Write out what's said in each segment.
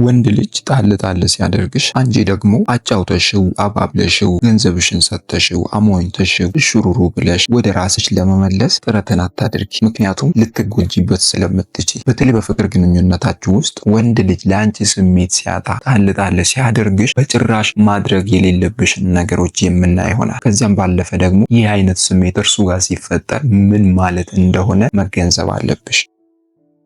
ወንድ ልጅ ጣል ሲያደርግሽ አንቺ ደግሞ አጫውተሽው አባብለሽው ገንዘብሽን ሰጥተሽው አሞኝተሽው እሽሩሩ ብለሽ ወደ ራስሽ ለመመለስ ጥረትን አታድርጊ። ምክንያቱም ልትጎጂበት ስለምትችይ። በተለይ በፍቅር ግንኙነታችሁ ውስጥ ወንድ ልጅ ለአንቺ ስሜት ሲያጣ ጣል ሲያደርግሽ በጭራሽ ማድረግ የሌለብሽን ነገሮች የምናይ ይሆናል። ከዚያም ባለፈ ደግሞ ይህ አይነት ስሜት እርሱ ጋር ሲፈጠር ምን ማለት እንደሆነ መገንዘብ አለብሽ።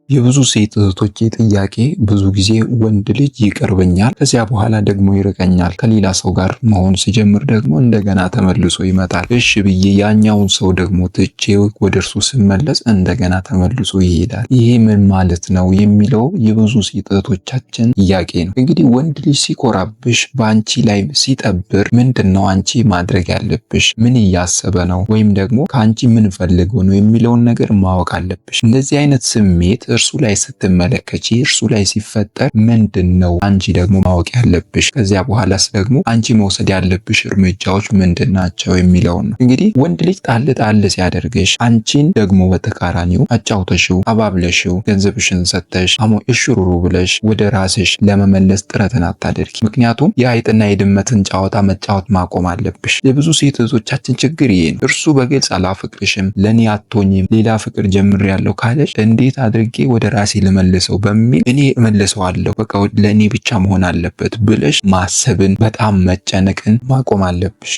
የብዙ ሴት እህቶቼ ጥያቄ ብዙ ጊዜ ወንድ ልጅ ይቀርበኛል፣ ከዚያ በኋላ ደግሞ ይርቀኛል፣ ከሌላ ሰው ጋር መሆን ሲጀምር ደግሞ እንደገና ተመልሶ ይመጣል። እሺ ብዬ ያኛውን ሰው ደግሞ ትቼው ወደ እርሱ ስመለስ እንደገና ተመልሶ ይሄዳል። ይሄ ምን ማለት ነው የሚለው የብዙ ሴት እህቶቻችን ጥያቄ ነው። እንግዲህ ወንድ ልጅ ሲኮራብሽ፣ በአንቺ ላይ ሲጠብር ምንድን ነው አንቺ ማድረግ ያለብሽ? ምን እያሰበ ነው? ወይም ደግሞ ከአንቺ ምን ፈልጎ ነው የሚለውን ነገር ማወቅ አለብሽ። እንደዚህ አይነት ስሜት እርሱ ላይ ስትመለከቺ እርሱ ላይ ሲፈጠር ምንድነው አንቺ ደግሞ ማወቅ ያለብሽ? ከዚያ በኋላስ ደግሞ አንቺ መውሰድ ያለብሽ እርምጃዎች ምንድናቸው የሚለውን ነው። እንግዲህ ወንድ ልጅ ጣል ሲያደርግሽ አንቺን ደግሞ በተቃራኒው አጫውተሽው አባብለሽው ገንዘብሽን ሰጥተሽ እሽሩሩ ብለሽ ወደ ራስሽ ለመመለስ ጥረትን አታደርጊ። ምክንያቱም የአይጥና የድመትን ጨዋታ መጫወት ማቆም አለብሽ። የብዙ ሴት እህቶቻችን ችግር ይሄ ነው። እርሱ በግልጽ አላፈቅርሽም፣ ለኔ አትሆኝም፣ ሌላ ፍቅር ጀምሬያለሁ ካለሽ እንዴት አድርጌ ወደ ራሴ ልመልሰው በሚል እኔ እመልሰዋለሁ፣ በቃ ለኔ ብቻ መሆን አለበት ብለሽ ማሰብን በጣም መጨነቅን ማቆም አለብሽ።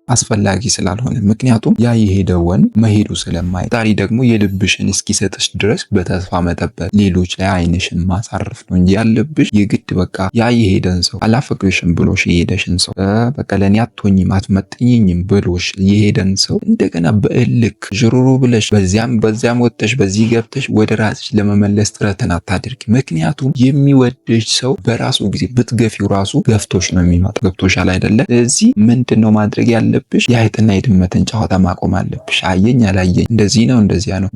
አስፈላጊ ስላልሆነ። ምክንያቱም ያ የሄደ ወንድ መሄዱ ፈጣሪ ደግሞ የልብሽን እስኪሰጥሽ ድረስ በተስፋ መጠበቅ፣ ሌሎች ላይ አይንሽን ማሳረፍ ነው እንጂ ያለብሽ የግድ በቃ ያ የሄደን ሰው አላፈቅርሽም ብሎሽ የሄደሽን ሰው በቃ ለኔ አትሆኝም አትመጥኝኝም ብሎሽ የሄደን ሰው እንደገና በእልክ ዥሩሩ ብለሽ በዚያም ወጥተሽ በዚህ ገብተሽ ወደ ራስሽ ለመመለስ ጥረትን አታድርጊ። ምክንያቱም የሚወድሽ ሰው በራሱ ጊዜ ብትገፊው ራሱ ገፍቶሽ ነው የሚመጣው። ገብቶሻል አይደለ? ስለዚህ ምንድነው ማድረግ ያለ የአይጥና የድመትን ጨዋታ ማቆም አለብሽ። አየኝ አላየኝ፣ እንደዚህ ነው እንደዚያ ነው፣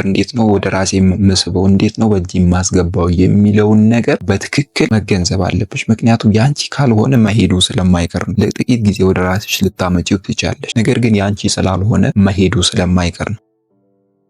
እንዴት ነው ወደ ራሴ መስበው፣ እንዴት ነው በእጅ ማስገባው የሚለውን ነገር በትክክል መገንዘብ አለብሽ። ምክንያቱም ያንቺ ካልሆነ መሄዱ ስለማይቀር ነው። ለጥቂት ጊዜ ወደ ራስሽ ልታመጪው ትችያለሽ፣ ነገር ግን ያንቺ ስላልሆነ መሄዱ ስለማይቀር ነው።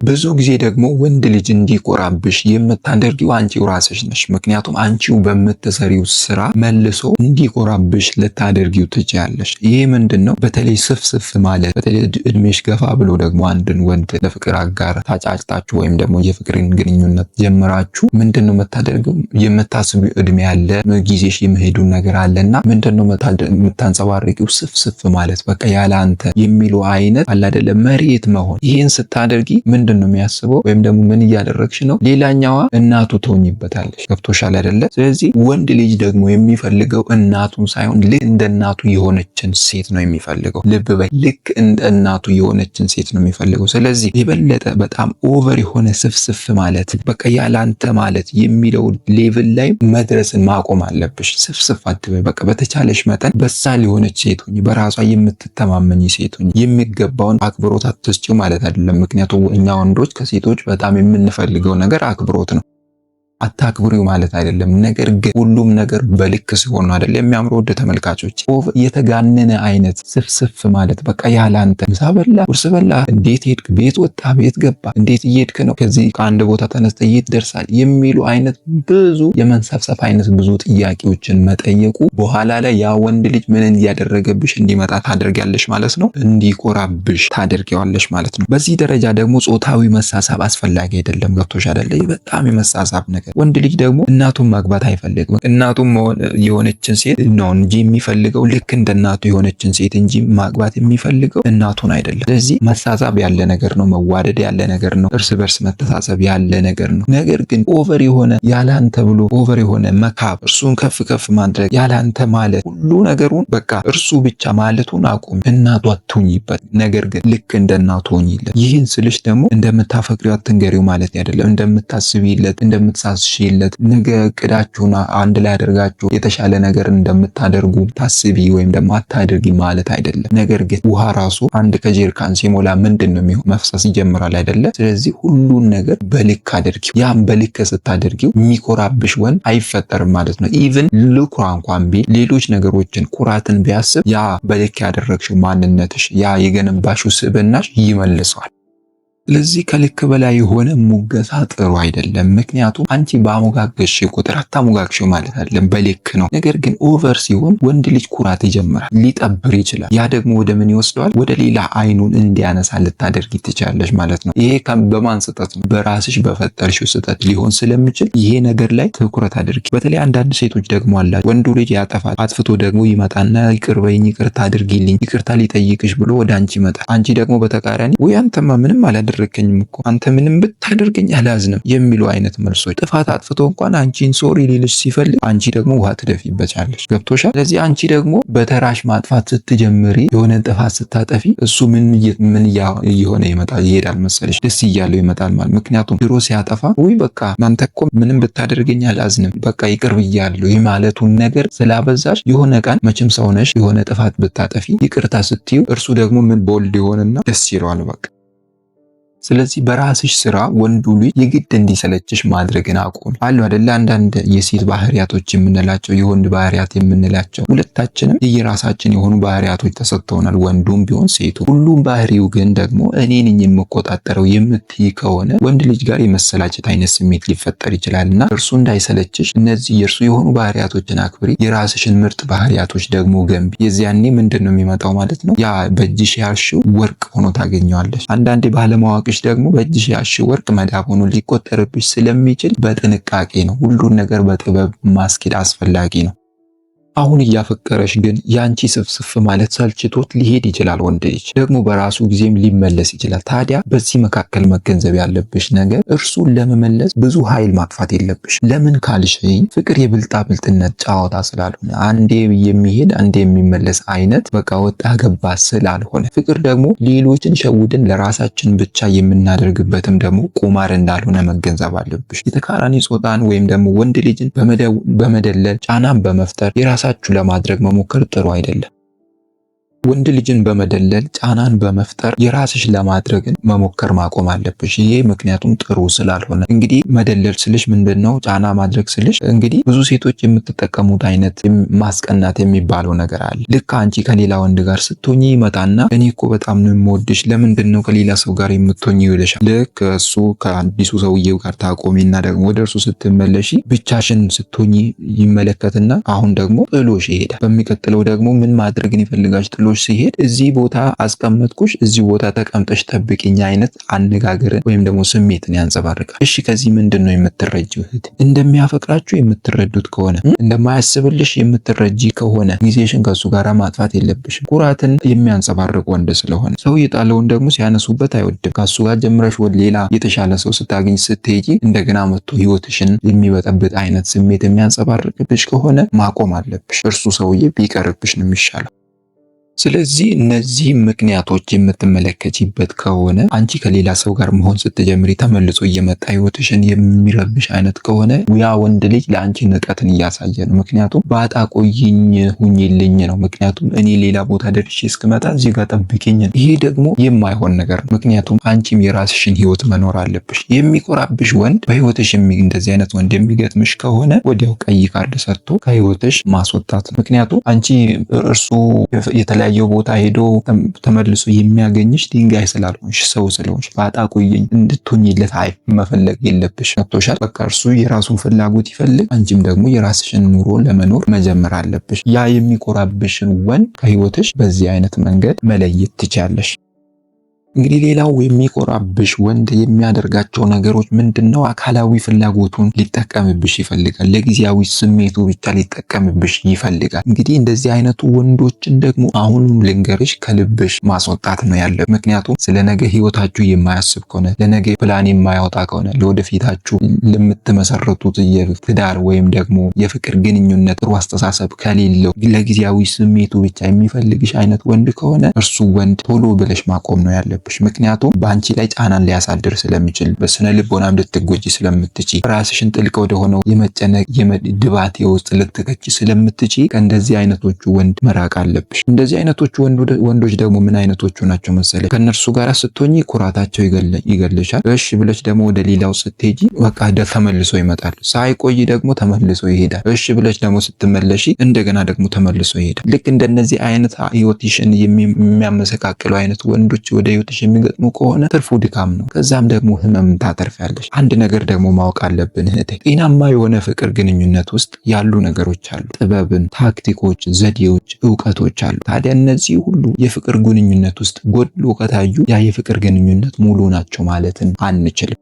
ብዙ ጊዜ ደግሞ ወንድ ልጅ እንዲኮራብሽ የምታደርጊው አንቺው ራስሽ ነሽ። ምክንያቱም አንቺው በምትሰሪው ስራ መልሶ እንዲኮራብሽ ልታደርጊው ትችያለሽ። ይሄ ምንድነው? በተለይ ስፍስፍ ማለት፣ በተለይ እድሜሽ ገፋ ብሎ ደግሞ አንድን ወንድ ለፍቅር አጋር ታጫጭታችሁ ወይም ደግሞ የፍቅርን ግንኙነት ጀምራችሁ ምንድነው የምታደርገው? የምታስቢው እድሜ ያለ ጊዜሽ የመሄዱን ነገር አለና ምንድነው የምታንጸባርቂው? ስፍስፍ ማለት በቃ ያለ አንተ የሚሉ አይነት አለ አይደለ? መሬት መሆን። ይሄን ስታደርጊ ምንድነው የሚያስበው? ወይም ደግሞ ምን እያደረግሽ ነው? ሌላኛዋ እናቱ ትሆኝበታለሽ። ገብቶሻል አይደለ? ስለዚህ ወንድ ልጅ ደግሞ የሚፈልገው እናቱን ሳይሆን ልክ እንደ እናቱ የሆነችን ሴት ነው የሚፈልገው። ልብ በይ፣ ልክ እንደ እናቱ የሆነችን ሴት ነው የሚፈልገው። ስለዚህ የበለጠ በጣም ኦቨር የሆነ ስፍስፍ ማለት በቃ ያላንተ ማለት የሚለው ሌቭል ላይ መድረስን ማቆም አለብሽ። ስፍስፍ አትበይ። በቃ በተቻለሽ መጠን በሳል የሆነች ሴት ሁኚ፣ በራሷ የምትተማመኝ ሴት ሁኚ። የሚገባውን አክብሮት አትስጪው ማለት አይደለም። ምክንያቱም እኛ ወንዶች ከሴቶች በጣም የምንፈልገው ነገር አክብሮት ነው። አታክብሪው ማለት አይደለም። ነገር ግን ሁሉም ነገር በልክ ሲሆን ነው አይደል የሚያምረው። ወደ ተመልካቾች የተጋነነ አይነት ስፍስፍ ማለት በቃ ያላንተ ምሳ በላ ቁርስ በላ፣ እንዴት ሄድክ፣ ቤት ወጣ፣ ቤት ገባ፣ እንዴት እየሄድክ ነው፣ ከዚህ ከአንድ ቦታ ተነስተህ የት ደርሳል የሚሉ አይነት ብዙ የመንሰፍሰፍ አይነት ብዙ ጥያቄዎችን መጠየቁ በኋላ ላይ ያ ወንድ ልጅ ምን እያደረገብሽ እንዲመጣ ታደርጊያለሽ ማለት ነው። እንዲኮራብሽ ታደርጊዋለሽ ማለት ነው። በዚህ ደረጃ ደግሞ ጾታዊ መሳሳብ አስፈላጊ አይደለም። ገብቶሽ አይደለ? በጣም የመሳሳብ ነገር። ወንድ ልጅ ደግሞ እናቱን ማግባት አይፈልግም። እናቱን የሆነችን ሴት ነው እንጂ የሚፈልገው ልክ እንደ እናቱ የሆነችን ሴት እንጂ ማግባት የሚፈልገው እናቱን አይደለም። ስለዚህ መሳሳብ ያለ ነገር ነው፣ መዋደድ ያለ ነገር ነው፣ እርስ በርስ መተሳሰብ ያለ ነገር ነው። ነገር ግን ኦቨር የሆነ ያላንተ ብሎ ኦቨር የሆነ መካብ፣ እርሱን ከፍ ማድረግ፣ ያላንተ ማለት ሁሉ ነገሩን በቃ እርሱ ብቻ ማለቱን አቁም። እናቱ አትሁኝበት፣ ነገር ግን ልክ እንደ እናቱ ሆኝለት። ይህን ስልሽ ደግሞ እንደምታፈቅሪው አትንገሪው ማለት አይደለም። እንደምታስቢለት እንደምትሳስሺለት ነገ እቅዳችሁን አንድ ላይ አድርጋችሁ የተሻለ ነገር እንደምታደርጉ ታስቢ ወይም ደግሞ አታድርጊ ማለት አይደለም። ነገር ግን ውሃ ራሱ አንድ ከጀሪካን ሲሞላ ምንድነው የሚሆነው? መፍሰስ ይጀምራል አይደለ? ስለዚህ ሁሉን ነገር በልክ አድርጊው። ያም በልክ ስታደርጊው የሚኮራብሽ ወንድ አይፈጠርም ማለት ነው። ኢቭን ልኩራ እንኳን ቢል ሌሎች ነገሮችን ኩራትን ቢያስብ ያ በልክ ያደረግሽው ማንነትሽ ያ የገነባሽው ስብዕናሽ ይመልሰዋል። ስለዚህ ከልክ በላይ የሆነ ሙገሳ ጥሩ አይደለም። ምክንያቱም አንቺ በአሞጋገሽ ቁጥር አታሞጋግሽው ማለት አይደለም፣ በልክ ነው። ነገር ግን ኦቨር ሲሆን ወንድ ልጅ ኩራት ይጀምራል፣ ሊጠብር ይችላል። ያ ደግሞ ወደ ምን ይወስደዋል? ወደ ሌላ አይኑን እንዲያነሳ ልታደርጊ ትችላለሽ ማለት ነው። ይሄ በማን ስህተት ነው? በራስሽ በፈጠርሽው ስህተት ሊሆን ስለሚችል ይሄ ነገር ላይ ትኩረት አድርጊ። በተለይ አንዳንድ ሴቶች ደግሞ አላቸው፣ ወንዱ ልጅ ያጠፋል፣ አጥፍቶ ደግሞ ይመጣና ይቅር በይኝ፣ ይቅርታ አድርጊልኝ፣ ይቅርታ ሊጠይቅሽ ብሎ ወደ አንቺ ይመጣል። አንቺ ደግሞ በተቃራኒ ወይ አንተማ ምንም አላደረከኝም እኮ አንተ ምንም ብታደርገኝ አላዝንም የሚሉ አይነት መልሶች። ጥፋት አጥፍቶ እንኳን አንቺን ሶሪ ሊልሽ ሲፈልግ አንቺ ደግሞ ውሃ ትደፊበታለሽ። ገብቶሻል? ስለዚህ አንቺ ደግሞ በተራሽ ማጥፋት ስትጀምሪ፣ የሆነ ጥፋት ስታጠፊ እሱ ምን እየሆነ ይሄዳል መሰለሽ? ደስ እያለው ይመጣል ማለት። ምክንያቱም ድሮ ሲያጠፋ ውይ በቃ አንተ እኮ ምንም ብታደርገኝ አላዝንም በቃ ይቅር ብያለሁ የማለቱን ነገር ስላበዛሽ የሆነ ቀን መቼም ሰው ነሽ፣ የሆነ ጥፋት ብታጠፊ ይቅርታ ስትዩ እርሱ ደግሞ ምን ቦልድ ይሆንና ደስ ይለዋል በቃ። ስለዚህ በራስሽ ስራ ወንዱ ልጅ የግድ እንዲሰለችሽ ማድረግን አቁም። አሉ አይደለ አንዳንድ የሴት ባህሪያቶች የምንላቸው የወንድ ባህሪያት የምንላቸው፣ ሁለታችንም የየራሳችን የሆኑ ባህሪያቶች ተሰጥተውናል፣ ወንዱም ቢሆን ሴቱ። ሁሉም ባህሪው ግን ደግሞ እኔ ነኝ የምቆጣጠረው የምትይ ከሆነ ወንድ ልጅ ጋር የመሰላቸት አይነት ስሜት ሊፈጠር ይችላልና እርሱ እንዳይሰለችሽ እነዚህ የእርሱ የሆኑ ባህሪያቶችን አክብሪ፣ የራስሽን ምርጥ ባህሪያቶች ደግሞ ገንቢ። የዚያኔ ምንድን ነው የሚመጣው ማለት ነው? ያ በእጅሽ ያልሽው ወርቅ ሆኖ ታገኘዋለሽ። አንዳንዴ ባለማወቅ ደግሞ በእጅሽ ያልሽው ወርቅ መዳብ ሆኖ ሊቆጠርብሽ ስለሚችል በጥንቃቄ ነው። ሁሉን ነገር በጥበብ ማስኬድ አስፈላጊ ነው። አሁን እያፈቀረሽ ግን ያንቺ ስፍስፍ ማለት ሰልችቶት ሊሄድ ይችላል። ወንድ ልጅ ደግሞ በራሱ ጊዜም ሊመለስ ይችላል። ታዲያ በዚህ መካከል መገንዘብ ያለብሽ ነገር እርሱን ለመመለስ ብዙ ኃይል ማጥፋት የለብሽ። ለምን ካልሽኝ ፍቅር የብልጣ ብልጥነት ጨዋታ ስላልሆነ፣ አንዴ የሚሄድ አንዴ የሚመለስ አይነት በቃ ወጣ ገባ ስላልሆነ፣ ፍቅር ደግሞ ሌሎችን ሸውድን ለራሳችን ብቻ የምናደርግበትም ደግሞ ቁማር እንዳልሆነ መገንዘብ አለብሽ። የተቃራኒ ጾታን ወይም ደግሞ ወንድ ልጅን በመደለል ጫናን በመፍጠር የራሳችሁ ለማድረግ መሞከር ጥሩ አይደለም። ወንድ ልጅን በመደለል ጫናን በመፍጠር የራስሽ ለማድረግን መሞከር ማቆም አለብሽ። ይሄ ምክንያቱም ጥሩ ስላልሆነ። እንግዲህ መደለል ስልሽ ምንድነው? ጫና ማድረግ ስልሽ እንግዲህ ብዙ ሴቶች የምትጠቀሙት አይነት ማስቀናት የሚባለው ነገር አለ። ልክ አንቺ ከሌላ ወንድ ጋር ስትሆኚ ይመጣና እኔ እኮ በጣም ነው የምወድሽ፣ ለምንድነው ከሌላ ሰው ጋር የምትሆኚ ይልሻል። ልክ እሱ ከአዲሱ ሰውዬው ጋር ታቆሚና ደግሞ ወደ እርሱ ስትመለሺ ብቻሽን ስትሆኚ ይመለከትና አሁን ደግሞ ጥሎሽ ይሄዳል። በሚቀጥለው ደግሞ ምን ማድረግን ይፈልጋል? ጥሎ ሲሄድ እዚህ ቦታ አስቀመጥኩሽ፣ እዚህ ቦታ ተቀምጠሽ ጠብቂኝ አይነት አነጋገርን ወይም ደግሞ ስሜትን ያንጸባርቃል። እሺ ከዚህ ምንድነው የምትረጂው? እህት እንደሚያፈቅራችሁ የምትረዱት ከሆነ እንደማያስብልሽ የምትረጂ ከሆነ ጊዜሽን ከሱ ጋር ማጥፋት የለብሽም። ኩራትን የሚያንጸባርቅ ወንድ ስለሆነ ሰው የጣለውን ደግሞ ሲያነሱበት አይወድም። ከሱ ጋር ጀምረሽ ወደ ሌላ የተሻለ ሰው ስታገኝ ስትሄጂ እንደገና መጥቶ ህይወትሽን የሚበጠብጥ አይነት ስሜት የሚያንጸባርቅብሽ ከሆነ ማቆም አለብሽ። እርሱ ሰውዬ ቢቀርብሽ ነው የሚሻለው። ስለዚህ እነዚህ ምክንያቶች የምትመለከቺበት ከሆነ አንቺ ከሌላ ሰው ጋር መሆን ስትጀምሪ ተመልሶ እየመጣ ህይወትሽን የሚረብሽ አይነት ከሆነ ያ ወንድ ልጅ ለአንቺ ንቀትን እያሳየ ነው። ምክንያቱም ባጣ ቆይኝ ሁኝልኝ ነው። ምክንያቱም እኔ ሌላ ቦታ ደርሼ እስክመጣ እዚህ ጋር ጠብቂኝ ነው። ይሄ ደግሞ የማይሆን ነገር ነው። ምክንያቱም አንቺም የራስሽን ህይወት መኖር አለብሽ። የሚኮራብሽ ወንድ በህይወትሽ እንደዚህ አይነት ወንድ የሚገጥምሽ ከሆነ ወዲያው ቀይ ካርድ ሰጥቶ ከህይወትሽ ማስወጣት ነው። ምክንያቱም አንቺ እርሱ የተለያየ ቦታ ሄዶ ተመልሶ የሚያገኝሽ ድንጋይ ስላልሆንሽ ሰው ስለሆንሽ ባጣ ቆየኝ እንድትሆኝለት መፈለግ የለብሽ። ገብቶሻል? በቃ እርሱ የራሱን ፍላጎት ይፈልግ፣ አንቺም ደግሞ የራስሽን ኑሮ ለመኖር መጀመር አለብሽ። ያ የሚኮራብሽን ወንድ ከህይወትሽ በዚህ አይነት መንገድ መለየት ትችያለሽ። እንግዲህ ሌላው የሚኮራብሽ ወንድ የሚያደርጋቸው ነገሮች ምንድነው? አካላዊ ፍላጎቱን ሊጠቀምብሽ ይፈልጋል። ለጊዜያዊ ስሜቱ ብቻ ሊጠቀምብሽ ይፈልጋል። እንግዲህ እንደዚህ አይነቱ ወንዶችን ደግሞ አሁንም ልንገርሽ ከልብሽ ማስወጣት ነው ያለው። ምክንያቱም ስለ ነገ ህይወታችሁ የማያስብ ከሆነ፣ ለነገ ፕላን የማያወጣ ከሆነ፣ ለወደፊታችሁ ለምትመሰረቱት የትዳር ወይም ደግሞ የፍቅር ግንኙነት ጥሩ አስተሳሰብ ከሌለው ለጊዜያዊ ስሜቱ ብቻ የሚፈልግሽ አይነት ወንድ ከሆነ እርሱ ወንድ ቶሎ ብለሽ ማቆም ነው ያለው። ምክንያቱም በአንቺ ላይ ጫናን ሊያሳድር ስለሚችል፣ በስነ ልቦናም ልትጎጂ ስለምትቺ፣ ራስሽን ጥልቅ ወደ ሆነው የመጨነቅ የድባቴ ውስጥ ልትከቺ ስለምትቺ ከእንደዚህ አይነቶቹ ወንድ መራቅ አለብሽ። እንደዚህ አይነቶቹ ወንዶች ደግሞ ምን አይነቶቹ ናቸው መሰለኝ? ከነርሱ ጋር ስትሆኚ ኩራታቸው ይገልሻል። እሺ ብለሽ ደግሞ ወደ ሌላው ስትሄጂ በቃ ተመልሶ ይመጣል። ሳይቆይ ደግሞ ተመልሶ ይሄዳል። እሺ ብለሽ ደግሞ ስትመለሺ እንደገና ደግሞ ተመልሶ ይሄዳል። ልክ እንደነዚህ አይነት ህይወትሽን የሚያመሰቃቅሉ አይነት ወንዶች ወደ በህይወትሽ የሚገጥሙ ከሆነ ትርፉ ድካም ነው። ከዛም ደግሞ ህመም ታተርፊያለሽ። አንድ ነገር ደግሞ ማወቅ አለብን እህቴ፣ ጤናማ የሆነ ፍቅር ግንኙነት ውስጥ ያሉ ነገሮች አሉ። ጥበብን፣ ታክቲኮች፣ ዘዴዎች፣ እውቀቶች አሉ። ታዲያ እነዚህ ሁሉ የፍቅር ግንኙነት ውስጥ ጎድሎ ከታዩ ያ የፍቅር ግንኙነት ሙሉ ናቸው ማለትን አንችልም።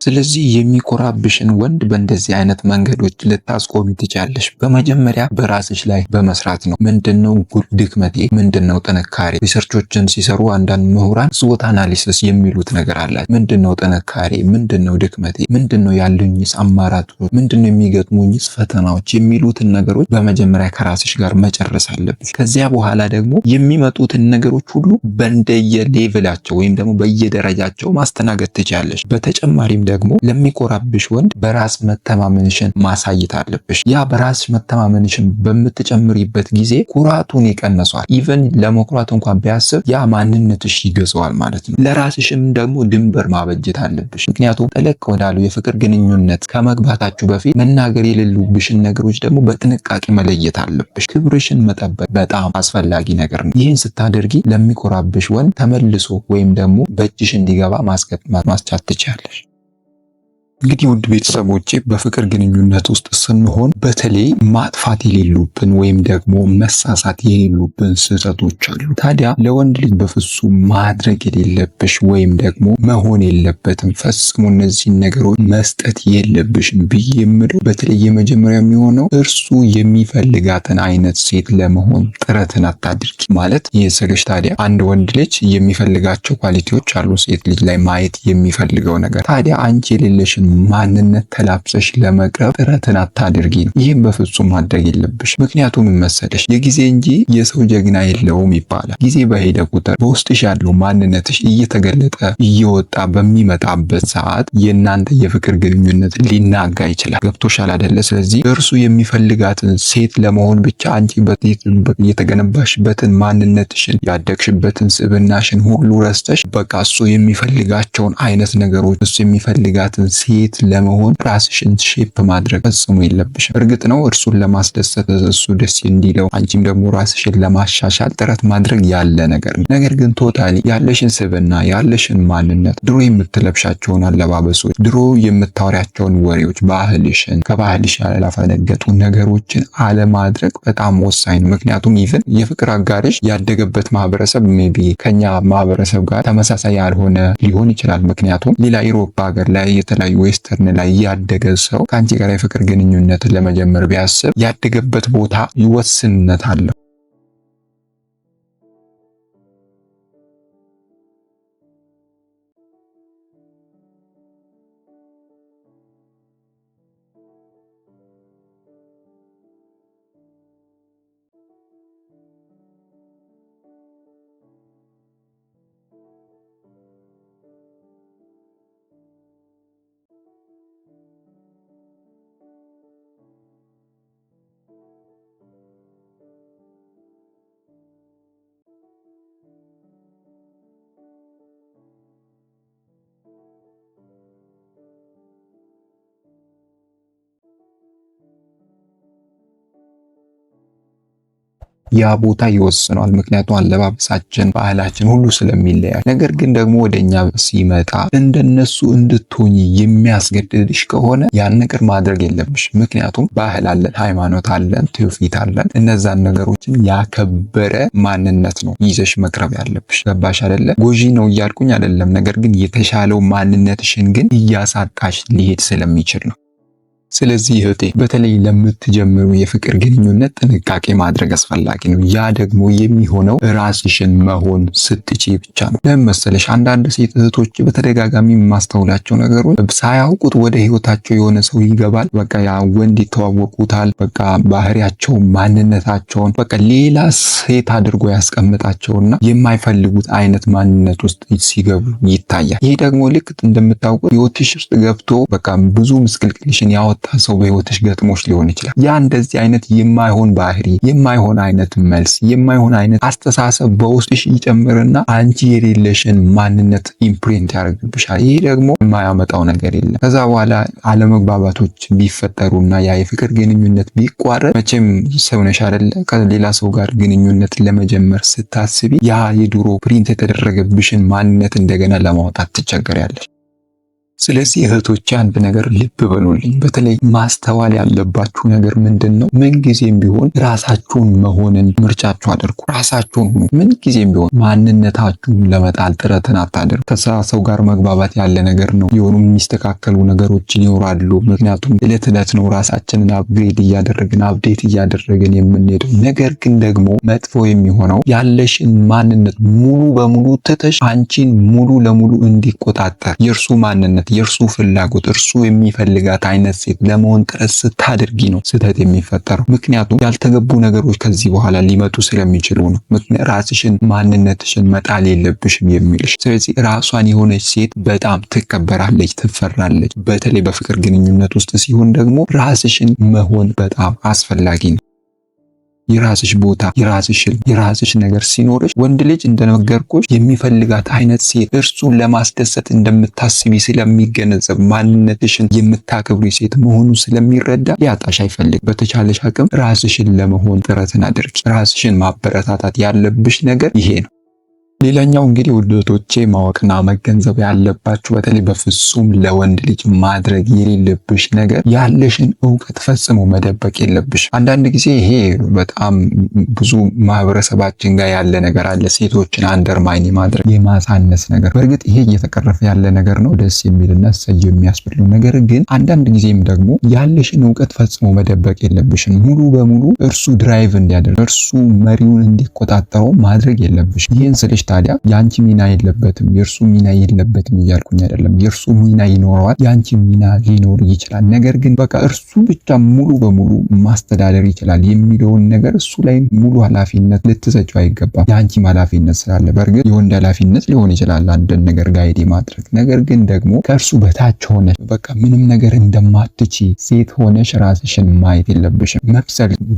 ስለዚህ የሚኮራብሽን ወንድ በእንደዚህ አይነት መንገዶች ልታስቆሚ ትችያለሽ። በመጀመሪያ በራስሽ ላይ በመስራት ነው። ምንድነው ድክመቴ? ምንድነው ጥንካሬ? ሪሰርቾችን ሲሰሩ አንዳንድ ምሁራን ስዎት አናሊሲስ የሚሉት ነገር አላቸው። ምንድነው ጥንካሬ? ምንድነው ድክመቴ? ምንድነው ያሉኝስ አማራጮች? ምንድነው የሚገጥሙኝስ ፈተናዎች? የሚሉትን ነገሮች በመጀመሪያ ከራስሽ ጋር መጨረስ አለብሽ። ከዚያ በኋላ ደግሞ የሚመጡትን ነገሮች ሁሉ በእንደየ ሌቭላቸው ወይም ደግሞ በየደረጃቸው ማስተናገድ ትችያለሽ። በተጨማሪም ደግሞ ለሚኮራብሽ ወንድ በራስ መተማመንሽን ማሳየት አለብሽ። ያ በራስ መተማመንሽን በምትጨምሪበት ጊዜ ኩራቱን ይቀንሷል። ኢቨን ለመኩራት እንኳን ቢያስብ ያ ማንነትሽ ይገዛዋል ማለት ነው። ለራስሽም ደግሞ ድንበር ማበጀት አለብሽ። ምክንያቱም ጠለቅ ወዳለው የፍቅር ግንኙነት ከመግባታችሁ በፊት መናገር የሌሉብሽን ነገሮች ደግሞ በጥንቃቄ መለየት አለብሽ። ክብርሽን መጠበቅ በጣም አስፈላጊ ነገር ነው። ይህን ስታደርጊ ለሚኮራብሽ ወንድ ተመልሶ ወይም ደግሞ በእጅሽ እንዲገባ ማስቻት ትችያለሽ። እንግዲህ ውድ ቤተሰቦቼ በፍቅር ግንኙነት ውስጥ ስንሆን በተለይ ማጥፋት የሌሉብን ወይም ደግሞ መሳሳት የሌሉብን ስህተቶች አሉ። ታዲያ ለወንድ ልጅ በፍጹም ማድረግ የሌለብሽ ወይም ደግሞ መሆን የለበትም ፈጽሞ እነዚህን ነገሮች መስጠት የለብሽም ብዬ የምለው በተለይ የመጀመሪያ የሚሆነው እርሱ የሚፈልጋትን አይነት ሴት ለመሆን ጥረትን አታድርጊ። ማለት ይህ ስልሽ ታዲያ አንድ ወንድ ልጅ የሚፈልጋቸው ኳሊቲዎች አሉ ሴት ልጅ ላይ ማየት የሚፈልገው ነገር። ታዲያ አንቺ የሌለሽን ማንነት ተላብሰሽ ለመቅረብ ጥረትን አታድርጊ ነው። ይህም በፍጹም ማድረግ የለብሽ። ምክንያቱም መሰለሽ የጊዜ እንጂ የሰው ጀግና የለውም ይባላል። ጊዜ በሄደ ቁጥር በውስጥሽ ያለው ማንነትሽ እየተገለጠ እየወጣ በሚመጣበት ሰዓት የእናንተ የፍቅር ግንኙነት ሊናጋ ይችላል። ገብቶሻል አይደለ? ስለዚህ እርሱ የሚፈልጋትን ሴት ለመሆን ብቻ አንቺ የተገነባሽበትን ማንነትሽን ያደግሽበትን ስብናሽን ሁሉ ረስተሽ በቃ እሱ የሚፈልጋቸውን አይነት ነገሮች እሱ የሚፈልጋትን ሴት ለመሆን ራስሽን ሼፕ ማድረግ ፈጽሞ የለብሽም። እርግጥ ነው እርሱን ለማስደሰት እሱ ደስ እንዲለው አንቺም ደግሞ ራስሽን ለማሻሻል ጥረት ማድረግ ያለ ነገር ነው። ነገር ግን ቶታሊ ያለሽን ስብዕና ያለሽን ማንነት ድሮ የምትለብሻቸውን አለባበሶች፣ ድሮ የምታወሪያቸውን ወሬዎች፣ ባህልሽን ከባህልሽ ያላፈነገጡ ነገሮችን አለማድረግ በጣም ወሳኝ ነው። ምክንያቱም ኢቭን የፍቅር አጋርሽ ያደገበት ማህበረሰብ ሜቢ ከኛ ማህበረሰብ ጋር ተመሳሳይ ያልሆነ ሊሆን ይችላል። ምክንያቱም ሌላ ኢሮፓ ሀገር ላይ የተለያዩ ዌስተርን ላይ ያደገ ሰው ከአንቺ ጋር የፍቅር ግንኙነት ለመጀመር ቢያስብ ያደገበት ቦታ ይወስንነት አለው። ያ ቦታ ይወስነዋል። ምክንያቱም አለባበሳችን፣ ባህላችን ሁሉ ስለሚለያይ። ነገር ግን ደግሞ ወደኛ ሲመጣ እንደነሱ እንድትሆኚ የሚያስገድድሽ ከሆነ ያን ነገር ማድረግ የለብሽ። ምክንያቱም ባህል አለን፣ ሃይማኖት አለን፣ ትውፊት አለን። እነዛን ነገሮችን ያከበረ ማንነት ነው ይዘሽ መቅረብ ያለብሽ። ገባሽ አይደለ? ጎጂ ነው እያልኩኝ አይደለም። ነገር ግን የተሻለው ማንነትሽን ግን እያሳጣሽ ሊሄድ ስለሚችል ነው። ስለዚህ እህቴ በተለይ ለምትጀምሩ የፍቅር ግንኙነት ጥንቃቄ ማድረግ አስፈላጊ ነው። ያ ደግሞ የሚሆነው ራስሽን መሆን ስትጪ ብቻ ነው። ለምን መሰለሽ? አንዳንድ ሴት እህቶች በተደጋጋሚ የማስተውላቸው ነገሮች ሳያውቁት ወደ ህይወታቸው የሆነ ሰው ይገባል። በቃ ያ ወንድ ይተዋወቁታል። በቃ ባህሪያቸው፣ ማንነታቸውን በቃ ሌላ ሴት አድርጎ ያስቀምጣቸውና የማይፈልጉት አይነት ማንነት ውስጥ ሲገቡ ይታያል። ይሄ ደግሞ ልክ እንደምታውቁት ህይወትሽ ውስጥ ገብቶ በቃ ብዙ ምስቅልቅልሽን ያወጣ የሚያዋጣ ሰው በህይወትሽ ገጥሞሽ ሊሆን ይችላል። ያ እንደዚህ አይነት የማይሆን ባህሪ፣ የማይሆን አይነት መልስ፣ የማይሆን አይነት አስተሳሰብ በውስጥሽ ይጨምርና አንቺ የሌለሽን ማንነት ኢምፕሪንት ያደርግብሻል። ይሄ ደግሞ የማያመጣው ነገር የለም። ከዛ በኋላ አለመግባባቶች ቢፈጠሩና ያ የፍቅር ግንኙነት ቢቋረጥ መቼም ሰው ነሽ አይደለ? ከሌላ ሰው ጋር ግንኙነት ለመጀመር ስታስቢ ያ የድሮ ፕሪንት የተደረገብሽን ማንነት እንደገና ለማውጣት ትቸገሪያለሽ። ስለዚህ እህቶቼ አንድ ነገር ልብ በሉልኝ። በተለይ ማስተዋል ያለባችሁ ነገር ምንድን ነው? ምንጊዜም ቢሆን ራሳችሁን መሆንን ምርጫችሁ አድርጉ። ራሳችሁን ሁኑ። ምንጊዜም ቢሆን ማንነታችሁን ለመጣል ጥረትን አታድርጉ። ከሰው ጋር መግባባት ያለ ነገር ነው። የሆኑ የሚስተካከሉ ነገሮች ይኖራሉ። ምክንያቱም እለት እለት ነው ራሳችንን አፕግሬድ እያደረግን አፕዴት እያደረግን የምንሄደው። ነገር ግን ደግሞ መጥፎ የሚሆነው ያለሽን ማንነት ሙሉ በሙሉ ትተሽ አንቺን ሙሉ ለሙሉ እንዲቆጣጠር የእርሱ ማንነት የእርሱ ፍላጎት እርሱ የሚፈልጋት አይነት ሴት ለመሆን ጥረት ስታደርጊ ነው ስህተት የሚፈጠረው። ምክንያቱም ያልተገቡ ነገሮች ከዚህ በኋላ ሊመጡ ስለሚችሉ ነው። ራስሽን ማንነትሽን መጣል የለብሽም የሚልሽ። ስለዚህ ራሷን የሆነች ሴት በጣም ትከበራለች፣ ትፈራለች። በተለይ በፍቅር ግንኙነት ውስጥ ሲሆን ደግሞ ራስሽን መሆን በጣም አስፈላጊ ነው። የራስሽ ቦታ፣ የራስሽ ነገር ሲኖርሽ ወንድ ልጅ እንደነገርኩሽ የሚፈልጋት አይነት ሴት እርሱን ለማስደሰት እንደምታስቢ ስለሚገነዘብ ማንነትሽን የምታከብሪ ሴት መሆኑ ስለሚረዳ ሊያጣሽ አይፈልግ። በተቻለሽ አቅም ራስሽን ለመሆን ጥረትን አድርጊ። ራስሽን ማበረታታት ያለብሽ ነገር ይሄ ነው። ሌላኛው እንግዲህ ውድቶቼ ማወቅና መገንዘብ ያለባችሁ በተለይ በፍጹም ለወንድ ልጅ ማድረግ የሌለብሽ ነገር ያለሽን እውቀት ፈጽሞ መደበቅ የለብሽ። አንዳንድ ጊዜ ይሄ በጣም ብዙ ማህበረሰባችን ጋር ያለ ነገር አለ። ሴቶችን አንደርማይን ማድረግ፣ የማሳነስ ነገር። በእርግጥ ይሄ እየተቀረፈ ያለ ነገር ነው፣ ደስ የሚልና ሰጅ የሚያስብል ነው። ነገር ግን አንዳንድ ጊዜም ደግሞ ያለሽን እውቀት ፈጽሞ መደበቅ የለብሽም። ሙሉ በሙሉ እርሱ ድራይቭ እንዲያደርግ እርሱ መሪውን እንዲቆጣጠረው ማድረግ የለብሽ። ይህን ስልሽ ታዲያ ያንቺ ሚና የለበትም የእርሱ ሚና የለበትም እያልኩኝ አይደለም። የእርሱ ሚና ይኖረዋል፣ ያንቺ ሚና ሊኖር ይችላል። ነገር ግን በቃ እርሱ ብቻ ሙሉ በሙሉ ማስተዳደር ይችላል የሚለውን ነገር እሱ ላይ ሙሉ ኃላፊነት ልትሰጪው አይገባም። ያንቺም ኃላፊነት ስላለ። በእርግጥ የወንድ ኃላፊነት ሊሆን ይችላል አንድን ነገር ጋይድ ማድረግ። ነገር ግን ደግሞ ከእርሱ በታች ሆነሽ በቃ ምንም ነገር እንደማትቺ ሴት ሆነሽ ራስሽን ማየት የለብሽም።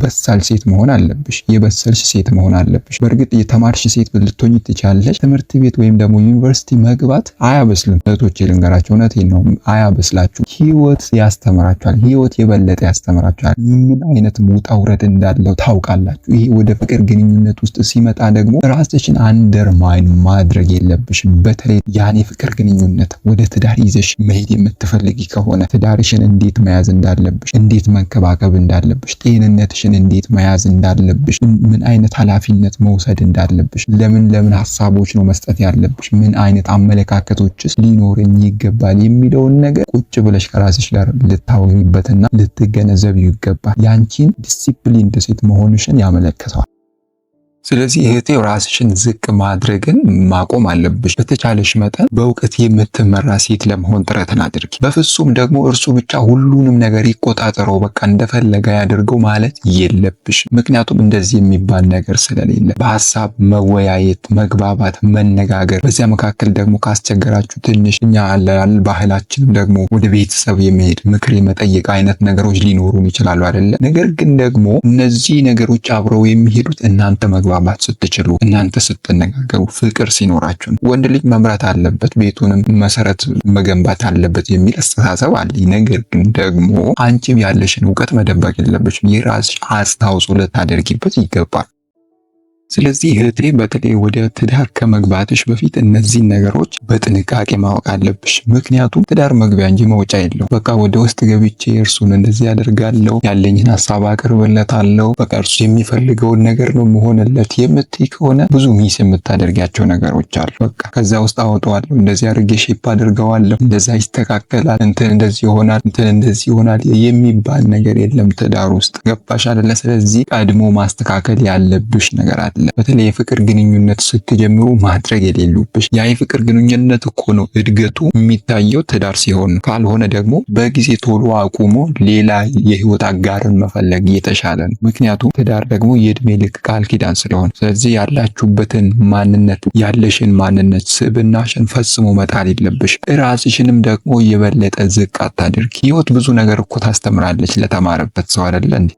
በሳል ሴት መሆን አለብሽ። የበሰልሽ ሴት መሆን አለብሽ። በእርግጥ የተማርሽ ሴት ልትሆኚ ትችያለሽ። ትምህርት ቤት ወይም ደግሞ ዩኒቨርሲቲ መግባት አያበስልም። እህቶቼ ልንገራቸው፣ እውነቴን ነው፣ አያበስላችሁ። ህይወት ያስተምራችኋል። ህይወት የበለጠ ያስተምራችኋል። ምን አይነት ውጣ ውረድ እንዳለው ታውቃላችሁ። ይሄ ወደ ፍቅር ግንኙነት ውስጥ ሲመጣ ደግሞ ራስሽን አንደርማይን ማድረግ የለብሽም። በተለይ ያን የፍቅር ግንኙነት ወደ ትዳር ይዘሽ መሄድ የምትፈልጊ ከሆነ ትዳርሽን እንዴት መያዝ እንዳለብሽ፣ እንዴት መንከባከብ እንዳለብሽ፣ ጤንነትሽን እንዴት መያዝ እንዳለብሽ፣ ምን አይነት ኃላፊነት መውሰድ እንዳለብሽ፣ ለምን ሀሳቦች ነው መስጠት ያለብሽ፣ ምን አይነት አመለካከቶችስ ሊኖርኝ ይገባል የሚለውን ነገር ቁጭ ብለሽ ከራስሽ ጋር ልታወሪበትና ልትገነዘብ ይገባል። ያንቺን ዲሲፕሊን ሴት መሆንሽን ያመለክተዋል። ስለዚህ እህቴ ራስሽን ዝቅ ማድረግን ማቆም አለብሽ። በተቻለሽ መጠን በእውቀት የምትመራ ሴት ለመሆን ጥረትን አድርጊ። በፍጹም ደግሞ እርሱ ብቻ ሁሉንም ነገር ይቆጣጠረው፣ በቃ እንደፈለገ ያድርገው ማለት የለብሽ። ምክንያቱም እንደዚህ የሚባል ነገር ስለሌለ በሐሳብ መወያየት፣ መግባባት፣ መነጋገር። በዚያ መካከል ደግሞ ካስቸገራችሁ ትንሽ እኛ አላል ባህላችንም ደግሞ ወደ ቤተሰብ የመሄድ ምክር የመጠየቅ አይነት ነገሮች ሊኖሩን ይችላሉ አይደለ? ነገር ግን ደግሞ እነዚህ ነገሮች አብረው የሚሄዱት እናንተ መግባባት ስትችሉ፣ እናንተ ስትነጋገሩ፣ ፍቅር ሲኖራችሁ። ወንድ ልጅ መምራት አለበት፣ ቤቱንም መሰረት መገንባት አለበት የሚል አስተሳሰብ አለኝ። ነገር ግን ደግሞ አንቺም ያለሽን እውቀት መደበቅ የለብሽም። የራስሽ አስተዋጽኦ ልታደርጊበት ይገባል። ስለዚህ እህቴ በተለይ ወደ ትዳር ከመግባትሽ በፊት እነዚህን ነገሮች በጥንቃቄ ማወቅ አለብሽ። ምክንያቱም ትዳር መግቢያ እንጂ መውጫ የለው። በቃ ወደ ውስጥ ገብቼ እርሱን እንደዚህ ያደርጋለሁ፣ ያለኝን ሀሳብ አቀርብለታለሁ፣ በቃ እርሱ የሚፈልገውን ነገር ነው መሆንለት የምትይ ከሆነ ብዙ ሚስ የምታደርጊያቸው ነገሮች አሉ። በቃ ከዛ ውስጥ አወጣዋለሁ፣ እንደዚህ አድርጌ ሼፕ አድርገዋለሁ፣ እንደዛ ይስተካከላል፣ እንትን እንደዚህ ይሆናል፣ እንትን እንደዚህ ይሆናል የሚባል ነገር የለም ትዳር ውስጥ። ገባሽ አይደለ? ስለዚህ ቀድሞ ማስተካከል ያለብሽ ነገር አለ። አለ። በተለይ የፍቅር ግንኙነት ስትጀምሩ ማድረግ የሌሉብሽ ያ የፍቅር ግንኙነት እኮ ነው እድገቱ የሚታየው ትዳር ሲሆን ነው። ካልሆነ ደግሞ በጊዜ ቶሎ አቁሞ ሌላ የህይወት አጋርን መፈለግ የተሻለ ነው። ምክንያቱም ትዳር ደግሞ የእድሜ ልክ ቃል ኪዳን ስለሆነ። ስለዚህ ያላችሁበትን ማንነት ያለሽን ማንነት ስብዕናሽን ፈጽሞ መጣል የለብሽ። ራስሽንም ደግሞ የበለጠ ዝቅ አታድርጊ። ህይወት ብዙ ነገር እኮ ታስተምራለች ለተማረበት ሰው አይደለ እንዴ?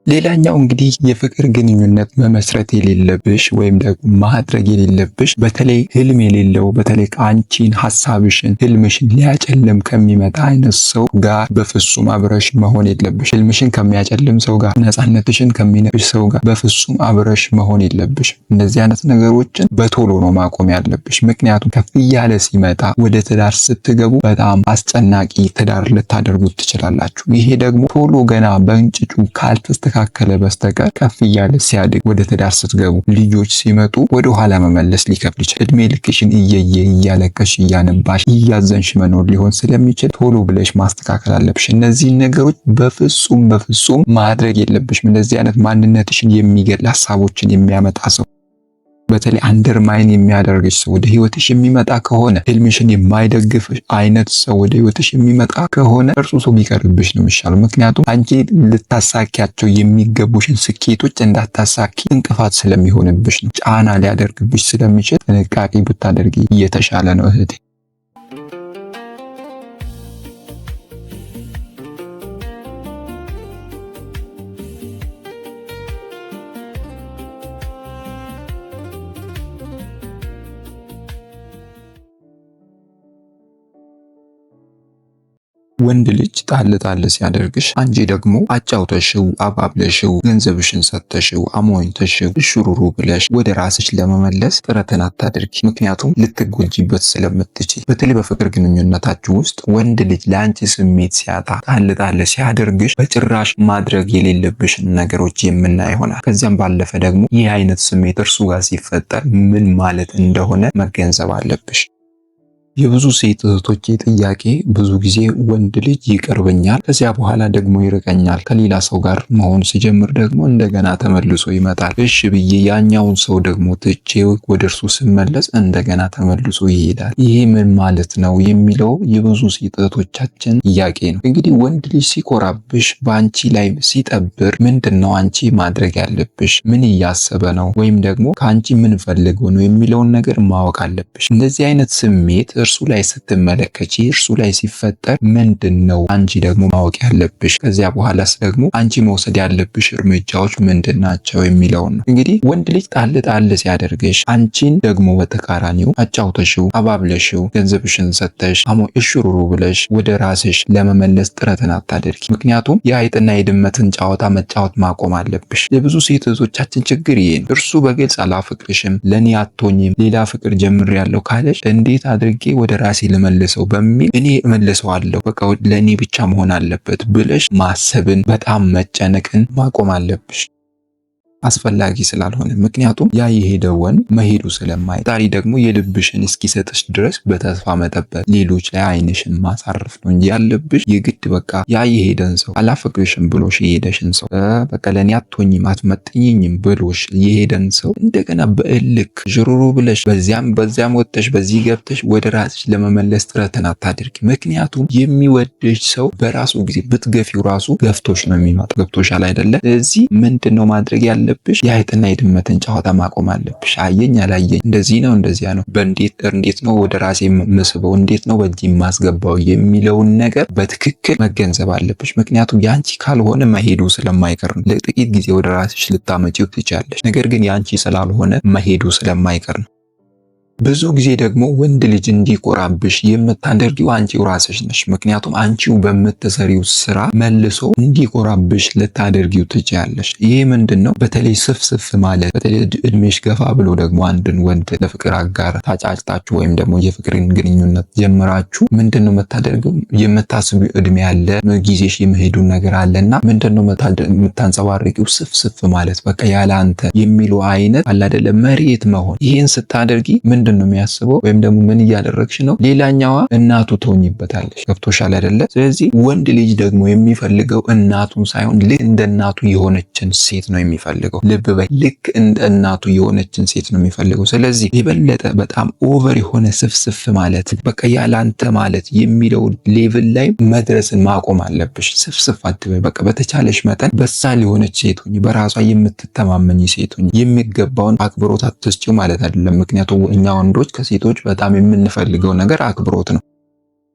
ሌላኛው እንግዲህ የፍቅር ግንኙነት መመስረት የሌለብሽ ወይም ደግሞ ማድረግ የሌለብሽ በተለይ ህልም የሌለው በተለይ ከአንቺን ሐሳብሽን ህልምሽን ሊያጨልም ከሚመጣ አይነት ሰው ጋር በፍጹም አብረሽ መሆን የለብሽ። ህልምሽን ከሚያጨልም ሰው ጋር፣ ነፃነትሽን ከሚነፍሽ ሰው ጋር በፍጹም አብረሽ መሆን የለብሽ። እንደዚህ አይነት ነገሮችን በቶሎ ነው ማቆም ያለብሽ። ምክንያቱም ከፍ እያለ ሲመጣ ወደ ትዳር ስትገቡ በጣም አስጨናቂ ትዳር ልታደርጉት ትችላላችሁ። ይሄ ደግሞ ቶሎ ገና በእንጭጩ ካልተስተካከለ በስተቀር ከፍ እያለ ሲያድግ ወደ ትዳር ስትገቡ ልጆች ሲመጡ ወደ ኋላ መመለስ ሊከብድ ይችላል። እድሜ ልክሽን እያለቀሽ እያነባሽ እያዘንሽ መኖር ሊሆን ስለሚችል ቶሎ ብለሽ ማስተካከል አለብሽ። እነዚህን ነገሮች በፍጹም ማድረግ የለብሽም። እንደዚህ አይነት ማንነትሽን የሚገል ሀሳቦችን የሚያመጣ ሰው በተለይ አንደርማይን የሚያደርግሽ ሰው ወደ ህይወትሽ የሚመጣ ከሆነ ህልምሽን የማይደግፍ አይነት ሰው ወደ ህይወትሽ የሚመጣ ከሆነ እርሱ ሰው ቢቀርብሽ ነው የሚሻለው። ምክንያቱም አንቺ ልታሳኪያቸው የሚገቡሽን ስኬቶች እንዳታሳኪ እንቅፋት ስለሚሆንብሽ ነው። ጫና ሊያደርግብሽ ስለሚችል ጥንቃቄ ብታደርጊ እየተሻለ ነው እህቴ። ወንድ ልጅ ጣል ሲያደርግሽ አንቺ ደግሞ አጫውተሽው አባብለሽው ገንዘብሽን ሰጥተሽው አሞኝተሽው እሽሩሩ ብለሽ ወደ ራስሽ ለመመለስ ጥረትን አታድርጊ። ምክንያቱም ልትጎጂበት ስለምትችይ። በተለይ በፍቅር ግንኙነታችሁ ውስጥ ወንድ ልጅ ለአንቺ ስሜት ሲያጣ ጣል ሲያደርግሽ በጭራሽ ማድረግ የሌለብሽን ነገሮች የምናይ ይሆናል። ከዚያም ባለፈ ደግሞ ይህ አይነት ስሜት እርሱ ጋር ሲፈጠር ምን ማለት እንደሆነ መገንዘብ አለብሽ። የብዙ ሴት እህቶቼ ጥያቄ ብዙ ጊዜ ወንድ ልጅ ይቀርበኛል፣ ከዚያ በኋላ ደግሞ ይርቀኛል። ከሌላ ሰው ጋር መሆን ሲጀምር ደግሞ እንደገና ተመልሶ ይመጣል። እሺ ብዬ ያኛውን ሰው ደግሞ ትቼ ወደ እርሱ ስመለስ እንደገና ተመልሶ ይሄዳል። ይሄ ምን ማለት ነው የሚለው የብዙ ሴት እህቶቻችን ጥያቄ ነው። እንግዲህ ወንድ ልጅ ሲኮራብሽ፣ በአንቺ ላይ ሲጠብር ምንድን ነው አንቺ ማድረግ ያለብሽ? ምን እያሰበ ነው? ወይም ደግሞ ከአንቺ ምን ፈልገው ነው የሚለውን ነገር ማወቅ አለብሽ። እንደዚህ አይነት ስሜት እርሱ ላይ ስትመለከቺ እርሱ ላይ ሲፈጠር ምንድን ነው አንቺ ደግሞ ማወቅ ያለብሽ? ከዚያ በኋላስ ደግሞ አንቺ መውሰድ ያለብሽ እርምጃዎች ምንድን ናቸው የሚለውን ነው። እንግዲህ ወንድ ልጅ ጣል ሲያደርግሽ አንቺን ደግሞ በተቃራኒው አጫውተሽው አባብለሽው ገንዘብሽን ሰጥተሽ እሽሩሩ ብለሽ ወደ ራስሽ ለመመለስ ጥረትን አታደርጊ። ምክንያቱም የአይጥና የድመትን ጨዋታ መጫወት ማቆም አለብሽ። የብዙ ሴት እህቶቻችን ችግር ይሄ ነው። እርሱ በግልጽ አላፈቅርሽም፣ ለኔ አትሆኝም፣ ሌላ ፍቅር ጀምሬያለሁ ካለሽ እንዴት አድርጌ ወደ ራሴ ልመልሰው በሚል እኔ እመልሰዋለሁ በቃ ለኔ ብቻ መሆን አለበት ብለሽ ማሰብን በጣም መጨነቅን ማቆም አለብሽ። አስፈላጊ ስላልሆነ። ምክንያቱም ያ የሄደ ወንድ መሄዱ ፈጣሪ ደግሞ የልብሽን እስኪሰጥሽ ድረስ በተስፋ መጠበቅ፣ ሌሎች ላይ አይንሽን ማሳረፍ ነው እንጂ ያለብሽ የግድ በቃ ያ የሄደን ሰው አላፈቅርሽም ብሎሽ የሄደሽን ሰው በቃ ለኔ አትሆኝም አትመጥኝም ብሎሽ የሄደን ሰው እንደገና በእልክ ዥሩሩ ብለሽ በዚያም ወጥተሽ በዚህ ገብተሽ ወደ ራስሽ ለመመለስ ጥረትን አታድርጊ። ምክንያቱም የሚወድሽ ሰው በራሱ ጊዜ ብትገፊው ራሱ ገፍቶሽ ነው የሚመጣው። ገብቶሻል አይደለ? ስለዚህ ምንድነው ማድረግ ያለ የአይጥና የድመትን ጨዋታ ማቆም አለብሽ። አየኝ አላየኝ፣ እንደዚህ ነው እንደዚያ ነው፣ እንዴት ነው ወደ ራሴ መስበው፣ እንዴት ነው በእጅ ማስገባው የሚለውን ነገር በትክክል መገንዘብ አለብሽ። ምክንያቱም ያንቺ ካልሆነ መሄዱ ስለማይቀር ነው። ለጥቂት ጊዜ ወደ ራስሽ ልታመጪው ትችያለሽ፣ ነገር ግን ያንቺ ስላልሆነ መሄዱ ስለማይቀር ነው። ብዙ ጊዜ ደግሞ ወንድ ልጅ እንዲኮራብሽ የምታደርጊው አንቺው ራስሽ ነሽ። ምክንያቱም አንቺው በምትሰሪው ስራ መልሶ እንዲኮራብሽ ልታደርጊው ትችያለሽ። ይሄ ምንድነው? በተለይ ስፍስፍ ማለት በተለይ እድሜሽ ገፋ ብሎ ደግሞ አንድን ወንድ ለፍቅር አጋር ታጫጭታችሁ ወይም ደግሞ የፍቅርን ግንኙነት ጀምራችሁ ምንድነው የምታደርገው? የምታስቢው እድሜ ያለ ጊዜሽ የመሄዱን ነገር አለና ምንድነው የምታንጸባርቂው? ስፍስፍ ማለት በቃ ያለ አንተ የሚሉ አይነት አለ አይደለ? መሬት መሆን። ይሄን ስታደርጊ ምንድነው የሚያስበው? ወይም ደግሞ ምን እያደረግሽ ነው? ሌላኛዋ እናቱ ትሆኝበታለሽ። ገብቶሻል አይደለ? ስለዚህ ወንድ ልጅ ደግሞ የሚፈልገው እናቱን ሳይሆን ልክ እንደ እናቱ የሆነችን ሴት ነው የሚፈልገው። ልብ በይ፣ ልክ እንደ እናቱ የሆነችን ሴት ነው የሚፈልገው። ስለዚህ የበለጠ በጣም ኦቨር የሆነ ስፍስፍ ማለት በቃ ያላንተ ማለት የሚለው ሌቭል ላይ መድረስን ማቆም አለብሽ። ስፍስፍ አትበይ። በቃ በተቻለሽ መጠን በሳል የሆነች ሴት ሁኚ፣ በራሷ የምትተማመኝ ሴት ሁኚ። የሚገባውን አክብሮት አትስጪው ማለት አይደለም። ምክንያቱም እኛ ወንዶች ከሴቶች በጣም የምንፈልገው ነገር አክብሮት ነው።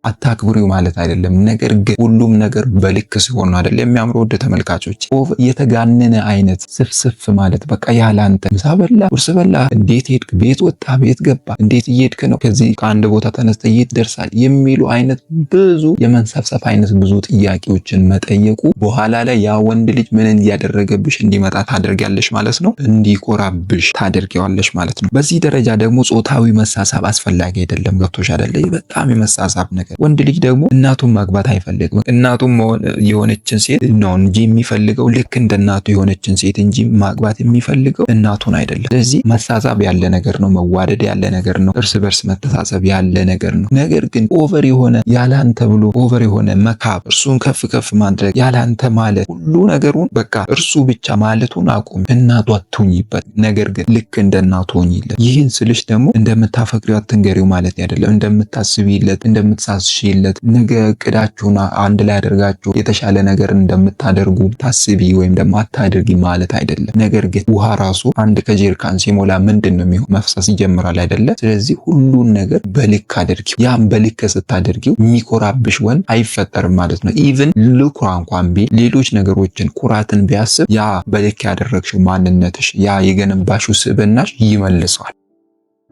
አታክብሪው ማለት አይደለም። ነገር ግን ሁሉም ነገር በልክ ሲሆን ነው አይደል የሚያምረው። ወደ ተመልካቾች የተጋነነ አይነት ስፍስፍ ማለት በቃ ያላንተ ምሳ በላ፣ ቁርስ በላ፣ እንዴት ሄድክ፣ ቤት ወጣ፣ ቤት ገባ፣ እንዴት እየሄድክ ነው፣ ከዚህ ከአንድ ቦታ ተነስተ የት ደርሳል የሚሉ አይነት ብዙ የመንሰፍሰፍ አይነት ብዙ ጥያቄዎችን መጠየቁ በኋላ ላይ ያ ወንድ ልጅ ምን እያደረገብሽ እንዲመጣ ታደርጊያለሽ ማለት ነው። እንዲኮራብሽ ታደርጊዋለሽ ማለት ነው። በዚህ ደረጃ ደግሞ ጾታዊ መሳሳብ አስፈላጊ አይደለም። ገብቶሽ አይደለ? በጣም የመሳሳብ ነገር ወንድ ልጅ ደግሞ እናቱን ማግባት አይፈልግም። እናቱን የሆነችን ሴት ነው እንጂ የሚፈልገው ልክ እንደ እናቱ የሆነችን ሴት እንጂ ማግባት የሚፈልገው እናቱን አይደለም። ስለዚህ መሳሳብ ያለ ነገር ነው፣ መዋደድ ያለ ነገር ነው፣ እርስ በርስ መተሳሰብ ያለ ነገር ነው። ነገር ግን ኦቨር የሆነ ያላንተ ብሎ ኦቨር የሆነ መካብ፣ እርሱን ከፍ ከፍ ማድረግ፣ ያላንተ ማለት ሁሉ ነገሩን በቃ እርሱ ብቻ ማለቱን አቁም። እናቱ አትሁኝበት፣ ነገር ግን ልክ እንደ እናቱ ሆኝለት። ይህን ስልሽ ደግሞ እንደምታፈቅሪው አትንገሪው ማለት አይደለም። እንደምታስቢለት ሽለት ነገ እቅዳችሁን አንድ ላይ አድርጋችሁ የተሻለ ነገር እንደምታደርጉ ታስቢ ወይም ደግሞ አታድርጊ ማለት አይደለም። ነገር ግን ውሃ ራሱ አንድ ከጀሪካን ሲሞላ ምንድነው የሚሆነው? መፍሰስ ይጀምራል አይደለ? ስለዚህ ሁሉን ነገር በልክ አድርጊው። ያም በልክ ስታደርጊው የሚኮራብሽ ወንድ አይፈጠርም ማለት ነው። ኢቭን ልኩራ እንኳን ቢል ሌሎች ነገሮችን ኩራትን ቢያስብ ያ በልክ ያደረግሽው ማንነትሽ ያ የገነባሽው ስብዕናሽ ይመልሰዋል።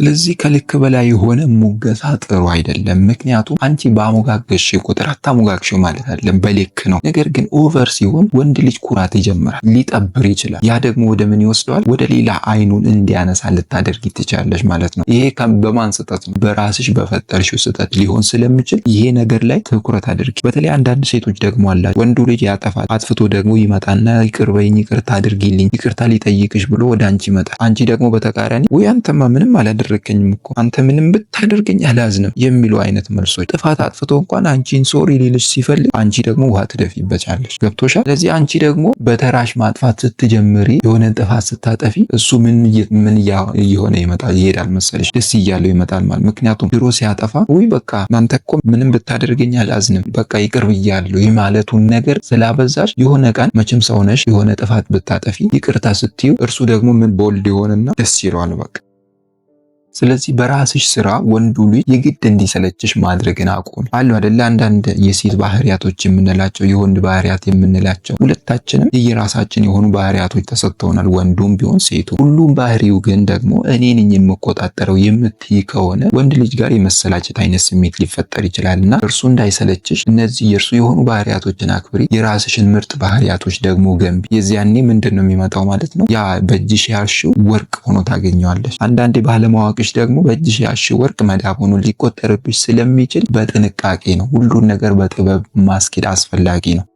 ስለዚህ ከልክ በላይ የሆነ ሙገሳ ጥሩ አይደለም። ምክንያቱም አንቺ በአሞጋገሽ ቁጥር አታሞጋግሽው ማለት አይደለም፣ በልክ ነው። ነገር ግን ኦቨር ሲሆን ወንድ ልጅ ኩራት ይጀምራል፣ ሊጠብር ይችላል። ያ ደግሞ ወደ ምን ይወስደዋል? ወደ ሌላ አይኑን እንዲያነሳ ልታደርጊ ትችላለሽ ማለት ነው። ይሄ በማን ስህተት ነው? በራስሽ በፈጠርሽው ስህተት ሊሆን ስለሚችል ይሄ ነገር ላይ ትኩረት አድርጊ። በተለይ አንዳንድ ሴቶች ደግሞ አላቸው፣ ወንዱ ልጅ ያጠፋል፣ አጥፍቶ ደግሞ ይመጣና ይቅር በይኝ፣ ይቅርታ አድርጊልኝ፣ ይቅርታ ሊጠይቅሽ ብሎ ወደ አንቺ ይመጣል። አንቺ ደግሞ በተቃራኒ ወይ አንተማ ምንም አላደረከኝም እኮ አንተ ምንም ብታደርገኝ አላዝንም የሚሉ አይነት መልሶች። ጥፋት አጥፍቶ እንኳን አንቺን ሶሪ ሊልሽ ሲፈልግ አንቺ ደግሞ ውሃ ትደፊበቻለሽ። ገብቶሻል? ስለዚህ አንቺ ደግሞ በተራሽ ማጥፋት ስትጀምሪ የሆነ ጥፋት ስታጠፊ እሱ ምን እየሆነ ይሄዳል መሰለሽ? ደስ እያለው ይመጣል ማለት። ምክንያቱም ድሮ ሲያጠፋ ውይ በቃ አንተ እኮ ምንም ብታደርገኝ አላዝንም በቃ ይቅር ብያለሁ የማለቱን ነገር ስላበዛሽ የሆነ ቀን መቼም ሰው ነሽ የሆነ ጥፋት ብታጠፊ ይቅርታ ስትዩ እርሱ ደግሞ ምን ቦልድ ይሆንና ደስ ይለዋል በቃ። ስለዚህ በራስሽ ስራ ወንዱ ልጅ የግድ እንዲሰለችሽ ማድረግን አቁም። አሉ አይደለ አንዳንድ የሴት ባህሪያቶች የምንላቸው የወንድ ባህሪያት የምንላቸው ሁለታችንም የየራሳችን የሆኑ ባህሪያቶች ተሰጥተውናል፣ ወንዱም ቢሆን ሴቱ። ሁሉም ባህሪው ግን ደግሞ እኔ ነኝ የምቆጣጠረው የምትይ ከሆነ ወንድ ልጅ ጋር የመሰላቸት አይነት ስሜት ሊፈጠር ይችላልና እርሱ እንዳይሰለችሽ እነዚህ የእርሱ የሆኑ ባህሪያቶችን አክብሪ፣ የራስሽን ምርጥ ባህሪያቶች ደግሞ ገንቢ። የዚያኔ ምንድን ነው የሚመጣው ማለት ነው? ያ በእጅሽ ያልሽው ወርቅ ሆኖ ታገኘዋለሽ። አንዳንዴ ባለማወቅሽ ደግሞ በእጅሽ ያልሽው ወርቅ መዳብ ሆኖ ሊቆጠርብሽ ስለሚችል በጥንቃቄ ነው። ሁሉን ነገር በጥበብ ማስኬድ አስፈላጊ ነው።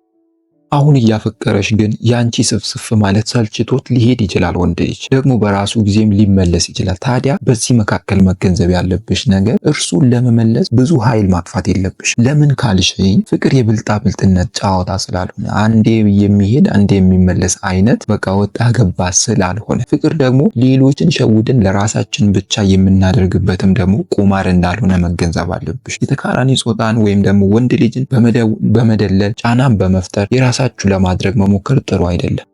አሁን እያፈቀረሽ ግን ያንቺ ስፍስፍ ማለት ሰልችቶት ሊሄድ ይችላል። ወንድ ልጅ ደግሞ በራሱ ጊዜም ሊመለስ ይችላል። ታዲያ በዚህ መካከል መገንዘብ ያለብሽ ነገር እርሱን ለመመለስ ብዙ ኃይል ማጥፋት የለብሽ። ለምን ካልሽኝ ፍቅር የብልጣ ብልጥነት ጨዋታ ስላልሆነ አንዴ የሚሄድ አንዴ የሚመለስ አይነት በቃ ወጣ ገባ ስላልሆነ፣ ፍቅር ደግሞ ሌሎችን ሸውድን ለራሳችን ብቻ የምናደርግበትም ደግሞ ቁማር እንዳልሆነ መገንዘብ አለብሽ። የተቃራኒ ጾታን ወይም ደግሞ ወንድ ልጅን በመደለል ጫናን በመፍጠር የራሳችሁ ለማድረግ መሞከር ጥሩ አይደለም።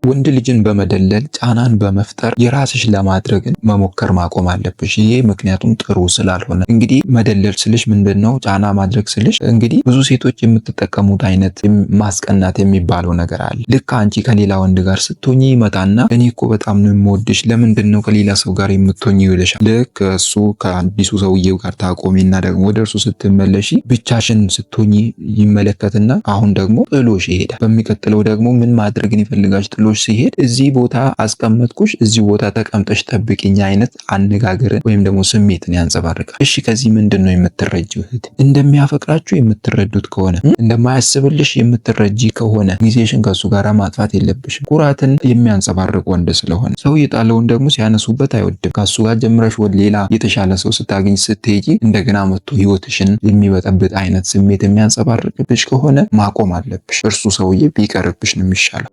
ወንድ ልጅን በመደለል ጫናን በመፍጠር የራስሽ ለማድረግን መሞከር ማቆም አለብሽ። ይሄ ምክንያቱም ጥሩ ስላልሆነ። እንግዲህ መደለል ስልሽ ምንድነው? ጫና ማድረግ ስልሽ እንግዲህ ብዙ ሴቶች የምትጠቀሙት አይነት ማስቀናት የሚባለው ነገር አለ። ልክ አንቺ ከሌላ ወንድ ጋር ስትሆኚ ይመጣና እኔ እኮ በጣም ነው የምወድሽ፣ ለምንድነው ከሌላ ሰው ጋር የምትሆኚ ይልሻል። ልክ እሱ ከአዲሱ ሰውዬው ጋር ታቆሚና ደግሞ ወደ እርሱ ስትመለሺ ብቻሽን ስትሆኚ ይመለከትና አሁን ደግሞ ጥሎሽ ይሄዳል። በሚቀጥለው ደግሞ ምን ማድረግን ይፈልጋሽ? ጥሎሽ ጥሎሽ ሲሄድ እዚህ ቦታ አስቀመጥኩሽ፣ እዚህ ቦታ ተቀምጠሽ ጠብቂኝ አይነት አነጋገርን ወይም ደግሞ ስሜትን ያንጸባርቃል። እሺ ከዚህ ምንድነው የምትረጂው እህት? እንደሚያፈቅራችሁ የምትረዱት ከሆነ እንደማያስብልሽ የምትረጂ ከሆነ ጊዜሽን ከሱ ጋር ማጥፋት የለብሽም። ኩራትን የሚያንጸባርቅ ወንድ ስለሆነ ሰው የጣለውን ደግሞ ሲያነሱበት አይወድም። ከሱ ጋር ጀምረሽ ወደ ሌላ የተሻለ ሰው ስታገኝ ስትሄጂ እንደገና መጥቶ ህይወትሽን የሚበጠብጥ አይነት ስሜት የሚያንጸባርቅብሽ ከሆነ ማቆም አለብሽ። እርሱ ሰውዬ ቢቀርብሽ ነው የሚሻለው።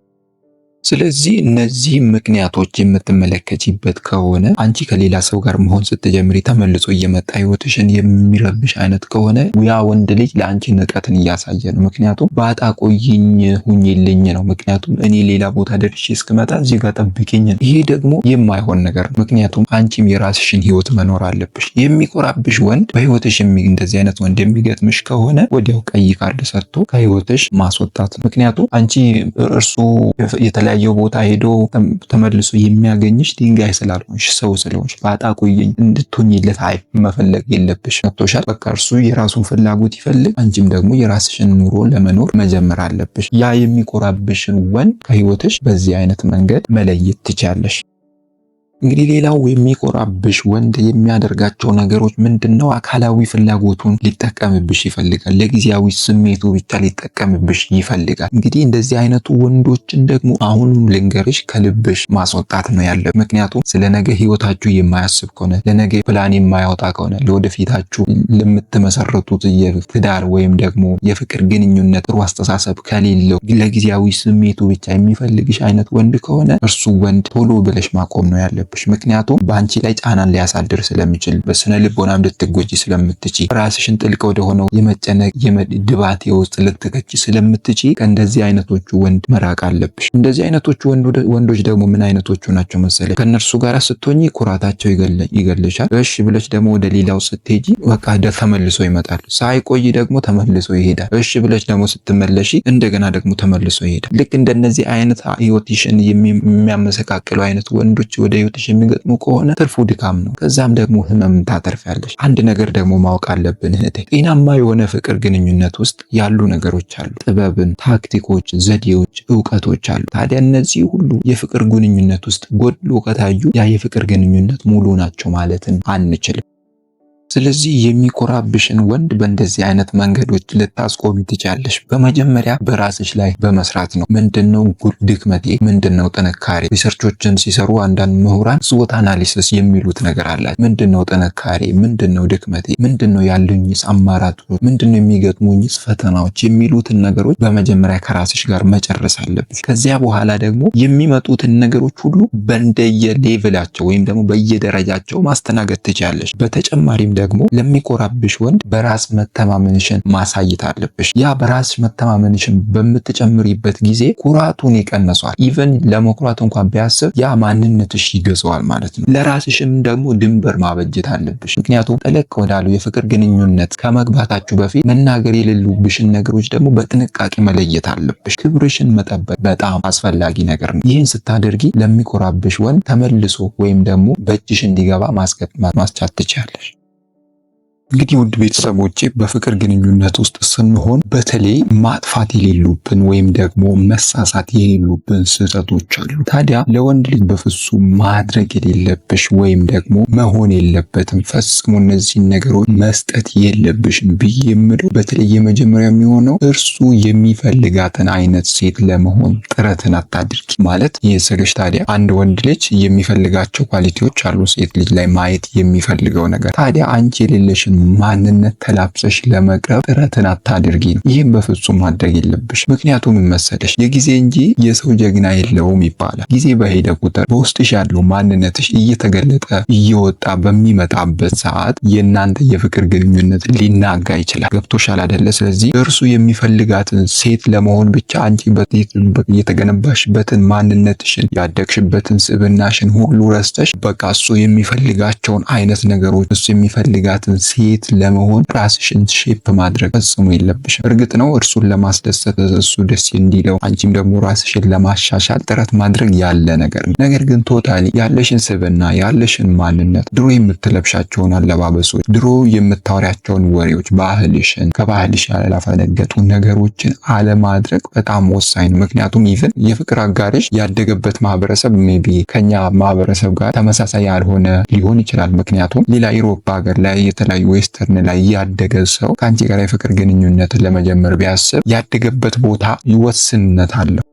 ስለዚህ እነዚህ ምክንያቶች የምትመለከቺበት ከሆነ አንቺ ከሌላ ሰው ጋር መሆን ስትጀምሪ ተመልሶ እየመጣ ህይወትሽን የሚረብሽ አይነት ከሆነ ያ ወንድ ልጅ ለአንቺ ንቀትን እያሳየ ነው። ምክንያቱም ባጣ ቆይኝ ሁኝልኝ ነው። ምክንያቱም እኔ ሌላ ቦታ ደርሼ እስክመጣ እዚህ ጋር ጠብቂኝ ነው። ይሄ ደግሞ የማይሆን ነገር ነው። ምክንያቱም አንቺም የራስሽን ህይወት መኖር አለብሽ። የሚኮራብሽ ወንድ በህይወትሽ እንደዚህ አይነት ወንድ የሚገጥምሽ ከሆነ ወዲያው ቀይ ካርድ ሰጥቶ ከህይወትሽ ማስወጣት ነው። ምክንያቱም አንቺ እርሱ የተለያየው ቦታ ሄዶ ተመልሶ የሚያገኝሽ ድንጋይ ስላልሆንሽ ሰው ስለሆንሽ ባጣ ቆየኝ እንድትሆኝለት መፈለግ የለብሽ። መጥቶሻል። በቃ እርሱ የራሱን ፍላጎት ይፈልግ፣ አንቺም ደግሞ የራስሽን ኑሮ ለመኖር መጀመር አለብሽ። ያ የሚኮራብሽን ወንድ ከህይወትሽ በዚህ አይነት መንገድ መለየት ትቻለሽ። እንግዲህ ሌላው የሚኮራብሽ ወንድ የሚያደርጋቸው ነገሮች ምንድነው? አካላዊ ፍላጎቱን ሊጠቀምብሽ ይፈልጋል። ለጊዜያዊ ስሜቱ ብቻ ሊጠቀምብሽ ይፈልጋል። እንግዲህ እንደዚህ አይነቱ ወንዶችን ደግሞ አሁንም ልንገርሽ ከልብሽ ማስወጣት ነው ያለብሽ። ምክንያቱም ስለ ነገ ህይወታችሁ የማያስብ ከሆነ፣ ለነገ ፕላን የማያወጣ ከሆነ፣ ለወደፊታችሁ ለምትመሰረቱት የትዳር ወይም ደግሞ የፍቅር ግንኙነት ጥሩ አስተሳሰብ ከሌለው ለጊዜያዊ ስሜቱ ብቻ የሚፈልግሽ አይነት ወንድ ከሆነ እርሱ ወንድ ቶሎ ብለሽ ማቆም ነው ያለብሽ። ምክንያቱም በአንቺ ላይ ጫናን ሊያሳድር ስለሚችል፣ በስነ ልቦናም ልትጎጂ ስለምትችይ፣ ራስሽን ጥልቅ ወደሆነው የመጨነቅ የድባቴ ውስጥ ልትከቺ ስለምትችይ ከእንደዚህ አይነቶቹ ወንድ መራቅ አለብሽ። እንደዚህ አይነቶቹ ወንዶች ደግሞ ምን አይነቶቹ ናቸው መሰለሽ? ከእነርሱ ጋር ስትሆኚ ኩራታቸው ይገልሻል። እሺ ብለሽ ደግሞ ወደ ሌላው ስትሄጂ በቃ ተመልሶ ይመጣል። ሳይቆይ ደግሞ ተመልሶ ይሄዳል። እሺ ብለሽ ደግሞ ስትመለሺ እንደገና ደግሞ ተመልሶ ይሄዳል። ልክ እንደነዚህ አይነት ህይወትሽን የሚያመሰቃቅሉ አይነት ወንዶች ወደ ህይወትሽ የሚገጥሙ ከሆነ ትርፉ ድካም ነው። ከዛም ደግሞ ህመም ታተርፊያለሽ። አንድ ነገር ደግሞ ማወቅ አለብን እህቴ፣ ጤናማ የሆነ ፍቅር ግንኙነት ውስጥ ያሉ ነገሮች አሉ። ጥበብን፣ ታክቲኮች፣ ዘዴዎች፣ እውቀቶች አሉ። ታዲያ እነዚህ ሁሉ የፍቅር ግንኙነት ውስጥ ጎድሎ ከታዩ ያ የፍቅር ግንኙነት ሙሉ ናቸው ማለትን አንችልም። ስለዚህ የሚኮራብሽን ወንድ በእንደዚህ አይነት መንገዶች ልታስቆሚ ትችያለሽ። በመጀመሪያ በራስሽ ላይ በመስራት ነው። ምንድነው ድክመቴ? ምንድነው ጥንካሬ? ሪሰርቾችን ሲሰሩ አንዳንድ ምሁራን ስዎት አናሊሲስ የሚሉት ነገር አላቸው። ምንድነው ጥንካሬ? ምንድነው ድክመቴ? ምንድነው ያሉኝስ አማራጮች? ምንድነው የሚገጥሙኝስ ፈተናዎች? የሚሉትን ነገሮች በመጀመሪያ ከራስሽ ጋር መጨረስ አለብሽ። ከዚያ በኋላ ደግሞ የሚመጡትን ነገሮች ሁሉ በእንደየ ሌቭላቸው ወይም ደግሞ በየደረጃቸው ማስተናገድ ትችያለሽ። በተጨማሪም ደግሞ ለሚኮራብሽ ወንድ በራስ መተማመንሽን ማሳየት አለብሽ። ያ በራስ መተማመንሽን በምትጨምሪበት ጊዜ ኩራቱን ይቀንሷል። ኢቨን ለመኩራት እንኳን ቢያስብ ያ ማንነትሽ ይገዛዋል ማለት ነው። ለራስሽም ደግሞ ድንበር ማበጀት አለብሽ። ምክንያቱም ጠለቅ ወዳሉ የፍቅር ግንኙነት ከመግባታችሁ በፊት መናገር የሌሉብሽን ነገሮች ደግሞ በጥንቃቄ መለየት አለብሽ። ክብርሽን መጠበቅ በጣም አስፈላጊ ነገር ነው። ይህን ስታደርጊ ለሚኮራብሽ ወንድ ተመልሶ ወይም ደግሞ በእጅሽ እንዲገባ ማስቻት ትችያለሽ። እንግዲህ ውድ ቤተሰቦቼ በፍቅር ግንኙነት ውስጥ ስንሆን በተለይ ማጥፋት የሌሉብን ወይም ደግሞ መሳሳት የሌሉብን ስህተቶች አሉ። ታዲያ ለወንድ ልጅ በፍጹም ማድረግ የሌለብሽ ወይም ደግሞ መሆን የለበትም ፈጽሞ እነዚህን ነገሮች መስጠት የለብሽም ብዬ የምለው በተለይ የመጀመሪያ የሚሆነው እርሱ የሚፈልጋትን አይነት ሴት ለመሆን ጥረትን አታድርጊ። ማለት ይህ ስልሽ ታዲያ አንድ ወንድ ልጅ የሚፈልጋቸው ኳሊቲዎች አሉ ሴት ልጅ ላይ ማየት የሚፈልገው ነገር። ታዲያ አንቺ የሌለሽን ማንነት ተላብሰሽ ለመቅረብ ጥረትን አታድርጊ ነው። ይህም በፍጹም ማድረግ የለብሽ። ምክንያቱም መሰለሽ የጊዜ እንጂ የሰው ጀግና የለውም ይባላል። ጊዜ በሄደ ቁጥር በውስጥሽ ያለው ማንነትሽ እየተገለጠ እየወጣ በሚመጣበት ሰዓት የእናንተ የፍቅር ግንኙነት ሊናጋ ይችላል። ገብቶሻል አይደለ? ስለዚህ እርሱ የሚፈልጋትን ሴት ለመሆን ብቻ አንቺ የተገነባሽበትን ማንነትሽን ያደግሽበትን ስብናሽን ሁሉ ረስተሽ በቃ እሱ የሚፈልጋቸውን አይነት ነገሮች እሱ የሚፈልጋትን ሴት ሴት ለመሆን ራስሽን ሼፕ ማድረግ ፈጽሞ የለብሽም። እርግጥ ነው እርሱን ለማስደሰት እሱ ደስ እንዲለው አንቺም ደግሞ ራስሽን ለማሻሻል ጥረት ማድረግ ያለ ነገር ነው። ነገር ግን ቶታሊ ያለሽን ስብዕና ያለሽን ማንነት ድሮ የምትለብሻቸውን አለባበሶች፣ ድሮ የምታወሪያቸውን ወሬዎች፣ ባህልሽን ከባህልሽ ያላፈነገጡ ነገሮችን አለማድረግ በጣም ወሳኝ ነው። ምክንያቱም ኢቭን የፍቅር አጋርሽ ያደገበት ማህበረሰብ ሜቢ ከኛ ማህበረሰብ ጋር ተመሳሳይ ያልሆነ ሊሆን ይችላል። ምክንያቱም ሌላ ኢሮፓ ሀገር ላይ የተለያዩ ዌስተርን ላይ ያደገ ሰው ከአንቺ ጋር የፍቅር ግንኙነትን ለመጀመር ቢያስብ ያደገበት ቦታ ይወስንነት አለው።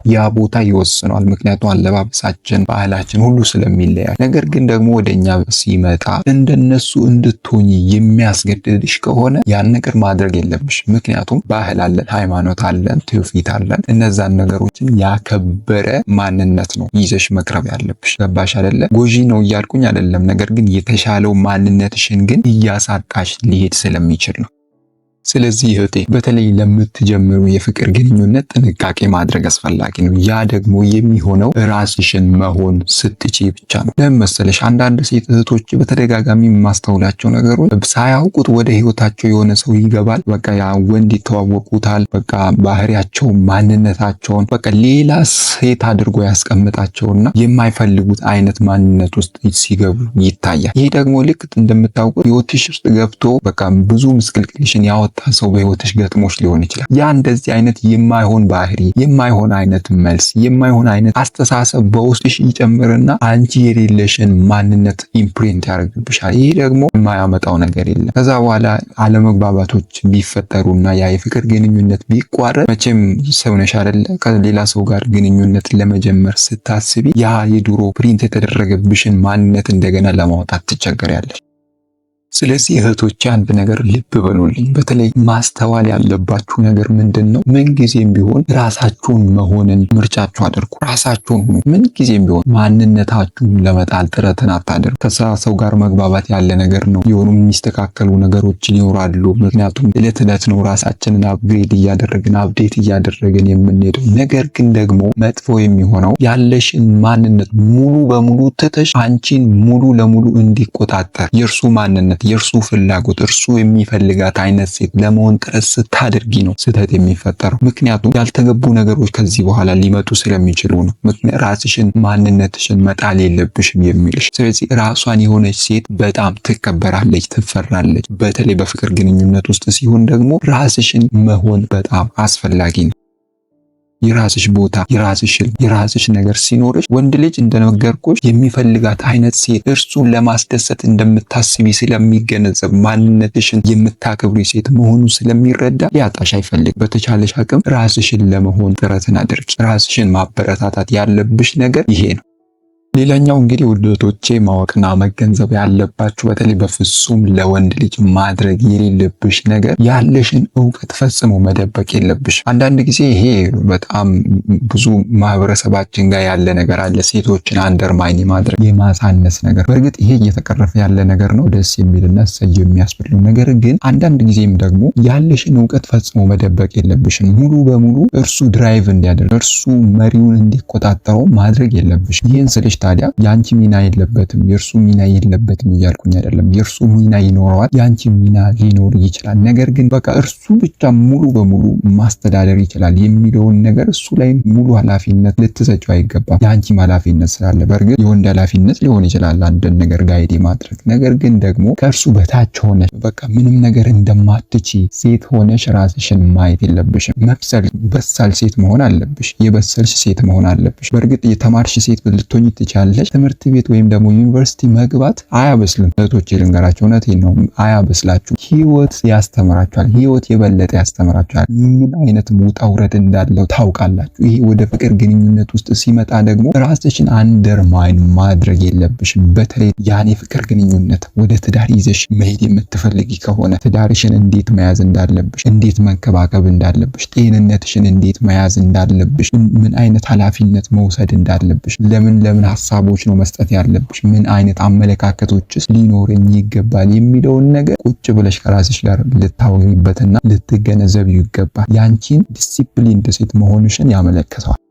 ያ ቦታ ይወስነዋል። ምክንያቱም አለባበሳችን፣ ባህላችን ሁሉ ስለሚለያይ። ነገር ግን ደግሞ ወደኛ ሲመጣ እንደነሱ እንድትሆኚ የሚያስገድድሽ ከሆነ ያን ነገር ማድረግ የለብሽ። ምክንያቱም ባህል አለን፣ ሃይማኖት አለን፣ ትውፊት አለን። እነዛን ነገሮችን ያከበረ ማንነት ነው ይዘሽ መቅረብ ያለብሽ። ገባሽ አይደለ? ጎጂ ነው እያልኩኝ አይደለም። ነገር ግን የተሻለው ማንነትሽን ግን እያሳጣሽ ሊሄድ ስለሚችል ነው። ስለዚህ እህቴ በተለይ ለምትጀምሩ የፍቅር ግንኙነት ጥንቃቄ ማድረግ አስፈላጊ ነው። ያ ደግሞ የሚሆነው ራስሽን መሆን ስትጪ ብቻ ነው። ለምን መሰለሽ? አንዳንድ ሴት እህቶች በተደጋጋሚ የማስተውላቸው ነገሮች ሳያውቁት ወደ ህይወታቸው የሆነ ሰው ይገባል። በቃ ያ ወንድ ይተዋወቁታል። በቃ ባህሪያቸው፣ ማንነታቸውን በቃ ሌላ ሴት አድርጎ ያስቀምጣቸውና የማይፈልጉት አይነት ማንነት ውስጥ ሲገቡ ይታያል። ይሄ ደግሞ ልክ እንደምታውቁት ህይወትሽ ውስጥ ገብቶ በቃ ብዙ ምስቅልቅልሽን ያወጣ ሰው በህይወትሽ ገጥሞሽ ሊሆን ይችላል። ያ እንደዚህ አይነት የማይሆን ባህሪ፣ የማይሆን አይነት መልስ፣ የማይሆን አይነት አስተሳሰብ በውስጥሽ ይጨምርና አንቺ የሌለሽን ማንነት ኢምፕሪንት ያደርግብሻል። ይሄ ደግሞ የማያመጣው ነገር የለም። ከዛ በኋላ አለመግባባቶች ቢፈጠሩና ያ የፍቅር ግንኙነት ቢቋረጥ መቼም ሰው ነሽ አይደለ? ከሌላ ሰው ጋር ግንኙነት ለመጀመር ስታስቢ ያ የድሮ ፕሪንት የተደረገብሽን ማንነት እንደገና ለማውጣት ትቸገሪያለሽ። ስለዚህ እህቶቼ አንድ ነገር ልብ በሉልኝ። በተለይ ማስተዋል ያለባችሁ ነገር ምንድነው? ምንጊዜም ቢሆን ራሳችሁን መሆንን ምርጫችሁ አድርጉ። ራሳችሁን ሁኑ። ምንጊዜም ቢሆን ማንነታችሁን ለመጣል ጥረትን አታድርጉ። ከሰው ጋር መግባባት ያለ ነገር ነው። የሆኑ የሚስተካከሉ ነገሮች ይኖራሉ። ምክንያቱም እለት እለት ነው ራሳችንን አፕግሬድ እያደረግን አፕዴት እያደረግን የምንሄደው። ነገር ግን ደግሞ መጥፎ የሚሆነው ያለሽን ማንነት ሙሉ በሙሉ ትተሽ አንቺን ሙሉ ለሙሉ እንዲቆጣጠር የእርሱ ማንነት የእርሱ ፍላጎት እርሱ የሚፈልጋት አይነት ሴት ለመሆን ጥረት ስታደርጊ ነው ስህተት የሚፈጠረው። ምክንያቱም ያልተገቡ ነገሮች ከዚህ በኋላ ሊመጡ ስለሚችሉ ነው። ራስሽን ማንነትሽን መጣል የለብሽም የሚልሽ። ስለዚህ ራሷን የሆነች ሴት በጣም ትከበራለች፣ ትፈራለች። በተለይ በፍቅር ግንኙነት ውስጥ ሲሆን ደግሞ ራስሽን መሆን በጣም አስፈላጊ ነው። የራስሽ ቦታ፣ የራስሽ ነገር ሲኖርሽ ወንድ ልጅ እንደነገርኩሽ የሚፈልጋት አይነት ሴት እርሱን ለማስደሰት እንደምታስቢ ስለሚገነዘብ ማንነትሽን የምታከብሪ ሴት መሆኑ ስለሚረዳ ሊያጣሽ አይፈልግም። በተቻለሽ አቅም ራስሽን ለመሆን ጥረትን አድርጊ። ራስሽን ማበረታታት ያለብሽ ነገር ይሄ ነው። ሌላኛው እንግዲህ ውድ እህቶቼ ማወቅና መገንዘብ ያለባችሁ በተለይ በፍጹም ለወንድ ልጅ ማድረግ የሌለብሽ ነገር ያለሽን እውቀት ፈጽሞ መደበቅ የለብሽ። አንዳንድ ጊዜ ይሄ በጣም ብዙ ማህበረሰባችን ጋር ያለ ነገር አለ። ሴቶችን አንደርማይን የማድረግ የማሳነስ ነገር። በእርግጥ ይሄ እየተቀረፈ ያለ ነገር ነው፣ ደስ የሚልና እሰየው የሚያስብል ነው። ነገር ግን አንዳንድ ጊዜም ደግሞ ያለሽን እውቀት ፈጽሞ መደበቅ የለብሽም። ሙሉ በሙሉ እርሱ ድራይቭ እንዲያደርግ እርሱ መሪውን እንዲቆጣጠረው ማድረግ የለብሽ። ይህን ስልሽ ታዲያ ያንቺ ሚና የለበትም የእርሱ ሚና የለበትም እያልኩኝ አይደለም። የእርሱ ሚና ይኖረዋል፣ ያንቺ ሚና ሊኖር ይችላል። ነገር ግን በቃ እርሱ ብቻ ሙሉ በሙሉ ማስተዳደር ይችላል የሚለውን ነገር እሱ ላይ ሙሉ ኃላፊነት ልትሰጪው አይገባም። ያንቺም ኃላፊነት ስላለ በእርግጥ የወንድ ኃላፊነት ሊሆን ይችላል አንድን ነገር ጋይድ ማድረግ። ነገር ግን ደግሞ ከእርሱ በታች ሆነሽ በቃ ምንም ነገር እንደማትቺ ሴት ሆነሽ ራስሽን ማየት የለብሽም። በሳል ሴት መሆን አለብሽ። የበሰልሽ ሴት መሆን አለብሽ። በእርግጥ የተማርሽ ሴት ልትሆኚ ትችላለች። ትምህርት ቤት ወይም ደግሞ ዩኒቨርሲቲ መግባት አያበስልም። እህቶቼ ልንገራቸው፣ እውነቴን ነው፣ አያበስላችሁ። ህይወት ያስተምራችኋል። ህይወት የበለጠ ያስተምራችኋል። ምን አይነት ውጣ ውረድ እንዳለው ታውቃላችሁ። ይሄ ወደ ፍቅር ግንኙነት ውስጥ ሲመጣ ደግሞ ራስሽን አንደርማይን ማድረግ የለብሽም። በተለይ ያን የፍቅር ግንኙነት ወደ ትዳር ይዘሽ መሄድ የምትፈልጊ ከሆነ ትዳርሽን እንዴት መያዝ እንዳለብሽ፣ እንዴት መንከባከብ እንዳለብሽ፣ ጤንነትሽን እንዴት መያዝ እንዳለብሽ፣ ምን አይነት ኃላፊነት መውሰድ እንዳለብሽ፣ ለምን ሀሳቦች ነው መስጠት ያለብሽ፣ ምን አይነት አመለካከቶችስ ሊኖረኝ ይገባል የሚለውን ነገር ቁጭ ብለሽ ከራስሽ ጋር ልታወሪበትና ልትገነዘቢው ይገባል። ያንቺን ዲሲፕሊን ሴት መሆንሽን ያመለክተዋል።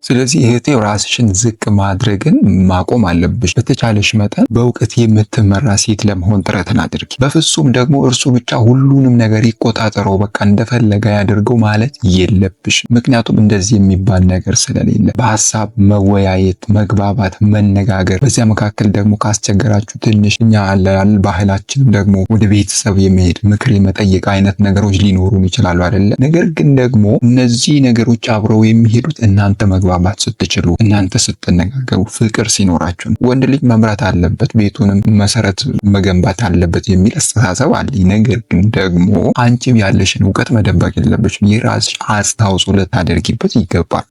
ስለዚህ እህቴ ራስሽን ዝቅ ማድረግን ማቆም አለብሽ። በተቻለሽ መጠን በእውቀት የምትመራ ሴት ለመሆን ጥረትን አድርጊ። በፍጹም ደግሞ እርሱ ብቻ ሁሉንም ነገር ይቆጣጠረው፣ በቃ እንደፈለገ ያድርገው ማለት የለብሽ። ምክንያቱም እንደዚህ የሚባል ነገር ስለሌለ በሀሳብ መወያየት፣ መግባባት፣ መነጋገር። በዚያ መካከል ደግሞ ካስቸገራችሁ ትንሽ እኛ ያለ ባህላችንም ደግሞ ወደ ቤተሰብ የመሄድ ምክር የመጠየቅ አይነት ነገሮች ሊኖሩን ይችላሉ አይደለ? ነገር ግን ደግሞ እነዚህ ነገሮች አብረው የሚሄዱት እናንተ መግባባት ስትችሉ፣ እናንተ ስትነጋገሩ፣ ፍቅር ሲኖራችሁ። ወንድ ልጅ መምራት አለበት፣ ቤቱንም መሰረት መገንባት አለበት የሚል አስተሳሰብ አለኝ። ነገር ግን ደግሞ አንቺም ያለሽን እውቀት መደበቅ የለብሽም። የራስሽ አስተዋጽኦ ልታደርጊበት ይገባል።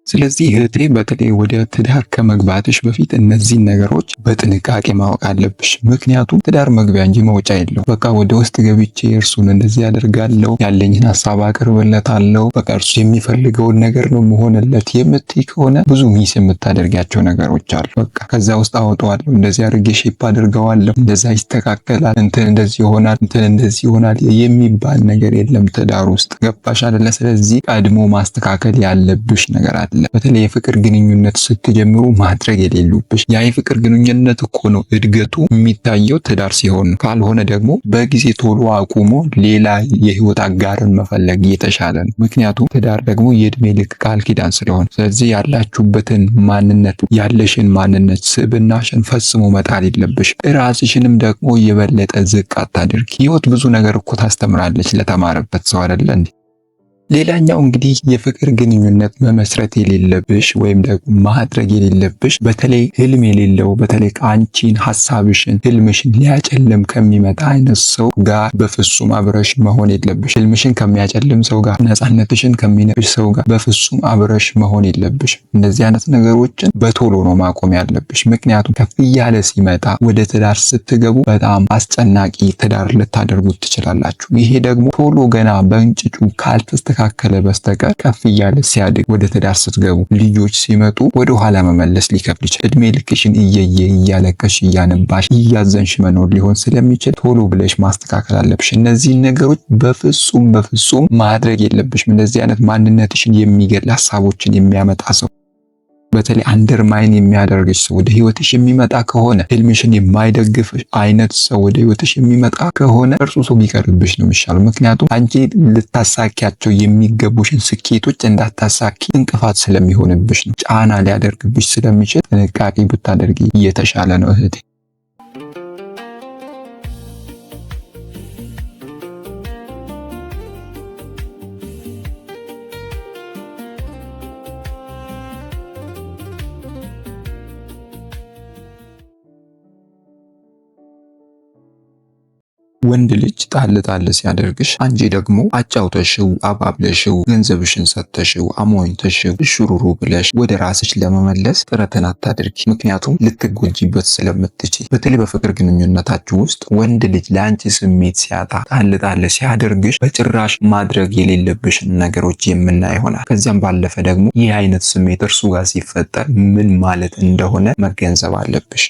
ስለዚህ እህቴ በተለይ ወደ ትዳር ከመግባትሽ በፊት እነዚህን ነገሮች በጥንቃቄ ማወቅ አለብሽ። ምክንያቱም ትዳር መግቢያ እንጂ መውጫ የለው። በቃ ወደ ውስጥ ገብቼ እርሱን እንደዚህ ያደርጋለሁ፣ ያለኝን ሀሳብ አቅርብለታለሁ፣ በቃ እርሱ የሚፈልገውን ነገር ነው መሆንለት የምትይ ከሆነ ብዙ ሚስ የምታደርጊያቸው ነገሮች አሉ። በቃ ከዛ ውስጥ አወጣዋለሁ፣ እንደዚህ አድርጌ ሼፕ አድርገዋለሁ፣ እንደዛ ይስተካከላል፣ እንትን እንደዚህ ይሆናል፣ እንትን እንደዚህ ይሆናል የሚባል ነገር የለም ትዳር ውስጥ። ገባሽ አይደለ? ስለዚህ ቀድሞ ማስተካከል ያለብሽ ነገር አለ። በተለይ የፍቅር ግንኙነት ስትጀምሩ ማድረግ የሌሉብሽ፣ ያ የፍቅር ግንኙነት እኮ ነው እድገቱ የሚታየው ትዳር ሲሆን፣ ካልሆነ ደግሞ በጊዜ ቶሎ አቁሞ ሌላ የህይወት አጋርን መፈለግ የተሻለ ነው። ምክንያቱም ትዳር ደግሞ የእድሜ ልክ ቃል ኪዳን ስለሆነ። ስለዚህ ያላችሁበትን ማንነት፣ ያለሽን ማንነት፣ ስብዕናሽን ፈጽሞ መጣል የለብሽ። ራስሽንም ደግሞ የበለጠ ዝቅ አታድርጊ። ህይወት ብዙ ነገር እኮ ታስተምራለች ለተማረበት ሰው አይደለ እንዴ? ሌላኛው እንግዲህ የፍቅር ግንኙነት መመስረት የሌለብሽ ወይም ደግሞ ማድረግ የሌለብሽ በተለይ ህልም የሌለው በተለይ አንቺን ሐሳብሽን ህልምሽን ሊያጨልም ከሚመጣ አይነት ሰው ጋር በፍጹም አብረሽ መሆን የለብሽ። ህልምሽን ከሚያጨልም ሰው ጋር፣ ነፃነትሽን ከሚነፍሽ ሰው ጋር በፍጹም አብረሽ መሆን የለብሽ። እነዚህ አይነት ነገሮችን በቶሎ ነው ማቆም ያለብሽ። ምክንያቱም ከፍ እያለ ሲመጣ ወደ ትዳር ስትገቡ በጣም አስጨናቂ ትዳር ልታደርጉት ትችላላችሁ። ይሄ ደግሞ ቶሎ ገና በእንጭጩ ካልተስተካከለ በስተቀር ከፍ እያለ ሲያድግ ወደ ትዳር ስትገቡ ልጆች ሲመጡ ወደ ኋላ መመለስ ሊከብድ ይችላል። እድሜ ልክሽን እያለቀሽ እያነባሽ እያዘንሽ መኖር ሊሆን ስለሚችል ቶሎ ብለሽ ማስተካከል አለብሽ። እነዚህን ነገሮች በፍጹም ማድረግ የለብሽም። እንደዚህ አይነት ማንነትሽን የሚገል ሀሳቦችን የሚያመጣ ሰው፣ በተለይ አንደርማይን የሚያደርግሽ ሰው ወደ ህይወትሽ የሚመጣ ከሆነ፣ ህልምሽን የማይደግፍ አይነት ሰው ወደ ህይወትሽ የሚመጣ ከሆነ እርሱ ሰው ቢቀርብሽ ነው የሚሻለው። ምክንያቱም አንቺ ልታሳኪያቸው የሚገቡሽን ስኬቶች እንዳታሳኪ እንቅፋት ስለሚሆንብሽ ነው፣ ጫና ሊያደርግብሽ ስለሚችል ጥንቃቄ ብታደርጊ እየተሻለ ነው እህቴ። ወንድ ልጅ ጣል ሲያደርግሽ አንቺ ደግሞ አጫውተሽው፣ አባብለሽው፣ ገንዘብሽን ሰጥተሽው፣ አሞኝተሽው፣ እሽሩሩ ብለሽ ወደ ራስሽ ለመመለስ ጥረትን አታድርጊ። ምክንያቱም ልትጎጂበት ስለምትችይ። በተለይ በፍቅር ግንኙነታችሁ ውስጥ ወንድ ልጅ ለአንቺ ስሜት ሲያጣ ጣል ሲያደርግሽ በጭራሽ ማድረግ የሌለብሽን ነገሮች የምናይ ይሆናል። ከዚያም ባለፈ ደግሞ ይህ አይነት ስሜት እርሱ ጋር ሲፈጠር ምን ማለት እንደሆነ መገንዘብ አለብሽ።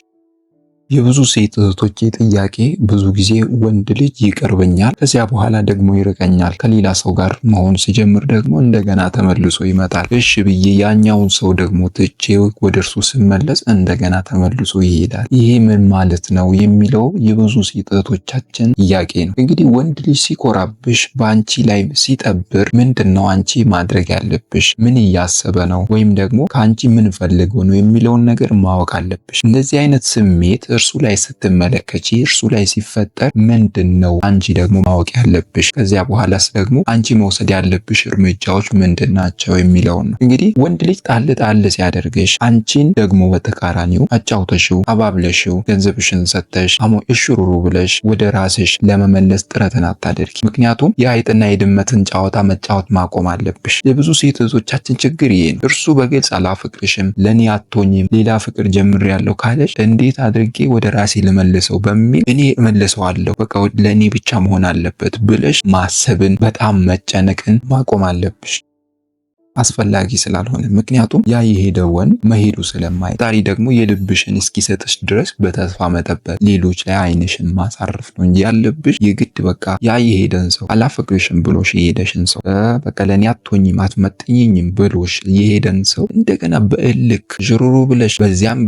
የብዙ ሴት እህቶቼ ጥያቄ ብዙ ጊዜ ወንድ ልጅ ይቀርበኛል፣ ከዚያ በኋላ ደግሞ ይርቀኛል፣ ከሌላ ሰው ጋር መሆን ሲጀምር ደግሞ እንደገና ተመልሶ ይመጣል። እሺ ብዬ ያኛውን ሰው ደግሞ ትቼ ወደ እርሱ ስመለስ እንደገና ተመልሶ ይሄዳል። ይሄ ምን ማለት ነው የሚለው የብዙ ሴት እህቶቻችን ጥያቄ ነው። እንግዲህ ወንድ ልጅ ሲኮራብሽ፣ በአንቺ ላይ ሲጠብር ምንድን ነው አንቺ ማድረግ ያለብሽ? ምን እያሰበ ነው? ወይም ደግሞ ከአንቺ ምን ፈልገው ነው የሚለውን ነገር ማወቅ አለብሽ። እንደዚህ አይነት ስሜት እርሱ ላይ ስትመለከቺ እርሱ ላይ ሲፈጠር ምንድነው አንቺ ደግሞ ማወቅ ያለብሽ? ከዚያ በኋላስ ደግሞ አንቺ መውሰድ ያለብሽ እርምጃዎች ምንድናቸው የሚለውን ነው። እንግዲህ ወንድ ልጅ ጣል ጣል ሲያደርግሽ አንቺን ደግሞ በተቃራኒው አጫውተሽው አባብለሽው ገንዘብሽን ሰጥተሽ እሽሩሩ ብለሽ ወደ ራስሽ ለመመለስ ጥረትን አታደርጊ። ምክንያቱም የአይጥና የድመትን ጨዋታ መጫወት ማቆም አለብሽ። የብዙ ሴት እህቶቻችን ችግር ይሄ ነው። እርሱ በግልጽ አላፈቅርሽም፣ ለኔ አትሆኝም፣ ሌላ ፍቅር ጀምሬያለሁ ካለሽ እንዴት አድርጌ ወደ ራሴ ልመልሰው በሚል እኔ እመልሰዋለሁ፣ በቃ ለኔ ብቻ መሆን አለበት ብለሽ ማሰብን በጣም መጨነቅን ማቆም አለብሽ። አስፈላጊ ስላልሆነ ምክንያቱም ያ የሄደ ወንድ መሄዱ ስለማይ ፈጣሪ ደግሞ የልብሽን እስኪሰጥሽ ድረስ በተስፋ መጠበቅ ሌሎች ላይ አይንሽን ማሳረፍ ነው እንጂ ያለብሽ የግድ በቃ ያ የሄደን ሰው አላፈቅርሽም ብሎሽ የሄደሽን ሰው በቃ ለኔ አትሆኝም አትመጥኝኝም ብሎሽ የሄደን ሰው እንደገና በእልክ ዥሩሩ ብለሽ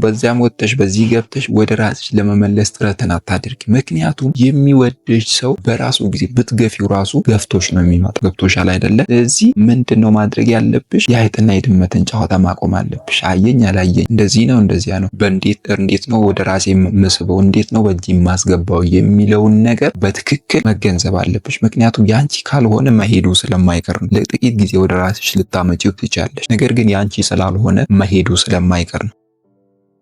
በዚያም ወጥተሽ በዚህ ገብተሽ ወደ ራስሽ ለመመለስ ጥረትን አታድርጊ። ምክንያቱም የሚወድሽ ሰው በራሱ ጊዜ ብትገፊው ራሱ ገፍቶሽ ነው የሚመጣ። ገብቶሻል አይደለ? ስለዚህ ምንድነው ማድረግ ያለ አለብሽ? የአይጥና የድመትን ጨዋታ ማቆም አለብሽ። አየኝ አላየኝ፣ እንደዚህ ነው እንደዚያ ነው፣ እንዴት ነው ወደ ራሴ የምስበው፣ እንዴት ነው በእጅ የማስገባው የሚለውን ነገር በትክክል መገንዘብ አለብሽ። ምክንያቱም ያንቺ ካልሆነ መሄዱ ስለማይቀር ነው። ለጥቂት ጊዜ ወደ ራስሽ ልታመጪው ትችያለሽ፣ ነገር ግን ያንቺ ስላልሆነ መሄዱ ስለማይቀር ነው።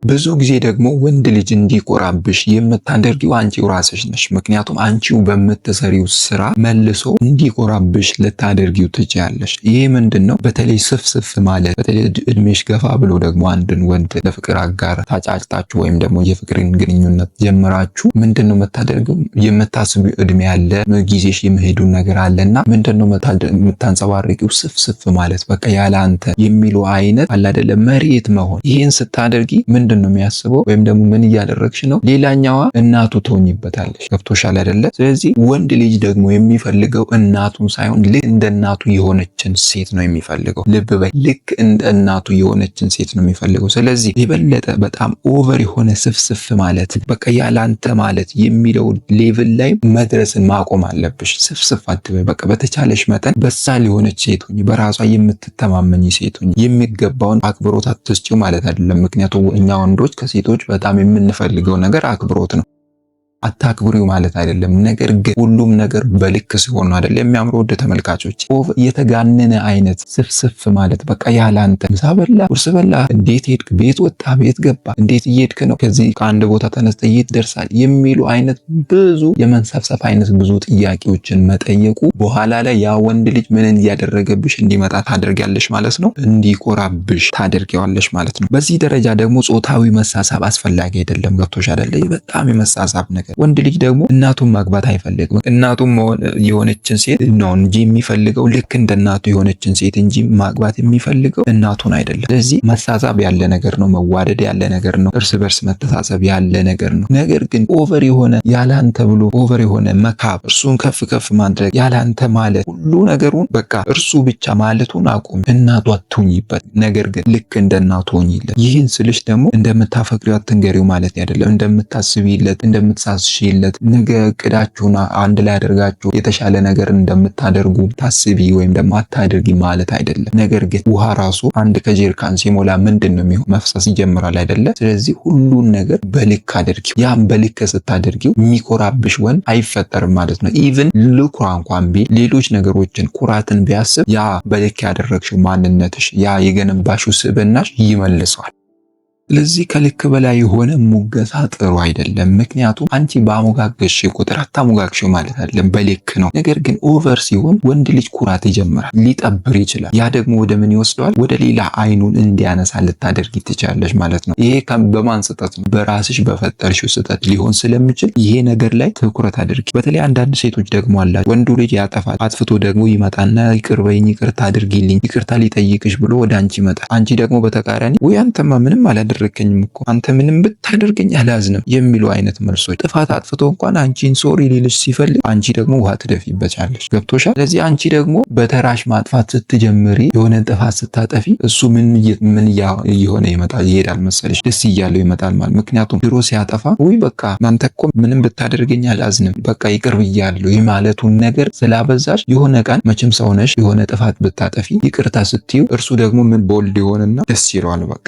ብዙ ጊዜ ደግሞ ወንድ ልጅ እንዲኮራብሽ የምታደርጊው አንቺው ራስሽ ነሽ። ምክንያቱም አንቺው በምትሰሪው ስራ መልሶ እንዲኮራብሽ ልታደርጊው ትችያለሽ። ይሄ ምንድነው? በተለይ ስፍስፍ ማለት በተለይ እድሜሽ ገፋ ብሎ ደግሞ አንድን ወንድ ለፍቅር አጋር ታጫጭታችሁ ወይም ደግሞ የፍቅርን ግንኙነት ጀምራችሁ ምንድነው የምታደርገው? የምታስቢው እድሜ ያለ ጊዜሽ የመሄዱን ነገር አለና ምንድነው የምታንጸባርቂው? ስፍስፍ ማለት በቃ ያለ አንተ የሚለው አይነት አለ አይደለ? መሬት መሆን። ይሄን ስታደርጊ ምንድነው የሚያስበው? ወይም ደግሞ ምን እያደረግሽ ነው? ሌላኛዋ እናቱ ትሆኝበታለሽ። ገብቶሻል አይደለ? ስለዚህ ወንድ ልጅ ደግሞ የሚፈልገው እናቱን ሳይሆን ልክ እንደ እናቱ የሆነችን ሴት ነው የሚፈልገው። ልብ በይ፣ ልክ እንደ እናቱ የሆነችን ሴት ነው የሚፈልገው። ስለዚህ የበለጠ በጣም ኦቨር የሆነ ስፍስፍ ማለት በቃ ያላንተ ማለት የሚለው ሌቭል ላይ መድረስን ማቆም አለብሽ። ስፍስፍ አትበይ። በቃ በተቻለሽ መጠን በሳል የሆነች ሴት ሁኚ፣ በራሷ የምትተማመኝ ሴት ሁኚ። የሚገባውን አክብሮት አትስጪው ማለት አይደለም። ምክንያቱም እኛ ወንዶች ከሴቶች በጣም የምንፈልገው ነገር አክብሮት ነው። አታክብሪው ማለት አይደለም። ነገር ግን ሁሉም ነገር በልክ ሲሆን ነው አይደል የሚያምረው። ወደ ተመልካቾች የተጋነነ አይነት ስፍስፍ ማለት በቃ ያላንተ ምሳ በላ ቁርስ በላ፣ እንዴት ሄድክ፣ ቤት ወጣ፣ ቤት ገባ፣ እንዴት እየሄድክ ነው፣ ከዚህ ከአንድ ቦታ ተነስተ የት ደርሳል የሚሉ አይነት ብዙ የመንሰፍሰፍ አይነት ብዙ ጥያቄዎችን መጠየቁ በኋላ ላይ ያ ወንድ ልጅ ምን እያደረገብሽ እንዲመጣ ታደርጊያለሽ ማለት ነው። እንዲኮራብሽ ታደርጊዋለሽ ማለት ነው። በዚህ ደረጃ ደግሞ ጾታዊ መሳሳብ አስፈላጊ አይደለም። ገብቶሽ አይደለ? በጣም የመሳሳብ ነገር ወንድ ልጅ ደግሞ እናቱን ማግባት አይፈልግም። እናቱን የሆነችን ሴት ነው እንጂ የሚፈልገው ልክ እንደ እናቱ የሆነችን ሴት እንጂ ማግባት የሚፈልገው እናቱን አይደለም። ስለዚህ መሳሳብ ያለ ነገር ነው፣ መዋደድ ያለ ነገር ነው፣ እርስ በርስ መተሳሰብ ያለ ነገር ነው። ነገር ግን ኦቨር የሆነ ያላንተ ብሎ ኦቨር የሆነ መካብ፣ እርሱን ከፍ ከፍ ማድረግ፣ ያላንተ ማለት ሁሉ ነገሩን በቃ እርሱ ብቻ ማለቱን አቁም። እናቱ አትሁኝበት፣ ነገር ግን ልክ እንደ እናቱ ሆኝለት። ይህን ስልሽ ደግሞ እንደምታፈቅሪው አትንገሪው ማለት አይደለም። እንደምታስቢለት እንደምትሳስሽለት ነገ እቅዳችሁን አንድ ላይ አድርጋችሁ የተሻለ ነገር እንደምታደርጉ ታስቢ ወይም ደግሞ አታድርጊ ማለት አይደለም። ነገር ግን ውሃ ራሱ አንድ ከጀሪካን ሲሞላ ምንድን ነው የሚሆን? መፍሰስ ይጀምራል አይደለ? ስለዚህ ሁሉን ነገር በልክ አድርጊው። ያም በልክ ስታደርጊው የሚኮራብሽ ወንድ አይፈጠርም ማለት ነው። ኢቭን ልኩራ እንኳን ቢል ሌሎች ነገሮችን ኩራትን ቢያስብ ያ በልክ ያደረግሽው ማንነትሽ ያ የገነባሽው ስብዕናሽ ይመልሰዋል። ስለዚህ ከልክ በላይ የሆነ ሙገሳ ጥሩ አይደለም። ምክንያቱም አንቺ በአሞጋገሽ ቁጥር አታሞጋግሽው ማለት አይደለም፣ በልክ ነው። ነገር ግን ኦቨር ሲሆን ወንድ ልጅ ኩራት ይጀምራል፣ ሊጠብር ይችላል። ያ ደግሞ ወደ ምን ይወስደዋል? ወደ ሌላ አይኑን እንዲያነሳ ልታደርጊ ትችላለሽ ማለት ነው። ይሄ በማን ስህተት ነው? በራስሽ በፈጠርሽው ስህተት ሊሆን ስለሚችል ይሄ ነገር ላይ ትኩረት አድርጊ። በተለይ አንዳንድ ሴቶች ደግሞ አላቸው፣ ወንዱ ልጅ ያጠፋል፣ አጥፍቶ ደግሞ ይመጣና ይቅር በይኝ፣ ይቅርታ አድርጊልኝ፣ ይቅርታ ሊጠይቅሽ ብሎ ወደ አንቺ ይመጣል። አንቺ ደግሞ በተቃራኒ ወይ አንተማ ምንም አላደረግከኝም እኮ አንተ ምንም ብታደርገኝ አላዝንም የሚሉ አይነት መልሶች። ጥፋት አጥፍቶ እንኳን አንቺን ሶሪ ሊልሽ ሲፈልግ አንቺ ደግሞ ውሃ ትደፊበታለሽ። ገብቶሻል? ስለዚህ አንቺ ደግሞ በተራሽ ማጥፋት ስትጀምሪ የሆነ ጥፋት ስታጠፊ እሱ ምን እየሆነ ይሄዳል መሰለሽ? ደስ እያለው ይመጣል ማለት። ምክንያቱም ድሮ ሲያጠፋ ወይ በቃ አንተ እኮ ምንም ብታደርገኝ አላዝንም በቃ ይቅር ብያለሁ የማለቱን ነገር ስላበዛሽ የሆነ ቀን መቼም ሰው ነሽ የሆነ ጥፋት ብታጠፊ ይቅርታ ስትዩ እርሱ ደግሞ ምን ቦልድ ይሆንና ደስ ይለዋል በቃ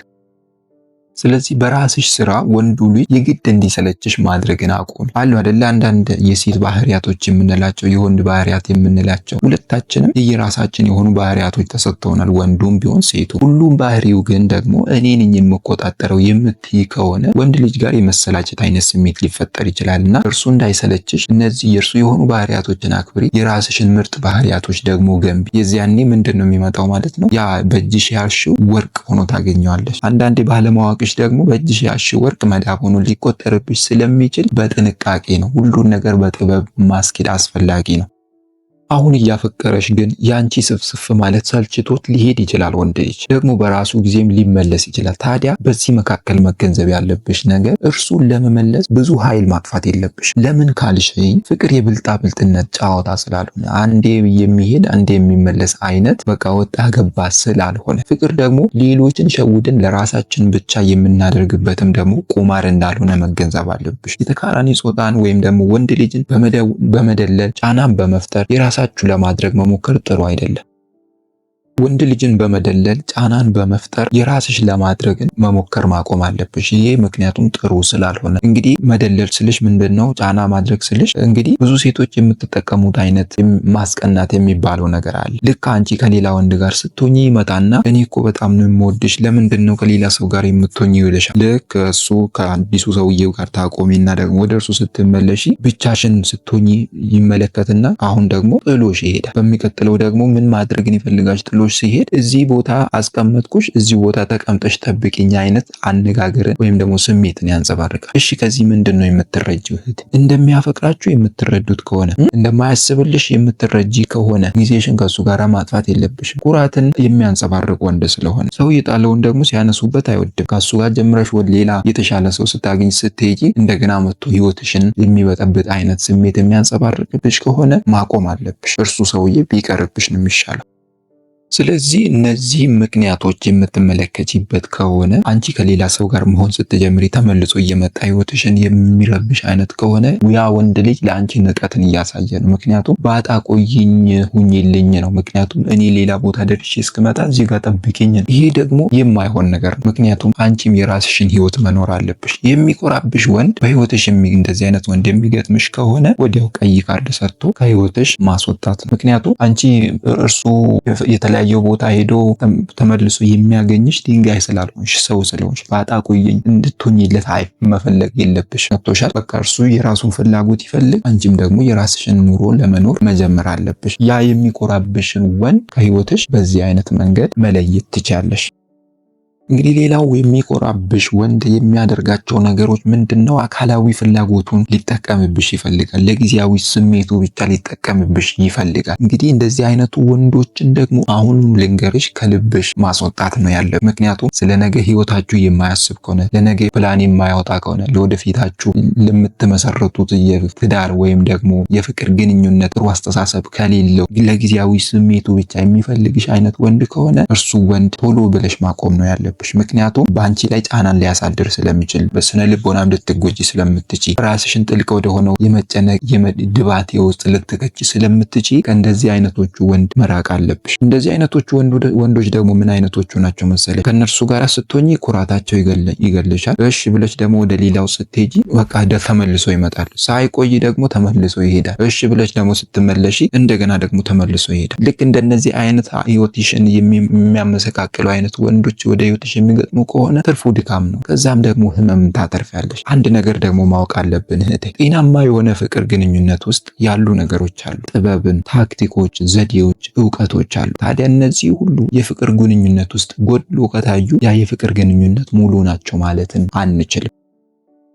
ስለዚህ በራስሽ ስራ ወንዱ ልጅ የግድ እንዲሰለችሽ ማድረግን አቁም። አሉ አይደለ አንዳንድ የሴት ባህሪያቶች የምንላቸው የወንድ ባህሪያት የምንላቸው ሁለታችንም የየራሳችን የሆኑ ባህሪያቶች ተሰጥተውናል፣ ወንዱም ቢሆን ሴቱ። ሁሉም ባህሪው ግን ደግሞ እኔ ነኝ የምቆጣጠረው የምትይ ከሆነ ወንድ ልጅ ጋር የመሰላቸት አይነት ስሜት ሊፈጠር ይችላልና እርሱ እንዳይሰለችሽ እነዚህ የእርሱ የሆኑ ባህሪያቶችን አክብሪ፣ የራስሽን ምርጥ ባህሪያቶች ደግሞ ገንቢ። የዚያኔ ምንድን ነው የሚመጣው ማለት ነው? ያ በእጅሽ ያልሽው ወርቅ ሆኖ ታገኘዋለሽ። አንዳንዴ ባለማወቅሽ ደግሞ በእጅሽ ያልሽው ወርቅ መዳብ ሆኖ ሊቆጠርብሽ ስለሚችል በጥንቃቄ ነው። ሁሉን ነገር በጥበብ ማስኬድ አስፈላጊ ነው። አሁን እያፈቀረሽ ግን ያንቺ ስፍስፍ ማለት ሰልችቶት ሊሄድ ይችላል። ወንድ ልጅ ደግሞ በራሱ ጊዜም ሊመለስ ይችላል። ታዲያ በዚህ መካከል መገንዘብ ያለብሽ ነገር እርሱን ለመመለስ ብዙ ኃይል ማጥፋት የለብሽ። ለምን ካልሽኝ ፍቅር የብልጣ ብልጥነት ጨዋታ ስላልሆነ አንዴ የሚሄድ አንዴ የሚመለስ አይነት በቃ ወጣ ገባ ስላልሆነ፣ ፍቅር ደግሞ ሌሎችን ሸውድን ለራሳችን ብቻ የምናደርግበትም ደግሞ ቁማር እንዳልሆነ መገንዘብ አለብሽ። የተቃራኒ ጾታን ወይም ደግሞ ወንድ ልጅን በመደለል ጫናን በመፍጠር የራሳችሁ ለማድረግ መሞከር ጥሩ አይደለም። ወንድ ልጅን በመደለል ጫናን በመፍጠር የራስሽ ለማድረግን መሞከር ማቆም አለብሽ። ይሄ ምክንያቱም ጥሩ ስላልሆነ። እንግዲህ መደለል ስልሽ ምንድነው? ጫና ማድረግ ስልሽ እንግዲህ ብዙ ሴቶች የምትጠቀሙት አይነት ማስቀናት የሚባለው ነገር አለ። ልክ አንቺ ከሌላ ወንድ ጋር ስትሆኚ ይመጣና እኔ እኮ በጣም ነው የምወድሽ፣ ለምንድነው ከሌላ ሰው ጋር የምትሆኚ ይልሻል። ልክ እሱ ከአዲሱ ሰውዬው ጋር ታቆሚና ደግሞ ወደ እርሱ ስትመለሺ ብቻሽን ስትሆኚ ይመለከትና አሁን ደግሞ ጥሎሽ ይሄዳል። በሚቀጥለው ደግሞ ምን ማድረግን ይፈልጋል? ጥሎ ሲሄድ እዚህ ቦታ አስቀመጥኩሽ፣ እዚህ ቦታ ተቀምጠሽ ጠብቂኝ አይነት አነጋገርን ወይም ደግሞ ስሜትን ያንጸባርቃል። እሺ ከዚህ ምንድነው የምትረጂው? እህት እንደሚያፈቅራችሁ የምትረዱት ከሆነ እንደማያስብልሽ የምትረጂ ከሆነ ጊዜሽን ከሱ ጋር ማጥፋት የለብሽም። ኩራትን የሚያንጸባርቅ ወንድ ስለሆነ ሰው የጣለውን ደግሞ ሲያነሱበት አይወድም። ከሱ ጋር ጀምረሽ ወደ ሌላ የተሻለ ሰው ስታገኝ ስትሄጂ እንደገና መጥቶ ህይወትሽን የሚበጠብጥ አይነት ስሜት የሚያንጸባርቅብሽ ከሆነ ማቆም አለብሽ። እርሱ ሰውዬ ቢቀርብሽ ነው የሚሻለው። ስለዚህ እነዚህ ምክንያቶች የምትመለከቺበት ከሆነ አንቺ ከሌላ ሰው ጋር መሆን ስትጀምሪ ተመልሶ እየመጣ ህይወትሽን የሚረብሽ አይነት ከሆነ ያ ወንድ ልጅ ለአንቺ ንቀትን እያሳየ ነው። ምክንያቱም ባጣ ቆይኝ ሁኝልኝ ነው። ምክንያቱም እኔ ሌላ ቦታ ደርሼ እስክመጣ እዚህ ጋር ጠብቂኝ ነው። ይሄ ደግሞ የማይሆን ነገር ነው። ምክንያቱም አንቺም የራስሽን ህይወት መኖር አለብሽ። የሚኮራብሽ ወንድ በህይወትሽ እንደዚህ አይነት ወንድ የሚገጥምሽ ከሆነ ወዲያው ቀይ ካርድ ሰጥቶ ከህይወትሽ ማስወጣት ነው። ምክንያቱም አንቺ እርሱ የተለያየ ቦታ ሄዶ ተመልሶ የሚያገኝሽ ድንጋይ ስላልሆንሽ ሰው ስለሆንሽ ባጣ ቆየኝ እንድትሆኝለት መፈለግ የለብሽ። ገብቶሻል? በቃ እርሱ የራሱን ፍላጎት ይፈልግ፣ አንቺም ደግሞ የራስሽን ኑሮ ለመኖር መጀመር አለብሽ። ያ የሚኮራብሽን ወንድ ከህይወትሽ በዚህ አይነት መንገድ መለየት ትችያለሽ። እንግዲህ ሌላው የሚኮራብሽ ወንድ የሚያደርጋቸው ነገሮች ምንድነው? አካላዊ ፍላጎቱን ሊጠቀምብሽ ይፈልጋል። ለጊዜያዊ ስሜቱ ብቻ ሊጠቀምብሽ ይፈልጋል። እንግዲህ እንደዚህ አይነቱ ወንዶችን ደግሞ አሁንም ልንገርሽ ከልብሽ ማስወጣት ነው ያለ። ምክንያቱም ስለ ነገ ህይወታችሁ የማያስብ ከሆነ፣ ለነገ ፕላን የማያወጣ ከሆነ፣ ለወደፊታችሁ ለምትመሰረቱት የትዳር ወይም ደግሞ የፍቅር ግንኙነት ጥሩ አስተሳሰብ ከሌለው ለጊዜያዊ ስሜቱ ብቻ የሚፈልግሽ አይነት ወንድ ከሆነ እርሱ ወንድ ቶሎ ብለሽ ማቆም ነው ያለ። ምክንያቱም በአንቺ ላይ ጫናን ሊያሳድር ስለሚችል፣ በስነ ልቦናም ልትጎጂ ስለምትቺ፣ ራስሽን ጥልቅ ወደ ሆነው የመጨነቅ ድባቴ ውስጥ ልትከቺ ስለምትቺ ከእንደዚህ አይነቶቹ ወንድ መራቅ አለብሽ። እንደዚህ አይነቶቹ ወንዶች ደግሞ ምን አይነቶቹ ናቸው መሰለሽ? ከነርሱ ጋር ስትሆኚ ኩራታቸው ይገልሻል። እሺ ብለሽ ደግሞ ወደ ሌላው ስትሄጂ በቃ ተመልሶ ይመጣል። ሳይቆይ ደግሞ ተመልሶ ይሄዳል። እሺ ብለሽ ደግሞ ስትመለሺ እንደገና ደግሞ ተመልሶ ይሄዳል። ልክ እንደነዚህ አይነት ህይወትሽን የሚያመሰቃቅሉ አይነት ወንዶች ወደ ህይወትሽ የሚገጥሙ ከሆነ ትርፉ ድካም ነው። ከዛም ደግሞ ህመም ታተርፊያለሽ። አንድ ነገር ደግሞ ማወቅ አለብን እህቴ፣ ጤናማ የሆነ ፍቅር ግንኙነት ውስጥ ያሉ ነገሮች አሉ። ጥበብን፣ ታክቲኮች፣ ዘዴዎች፣ እውቀቶች አሉ። ታዲያ እነዚህ ሁሉ የፍቅር ግንኙነት ውስጥ ጎድሎ ከታዩ ያ የፍቅር ግንኙነት ሙሉ ናቸው ማለትን አንችልም።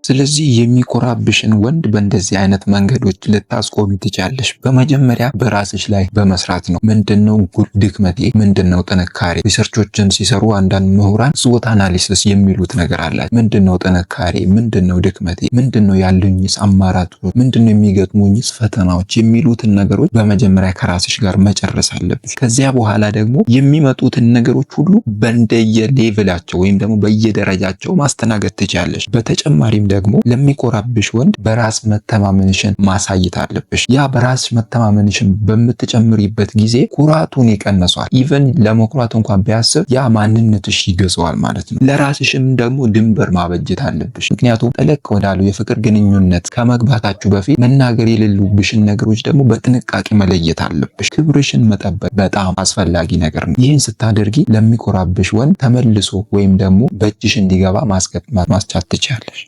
ስለዚህ የሚኮራብሽን ወንድ በእንደዚህ አይነት መንገዶች ልታስቆሚ ትችያለሽ። በመጀመሪያ በራስሽ ላይ በመስራት ነው። ምንድነው ድክመቴ? ምንድነው ጥንካሬ? ሪሰርቾችን ሲሰሩ አንዳንድ ምሁራን ስዎት አናሊሲስ የሚሉት ነገር አላቸው። ምንድነው ጥንካሬ? ምንድነው ድክመቴ? ምንድነው ያሉኝስ አማራጮች? ምንድነው የሚገጥሙኝስ ፈተናዎች? የሚሉትን ነገሮች በመጀመሪያ ከራስሽ ጋር መጨረስ አለብሽ። ከዚያ በኋላ ደግሞ የሚመጡትን ነገሮች ሁሉ በእንደየ ሌቭላቸው ወይም ደግሞ በየደረጃቸው ማስተናገድ ትችያለሽ። በተጨማሪም ደግሞ ለሚኮራብሽ ወንድ በራስ መተማመንሽን ማሳየት አለብሽ። ያ በራስ መተማመንሽን በምትጨምሪበት ጊዜ ኩራቱን ይቀንሷል። ኢቨን ለመኩራት እንኳን ቢያስብ ያ ማንነትሽ ይገዛዋል ማለት ነው። ለራስሽም ደግሞ ድንበር ማበጀት አለብሽ። ምክንያቱም ጠለቅ ወዳለው የፍቅር ግንኙነት ከመግባታችሁ በፊት መናገር የሌሉብሽን ነገሮች ደግሞ በጥንቃቄ መለየት አለብሽ። ክብርሽን መጠበቅ በጣም አስፈላጊ ነገር ነው። ይህን ስታደርጊ ለሚኮራብሽ ወንድ ተመልሶ ወይም ደግሞ በእጅሽ እንዲገባ ማስቻት ትችያለሽ።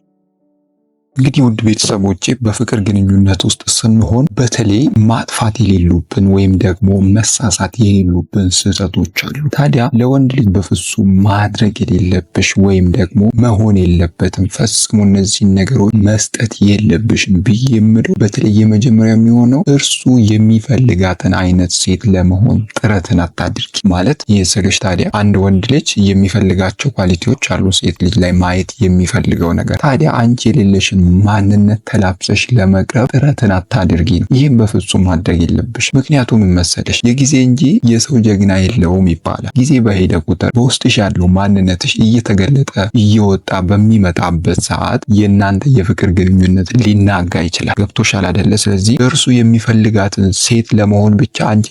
እንግዲህ ውድ ቤተሰቦቼ በፍቅር ግንኙነት ውስጥ ስንሆን በተለይ ማጥፋት የሌሉብን ወይም ደግሞ መሳሳት የሌሉብን ስህተቶች አሉ። ታዲያ ለወንድ ልጅ በፍጹም ማድረግ የሌለብሽ ወይም ደግሞ መሆን የለበትም ፈጽሞ እነዚህን ነገሮች መስጠት የለብሽም ብዬ የምለው በተለይ የመጀመሪያ የሚሆነው እርሱ የሚፈልጋትን አይነት ሴት ለመሆን ጥረትን አታድርጊ። ማለት ይህ ስልሽ ታዲያ አንድ ወንድ ልጅ የሚፈልጋቸው ኳሊቲዎች አሉ ሴት ልጅ ላይ ማየት የሚፈልገው ነገር። ታዲያ አንቺ የሌለሽን ማንነት ተላብሰሽ ለመቅረብ ጥረትን አታድርጊ ነው። ይህም በፍጹም ማድረግ የለብሽ። ምክንያቱም ምን መሰለሽ የጊዜ እንጂ የሰው ጀግና የለውም ይባላል። ጊዜ በሄደ ቁጥር በውስጥሽ ያለው ማንነትሽ እየተገለጠ እየወጣ በሚመጣበት ሰዓት የእናንተ የፍቅር ግንኙነት ሊናጋ ይችላል። ገብቶሻል አይደለ? ስለዚህ እርሱ የሚፈልጋትን ሴት ለመሆን ብቻ አንቺ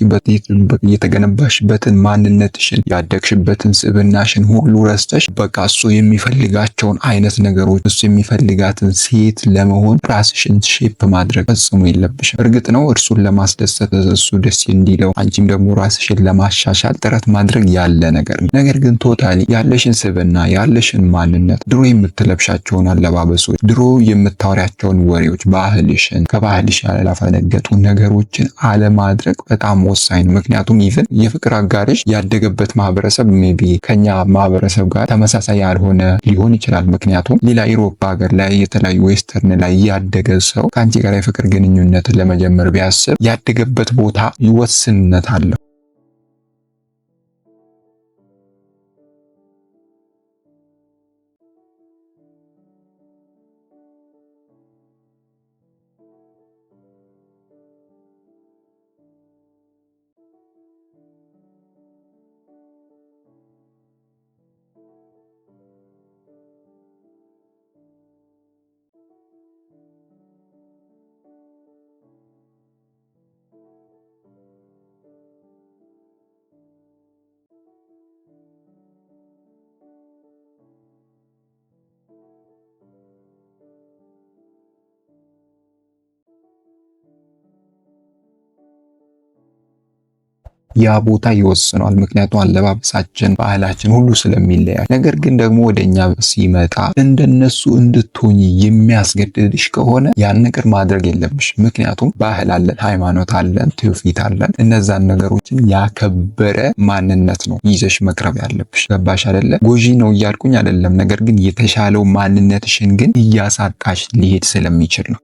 እየተገነባሽበትን ማንነትሽን ያደግሽበትን ስብናሽን ሁሉ ረስተሽ በቃ እሱ የሚፈልጋቸውን አይነት ነገሮች እሱ የሚፈልጋትን ሴት ለመሆን ራስሽን ሼፕ ማድረግ ፈጽሞ የለብሽም። እርግጥ ነው እርሱን ለማስደሰት እሱ ደስ እንዲለው አንቺም ደግሞ ራስሽን ለማሻሻል ጥረት ማድረግ ያለ ነገር ነው። ነገር ግን ቶታሊ ያለሽን ስብዕና ያለሽን ማንነት ድሮ የምትለብሻቸውን አለባበሶች፣ ድሮ የምታወሪያቸውን ወሬዎች፣ ባህልሽን ከባህልሽ ያላፈነገጡ ነገሮችን አለማድረግ በጣም ወሳኝ ነው። ምክንያቱም ኢቭን የፍቅር አጋርሽ ያደገበት ማህበረሰብ ሜቢ ከኛ ማህበረሰብ ጋር ተመሳሳይ ያልሆነ ሊሆን ይችላል። ምክንያቱም ሌላ ኢሮፓ ሀገር ላይ የተለያዩ ዌስተርን ላይ ያደገ ሰው ከአንቺ ጋር የፍቅር ግንኙነት ለመጀመር ቢያስብ ያደገበት ቦታ ይወስንነት አለው። ያ ቦታ ይወስነዋል። ምክንያቱም አለባበሳችን፣ ባህላችን ሁሉ ስለሚለያይ። ነገር ግን ደግሞ ወደኛ ሲመጣ እንደነሱ እንድትሆኚ የሚያስገድድሽ ከሆነ ያን ነገር ማድረግ የለብሽ። ምክንያቱም ባህል አለን፣ ሃይማኖት አለን፣ ትውፊት አለን። እነዛን ነገሮችን ያከበረ ማንነት ነው ይዘሽ መቅረብ ያለብሽ። ገባሽ አይደለ? ጎጂ ነው እያልኩኝ አይደለም። ነገር ግን የተሻለው ማንነትሽን ግን እያሳጣሽ ሊሄድ ስለሚችል ነው።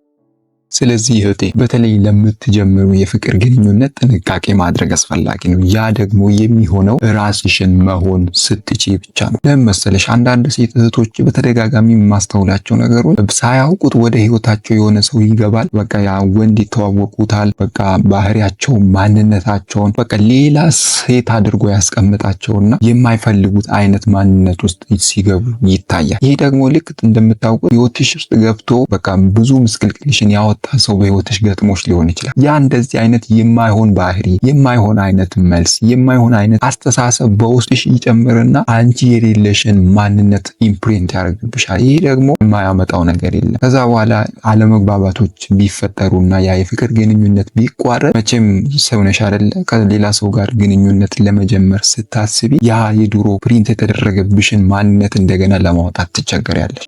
ስለዚህ እህቴ በተለይ ለምትጀምሩ የፍቅር ግንኙነት ጥንቃቄ ማድረግ አስፈላጊ ነው። ያ ደግሞ የሚሆነው ራስሽን መሆን ስትችይ ብቻ ነው። ለምን መሰለሽ አንዳንድ ሴት እህቶች በተደጋጋሚ የማስተውላቸው ነገሮች ሳያውቁት ወደ ህይወታቸው የሆነ ሰው ይገባል። በቃ ያ ወንድ ይተዋወቁታል። በቃ ባህሪያቸውን፣ ማንነታቸውን በቃ ሌላ ሴት አድርጎ ያስቀምጣቸውና የማይፈልጉት አይነት ማንነት ውስጥ ሲገቡ ይታያል። ይሄ ደግሞ ልክ እንደምታውቁት ህይወትሽ ውስጥ ገብቶ በቃ ብዙ ምስቅልቅልሽን ያወጣ ሰው በህይወትሽ ገጥሞሽ ሊሆን ይችላል። ያ እንደዚህ አይነት የማይሆን ባህሪ፣ የማይሆን አይነት መልስ፣ የማይሆን አይነት አስተሳሰብ በውስጥሽ ይጨምርና አንቺ የሌለሽን ማንነት ኢምፕሪንት ያደርግብሻል። ይሄ ደግሞ የማያመጣው ነገር የለም። ከዛ በኋላ አለመግባባቶች ቢፈጠሩና ያ የፍቅር ግንኙነት ቢቋረጥ መቼም ሰው ነሽ አይደለ? ከሌላ ሰው ጋር ግንኙነት ለመጀመር ስታስቢ ያ የድሮ ፕሪንት የተደረገብሽን ማንነት እንደገና ለማውጣት ትቸገሪያለሽ።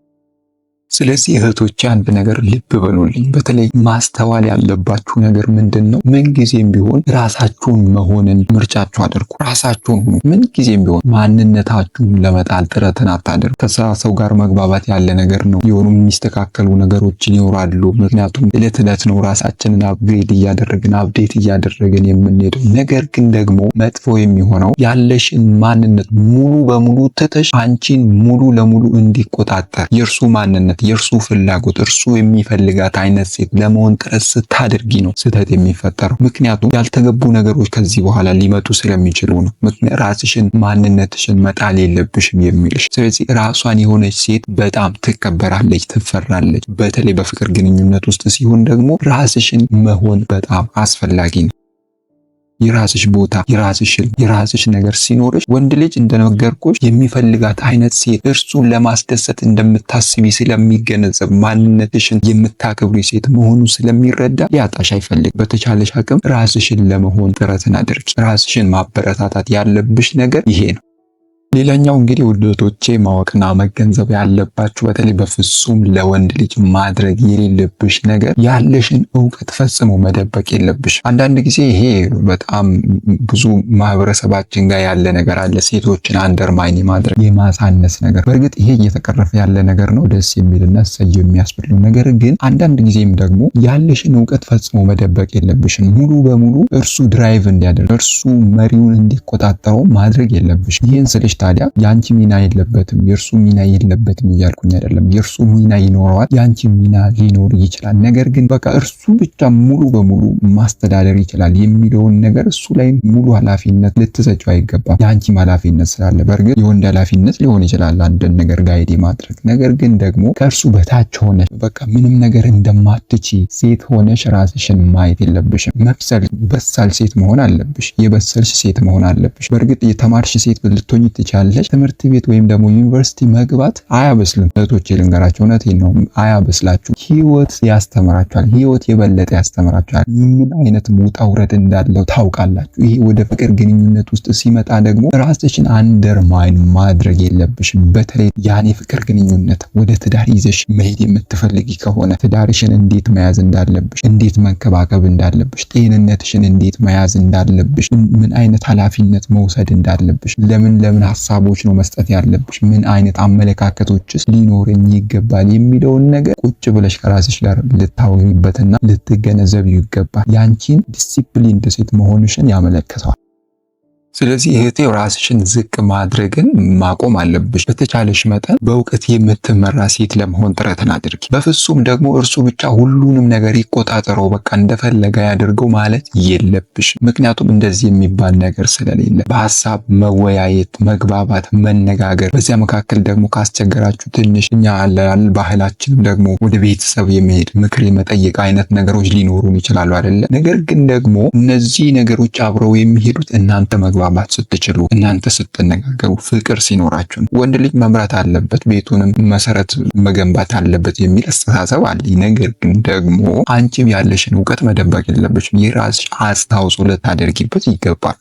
ስለዚህ እህቶቼ አንድ ነገር ልብ በሉልኝ። በተለይ ማስተዋል ያለባችሁ ነገር ምንድን ነው? ምንጊዜም ቢሆን ራሳችሁን መሆንን ምርጫችሁ አድርጉ። ራሳችሁን ሁኑ። ምንጊዜም ቢሆን ማንነታችሁን ለመጣል ጥረትን አታድርጉ። ከሰው ጋር መግባባት ያለ ነገር ነው። የሆኑ የሚስተካከሉ ነገሮችን ይኖራሉ። ምክንያቱም እለት እለት ነው ራሳችንን አፕግሬድ እያደረግን አፕዴት እያደረግን የምንሄደው። ነገር ግን ደግሞ መጥፎ የሚሆነው ያለሽን ማንነት ሙሉ በሙሉ ትተሽ አንቺን ሙሉ ለሙሉ እንዲቆጣጠር የእርሱ ማንነት ማብረታታት፣ የእርሱ ፍላጎት እርሱ የሚፈልጋት አይነት ሴት ለመሆን ጥረት ስታደርጊ ነው ስህተት የሚፈጠረው። ምክንያቱም ያልተገቡ ነገሮች ከዚህ በኋላ ሊመጡ ስለሚችሉ ነው። ራስሽን ማንነትሽን መጣል የለብሽም የሚልሽ። ስለዚህ ራሷን የሆነች ሴት በጣም ትከበራለች፣ ትፈራለች። በተለይ በፍቅር ግንኙነት ውስጥ ሲሆን ደግሞ ራስሽን መሆን በጣም አስፈላጊ ነው። የራስሽ ቦታ፣ የራስሽ ነገር ሲኖርሽ ወንድ ልጅ እንደነገርኩሽ የሚፈልጋት አይነት ሴት እርሱን ለማስደሰት እንደምታስቢ ስለሚገነዘብ ማንነትሽን የምታከብሪ ሴት መሆኑ ስለሚረዳ ሊያጣሽ አይፈልግ። በተቻለሽ አቅም ራስሽን ለመሆን ጥረትን አድርጊ። ራስሽን ማበረታታት ያለብሽ ነገር ይሄ ነው። ሌላኛው እንግዲህ ውድ እህቶቼ ማወቅና መገንዘብ ያለባችሁ በተለይ በፍጹም ለወንድ ልጅ ማድረግ የሌለብሽ ነገር ያለሽን እውቀት ፈጽሞ መደበቅ የለብሽ። አንዳንድ ጊዜ ይሄ በጣም ብዙ ማህበረሰባችን ጋር ያለ ነገር አለ፣ ሴቶችን አንደርማይን ማድረግ የማሳነስ ነገር። በእርግጥ ይሄ እየተቀረፈ ያለ ነገር ነው፣ ደስ የሚልና ሰጅ የሚያስብለው ነገር። ግን አንዳንድ ጊዜም ደግሞ ያለሽን እውቀት ፈጽሞ መደበቅ የለብሽም። ሙሉ በሙሉ እርሱ ድራይቭ እንዲያደርግ እርሱ መሪውን እንዲቆጣጠረው ማድረግ የለብሽ። ይህን ስልሽ ታዲያ ያንቺ ሚና የለበትም የእርሱ ሚና የለበትም እያልኩኝ አይደለም። የእርሱ ሚና ይኖረዋል፣ ያንቺ ሚና ሊኖር ይችላል። ነገር ግን በቃ እርሱ ብቻ ሙሉ በሙሉ ማስተዳደር ይችላል የሚለውን ነገር እሱ ላይ ሙሉ ኃላፊነት ልትሰጪው አይገባም። ያንቺም ኃላፊነት ስላለ። በእርግጥ የወንድ ኃላፊነት ሊሆን ይችላል አንድን ነገር ጋይድ ማድረግ። ነገር ግን ደግሞ ከእርሱ በታች ሆነሽ በቃ ምንም ነገር እንደማትቺ ሴት ሆነሽ ራስሽን ማየት የለብሽም። በሳል ሴት መሆን አለብሽ። የበሰልሽ ሴት መሆን አለብሽ። በእርግጥ የተማርሽ ሴት ልትሆኚ ትችያለሽ። ትምህርት ቤት ወይም ደግሞ ዩኒቨርሲቲ መግባት አያበስልም። እህቶቼ ልንገራችሁ፣ እውነቴን ነው፣ አያበስላችሁ። ህይወት ያስተምራችኋል። ህይወት የበለጠ ያስተምራችኋል። ምን አይነት ውጣ ውረድ እንዳለው ታውቃላችሁ። ይሄ ወደ ፍቅር ግንኙነት ውስጥ ሲመጣ ደግሞ ራስሽን አንደርማይን ማድረግ የለብሽም። በተለይ ያኔ ፍቅር ግንኙነት ወደ ትዳር ይዘሽ መሄድ የምትፈልጊ ከሆነ ትዳርሽን እንዴት መያዝ እንዳለብሽ፣ እንዴት መንከባከብ እንዳለብሽ፣ ጤንነትሽን እንዴት መያዝ እንዳለብሽ፣ ምን አይነት ኃላፊነት መውሰድ እንዳለብሽ፣ ለምን ሀሳቦች ነው መስጠት ያለብሽ፣ ምን አይነት አመለካከቶችስ ሊኖረኝ ይገባል የሚለውን ነገር ቁጭ ብለሽ ከራስሽ ጋር ልታወሪበትና ልትገነዘብ ይገባል። ያንቺን ዲሲፕሊን ሴት መሆንሽን ያመለክተዋል። ስለዚህ እህቴ ራስሽን ዝቅ ማድረግን ማቆም አለብሽ። በተቻለሽ መጠን በእውቀት የምትመራ ሴት ለመሆን ጥረትን አድርጊ። በፍጹም ደግሞ እርሱ ብቻ ሁሉንም ነገር ይቆጣጠረው፣ በቃ እንደፈለገ ያድርገው ማለት የለብሽ። ምክንያቱም እንደዚህ የሚባል ነገር ስለሌለ በሀሳብ መወያየት፣ መግባባት፣ መነጋገር። በዚያ መካከል ደግሞ ካስቸገራችሁ ትንሽ እኛ አላል ባህላችንም ደግሞ ወደ ቤተሰብ የመሄድ ምክር የመጠየቅ አይነት ነገሮች ሊኖሩን ይችላሉ አይደለ? ነገር ግን ደግሞ እነዚህ ነገሮች አብረው የሚሄዱት እናንተ መግባባት ስትችሉ፣ እናንተ ስትነጋገሩ፣ ፍቅር ሲኖራችሁ። ወንድ ልጅ መምራት አለበት፣ ቤቱንም መሰረት መገንባት አለበት የሚል አስተሳሰብ አለኝ። ነገር ግን ደግሞ አንቺም ያለሽን እውቀት መደበቅ የለብሽም። የራስሽ አስተዋጽኦ ልታደርጊበት ይገባል።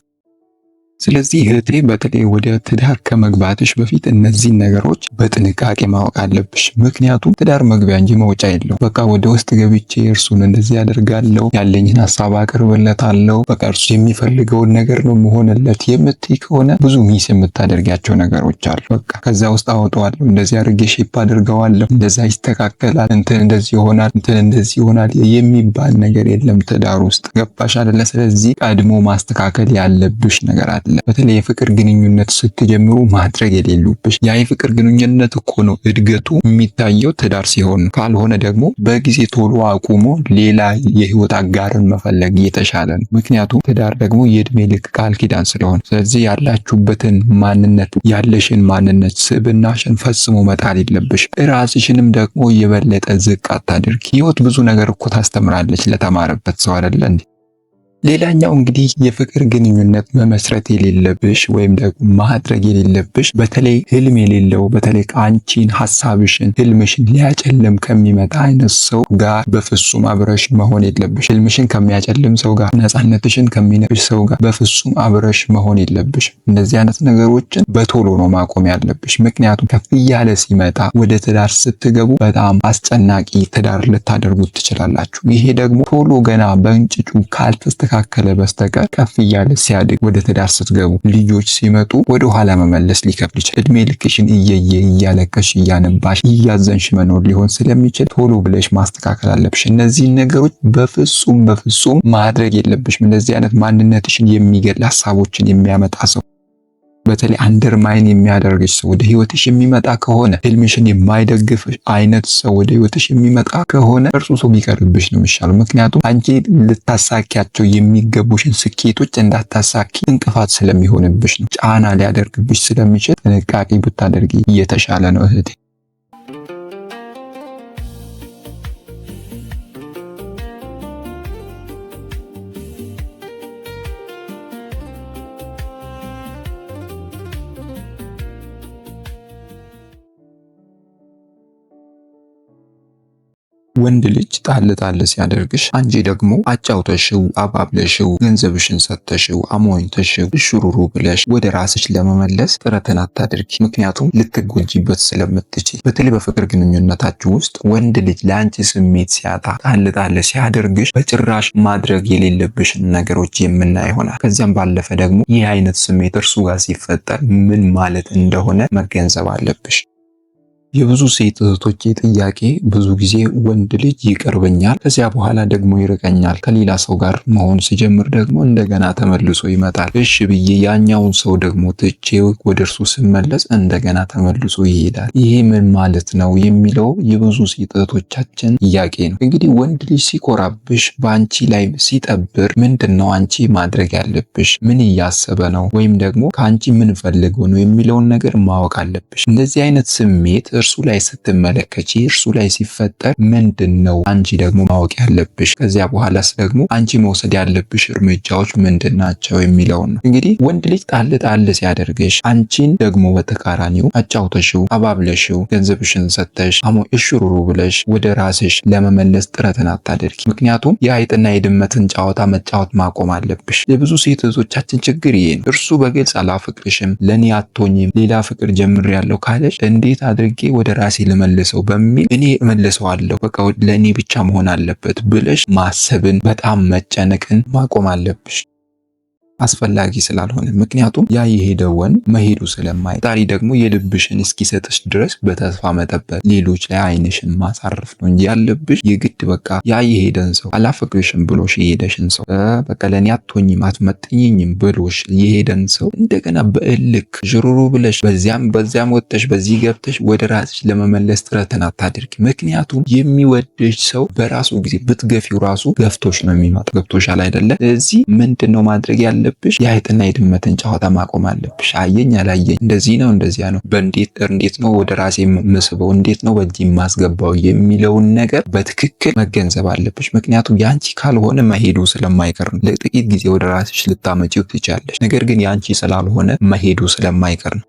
ስለዚህ እህቴ በተለይ ወደ ትዳር ከመግባትሽ በፊት እነዚህን ነገሮች በጥንቃቄ ማወቅ አለብሽ። ምክንያቱም ትዳር መግቢያ እንጂ መውጫ የለው። በቃ ወደ ውስጥ ገብቼ እርሱን እንደዚህ ያደርጋለሁ፣ ያለኝን ሀሳብ አቀርብለታለሁ፣ በቃ እርሱ የሚፈልገውን ነገር ነው መሆንለት የምትይ ከሆነ ብዙ ሚስ የምታደርጊያቸው ነገሮች አሉ። በቃ ከዛ ውስጥ አወጣዋለሁ፣ እንደዚህ አድርጌ ሼፕ አድርገዋለሁ፣ እንደዛ ይስተካከላል፣ እንትን እንደዚህ ይሆናል፣ እንትን እንደዚህ ይሆናል የሚባል ነገር የለም ትዳር ውስጥ። ገባሽ አይደለ? ስለዚህ ቀድሞ ማስተካከል ያለብሽ ነገር አለ። በተለይ የፍቅር ግንኙነት ስትጀምሩ ማድረግ የሌሉብሽ ያ የፍቅር ግንኙነት እኮ ነው እድገቱ የሚታየው ትዳር ሲሆን፣ ካልሆነ ደግሞ በጊዜ ቶሎ አቁሞ ሌላ የህይወት አጋርን መፈለግ የተሻለ ነው። ምክንያቱም ትዳር ደግሞ የእድሜ ልክ ቃል ኪዳን ስለሆነ። ስለዚህ ያላችሁበትን ማንነት፣ ያለሽን ማንነት፣ ስብዕናሽን ፈጽሞ መጣል የለብሽ። ራስሽንም ደግሞ የበለጠ ዝቅ አታድርጊ። ህይወት ብዙ ነገር እኮ ታስተምራለች ለተማረበት ሰው አይደለ እንዴ? ሌላኛው እንግዲህ የፍቅር ግንኙነት መመስረት የሌለብሽ ወይም ደግሞ ማድረግ የሌለብሽ በተለይ ህልም የሌለው በተለይ አንቺን ሐሳብሽን ህልምሽን ሊያጨልም ከሚመጣ አይነት ሰው ጋር በፍጹም አብረሽ መሆን የለብሽ። ህልምሽን ከሚያጨልም ሰው ጋር፣ ነፃነትሽን ከሚነፍሽ ሰው ጋር በፍጹም አብረሽ መሆን የለብሽ። እንደዚህ አይነት ነገሮችን በቶሎ ነው ማቆም ያለብሽ። ምክንያቱም ከፍ እያለ ሲመጣ ወደ ትዳር ስትገቡ በጣም አስጨናቂ ትዳር ልታደርጉት ትችላላችሁ። ይሄ ደግሞ ቶሎ ገና በእንጭጩ ካልተስተካከለ በስተቀር ከፍ እያለ ሲያድግ ወደ ትዳር ስትገቡ ልጆች ሲመጡ ወደ ኋላ መመለስ ሊከብድ ይችላል። እድሜ ልክሽን እያለቀሽ እያነባሽ እያዘንሽ መኖር ሊሆን ስለሚችል ቶሎ ብለሽ ማስተካከል አለብሽ። እነዚህን ነገሮች በፍጹም ማድረግ የለብሽም። እንደዚህ አይነት ማንነትሽን የሚገል ሀሳቦችን የሚያመጣ ሰው በተለይ አንደርማይን የሚያደርግሽ ሰው ወደ ህይወትሽ የሚመጣ ከሆነ፣ ህልምሽን የማይደግፍ አይነት ሰው ወደ ህይወትሽ የሚመጣ ከሆነ እርሱ ሰው ቢቀርብሽ ነው የሚሻለው። ምክንያቱም አንቺ ልታሳኪያቸው የሚገቡሽን ስኬቶች እንዳታሳኪ እንቅፋት ስለሚሆንብሽ ነው። ጫና ሊያደርግብሽ ስለሚችል ጥንቃቄ ብታደርጊ እየተሻለ ነው እህቴ። ወንድ ልጅ ጣል ሲያደርግሽ አንቺ ደግሞ አጫውተሽው አባብለሽው ገንዘብሽን ሰጥተሽው አሞኝተሽው እሽሩሩ ብለሽ ወደ ራስሽ ለመመለስ ጥረትን አታድርጊ። ምክንያቱም ልትጎጂበት ስለምትችይ። በተለይ በፍቅር ግንኙነታችሁ ውስጥ ወንድ ልጅ ለአንቺ ስሜት ሲያጣ ጣል ሲያደርግሽ በጭራሽ ማድረግ የሌለብሽን ነገሮች የምናይ ይሆናል። ከዚያም ባለፈ ደግሞ ይህ አይነት ስሜት እርሱ ጋር ሲፈጠር ምን ማለት እንደሆነ መገንዘብ አለብሽ። የብዙ ሴት እህቶቼ ጥያቄ ብዙ ጊዜ ወንድ ልጅ ይቀርበኛል፣ ከዚያ በኋላ ደግሞ ይርቀኛል። ከሌላ ሰው ጋር መሆን ሲጀምር ደግሞ እንደገና ተመልሶ ይመጣል። እሺ ብዬ ያኛውን ሰው ደግሞ ትቼው ወደ እርሱ ስመለስ እንደገና ተመልሶ ይሄዳል። ይሄ ምን ማለት ነው የሚለው የብዙ ሴት እህቶቻችን ጥያቄ ነው። እንግዲህ ወንድ ልጅ ሲኮራብሽ፣ በአንቺ ላይ ሲጠብር ምንድን ነው አንቺ ማድረግ ያለብሽ? ምን እያሰበ ነው? ወይም ደግሞ ከአንቺ ምን ፈልገው ነው የሚለውን ነገር ማወቅ አለብሽ። እንደዚህ አይነት ስሜት እርሱ ላይ ስትመለከቺ እርሱ ላይ ሲፈጠር ምንድን ነው አንቺ ደግሞ ማወቅ ያለብሽ? ከዚያ በኋላስ ደግሞ አንቺ መውሰድ ያለብሽ እርምጃዎች ምንድን ናቸው የሚለውን ነው። እንግዲህ ወንድ ልጅ ጣል ሲያደርግሽ አንቺን ደግሞ በተቃራኒው አጫውተሽው አባብለሽው ገንዘብሽን ሰጥተሽ እሽሩሩ ብለሽ ወደ ራስሽ ለመመለስ ጥረትን አታደርጊ። ምክንያቱም የአይጥና የድመትን ጨዋታ መጫወት ማቆም አለብሽ። የብዙ ሴት እህቶቻችን ችግር ይሄ ነው። እርሱ በግልጽ አላፈቅርሽም፣ ለኔ አትሆኝም፣ ሌላ ፍቅር ጀምሬያለሁ ካለሽ እንዴት አድርጌ ወደ ራሴ ልመልሰው በሚል እኔ እመልሰዋለሁ፣ በቃ ለእኔ ብቻ መሆን አለበት ብለሽ ማሰብን በጣም መጨነቅን ማቆም አለብሽ። አስፈላጊ ስላልሆነ። ምክንያቱም ያ የሄደ ወንድ መሄዱ ፈጣሪ ደግሞ የልብሽን እስኪሰጥሽ ድረስ በተስፋ መጠበቅ፣ ሌሎች ላይ አይንሽን ማሳረፍ ነው እንጂ ያለብሽ የግድ በቃ ያ የሄደን ሰው አላፈቅርሽም ብሎሽ የሄደሽን ሰው በቃ ለኔ አትሆኝም አትመጥኝኝም ብሎሽ የሄደን ሰው እንደገና በእልክ ዥሩሩ ብለሽ በዚያም ወጥተሽ በዚህ ገብተሽ ወደ ራስሽ ለመመለስ ጥረትን አታድርጊ። ምክንያቱም የሚወድሽ ሰው በራሱ ጊዜ ብትገፊው ራሱ ገፍቶሽ ነው የሚመጣው። ገብቶሻል አይደለ? ስለዚህ ምንድነው ማድረግ ያለ የአይጥና የድመትን ጨዋታ ማቆም አለብሽ። አየኝ አላየኝ፣ እንደዚህ ነው እንደዚያ ነው፣ እንዴት ነው ወደ ራሴ የምስበው፣ እንዴት ነው በእጅ የማስገባው የሚለውን ነገር በትክክል መገንዘብ አለብሽ። ምክንያቱም ያንቺ ካልሆነ መሄዱ ስለማይቀር ነው። ለጥቂት ጊዜ ወደ ራስሽ ልታመጪው ትችያለሽ፣ ነገር ግን ያንቺ ስላልሆነ መሄዱ ስለማይቀር ነው።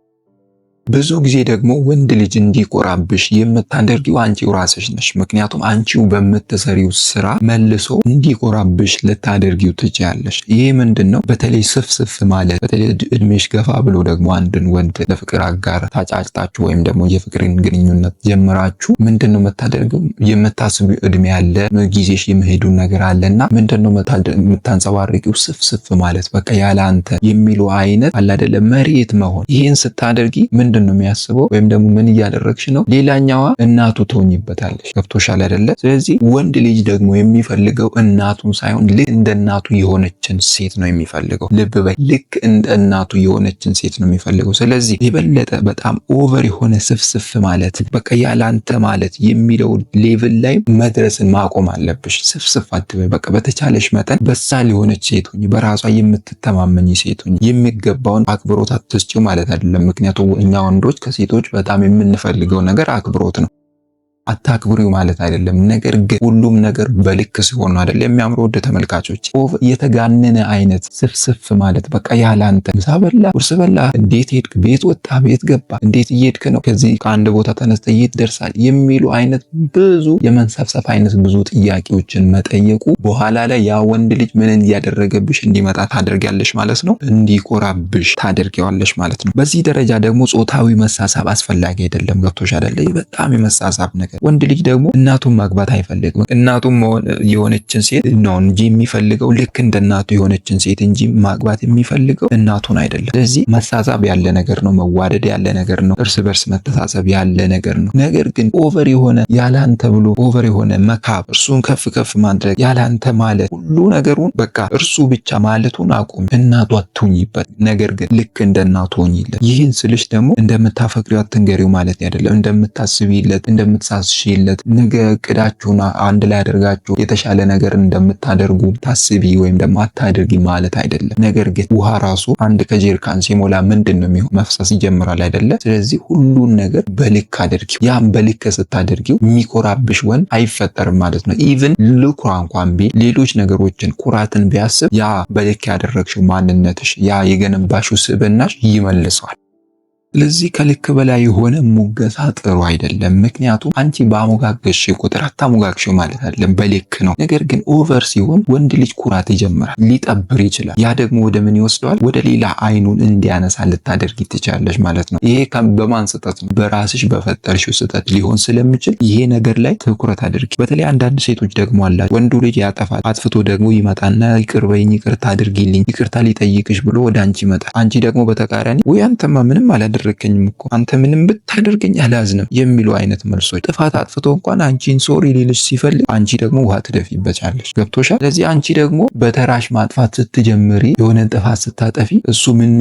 ብዙ ጊዜ ደግሞ ወንድ ልጅ እንዲኮራብሽ የምታደርጊው አንቺው ራስሽ ነሽ። ምክንያቱም አንቺው በምትሰሪው ስራ መልሶ እንዲኮራብሽ ልታደርጊው ትችያለሽ። ይሄ ምንድነው? በተለይ ስፍስፍ ማለት፣ በተለይ እድሜሽ ገፋ ብሎ ደግሞ አንድን ወንድ ለፍቅር አጋር ታጫጭታችሁ ወይም ደግሞ የፍቅርን ግንኙነት ጀምራችሁ ምንድነው የምታደርጊው? የምታስቢው እድሜ ያለ ጊዜሽ የመሄዱን ነገር አለና ምንድነው የምታንጸባርቂው? ስፍስፍ ማለት በቃ ያለ አንተ የሚሉ አይነት አለ አይደለ? መሬት መሆን። ይሄን ስታደርጊ ምንድን ነው የሚያስበው? ወይም ደግሞ ምን እያደረግሽ ነው? ሌላኛዋ እናቱ ትሆኝበታለሽ። ገብቶሻል አይደለ? ስለዚህ ወንድ ልጅ ደግሞ የሚፈልገው እናቱን ሳይሆን ልክ እንደ እናቱ የሆነችን ሴት ነው የሚፈልገው። ልብ በይ፣ ልክ እንደ እናቱ የሆነችን ሴት ነው የሚፈልገው። ስለዚህ የበለጠ በጣም ኦቨር የሆነ ስፍስፍ ማለት በቃ ያላንተ ማለት የሚለው ሌቭል ላይ መድረስን ማቆም አለብሽ። ስፍስፍ አትበይ። በቃ በተቻለሽ መጠን በሳል የሆነች ሴት ሁኚ፣ በራሷ የምትተማመኝ ሴት ሁኚ። የሚገባውን አክብሮት አትስጪው ማለት አይደለም። ምክንያቱም እኛ ወንዶች ከሴቶች በጣም የምንፈልገው ነገር አክብሮት ነው። አታክብሪው ማለት አይደለም። ነገር ግን ሁሉም ነገር በልክ ሲሆን ነው አይደል የሚያምረው። ወደ ተመልካቾች የተጋነነ አይነት ስፍስፍ ማለት በቃ ያላንተ ምሳ በላ ቁርስ በላ፣ እንዴት ሄድክ፣ ቤት ወጣ፣ ቤት ገባ፣ እንዴት እየሄድክ ነው፣ ከዚህ ከአንድ ቦታ ተነስተ የት ደርሳል የሚሉ አይነት ብዙ የመንሰፍሰፍ አይነት ብዙ ጥያቄዎችን መጠየቁ በኋላ ላይ ያ ወንድ ልጅ ምን እያደረገብሽ እንዲመጣ ታደርጊያለሽ ማለት ነው። እንዲኮራብሽ ታደርጊዋለሽ ማለት ነው። በዚህ ደረጃ ደግሞ ጾታዊ መሳሳብ አስፈላጊ አይደለም። ገብቶሽ አይደለ? በጣም የመሳሳብ ነገር ነገር። ወንድ ልጅ ደግሞ እናቱን ማግባት አይፈልግም። እናቱም የሆነችን ሴት ነው እንጂ የሚፈልገው ልክ እንደ እናቱ የሆነችን ሴት እንጂ ማግባት የሚፈልገው እናቱን አይደለም። ስለዚህ መሳሳብ ያለ ነገር ነው፣ መዋደድ ያለ ነገር ነው፣ እርስ በርስ መተሳሰብ ያለ ነገር ነው። ነገር ግን ኦቨር የሆነ ያላንተ ብሎ ኦቨር የሆነ መካብ፣ እርሱን ከፍ ከፍ ማድረግ፣ ያላንተ ማለት ሁሉ ነገሩን በቃ እርሱ ብቻ ማለቱን አቁም። እናቱ አትሁኝበት፣ ነገር ግን ልክ እንደ እናቱ ሆኝለት። ይህን ስልሽ ደግሞ እንደምታፈቅሪው አትንገሪው ማለት አይደለም። እንደምታስቢለት፣ እንደምትሳስሺለት፣ ነገ እቅዳችሁን አንድ ላይ አድርጋችሁ የተሻለ ነገር እንደምታደርጉ ታስቢ ወይም ደግሞ አታድርጊ ማለት አይደለም። ነገር ግን ውሃ ራሱ አንድ ከጀሪካን ሲሞላ ምንድን ነው የሚሆን? መፍሰስ ይጀምራል አይደለ? ስለዚህ ሁሉን ነገር በልክ አድርጊው። ያም በልክ ስታደርጊው የሚኮራብሽ ወንድ አይፈጠርም ማለት ነው። ኢቭን ልኩራ እንኳን ቢል ሌሎች ነገሮችን ኩራትን ቢያስብ ያ በልክ ያደረግሽው ማንነትሽ ያ የገነባሽው ስብዕናሽ ይመልሰዋል። ስለዚህ ከልክ በላይ የሆነ ሙገሳ ጥሩ አይደለም። ምክንያቱም አንቺ በአሞጋገሽ ቁጥር አታሞጋግሽው ማለት አይደለም፣ በልክ ነው። ነገር ግን ኦቨር ሲሆን ወንድ ልጅ ኩራት ይጀምራል፣ ሊጠብር ይችላል። ያ ደግሞ ወደ ምን ይወስደዋል? ወደ ሌላ አይኑን እንዲያነሳ ልታደርጊ ትችላለሽ ማለት ነው። ይሄ በማን ስህተት ነው? በራስሽ በፈጠርሽው ስህተት ሊሆን ስለሚችል ይሄ ነገር ላይ ትኩረት አድርጊ። በተለይ አንዳንድ ሴቶች ደግሞ አላቸው፣ ወንዱ ልጅ ያጠፋል፣ አጥፍቶ ደግሞ ይመጣና ይቅር በይኝ፣ ይቅርታ አድርጊልኝ፣ ይቅርታ ሊጠይቅሽ ብሎ ወደ አንቺ ይመጣል። አንቺ ደግሞ በተቃራኒ ወይ አንተማ ምንም አላደረከኝም እኮ አንተ ምንም ብታደርገኝ አላዝንም የሚሉ አይነት መልሶች። ጥፋት አጥፍቶ እንኳን አንቺን ሶሪ ሊልሽ ሲፈልግ አንቺ ደግሞ ውሃ ትደፊበታለሽ። ገብቶሻል? ስለዚህ አንቺ ደግሞ በተራሽ ማጥፋት ስትጀምሪ፣ የሆነ ጥፋት ስታጠፊ እሱ ምን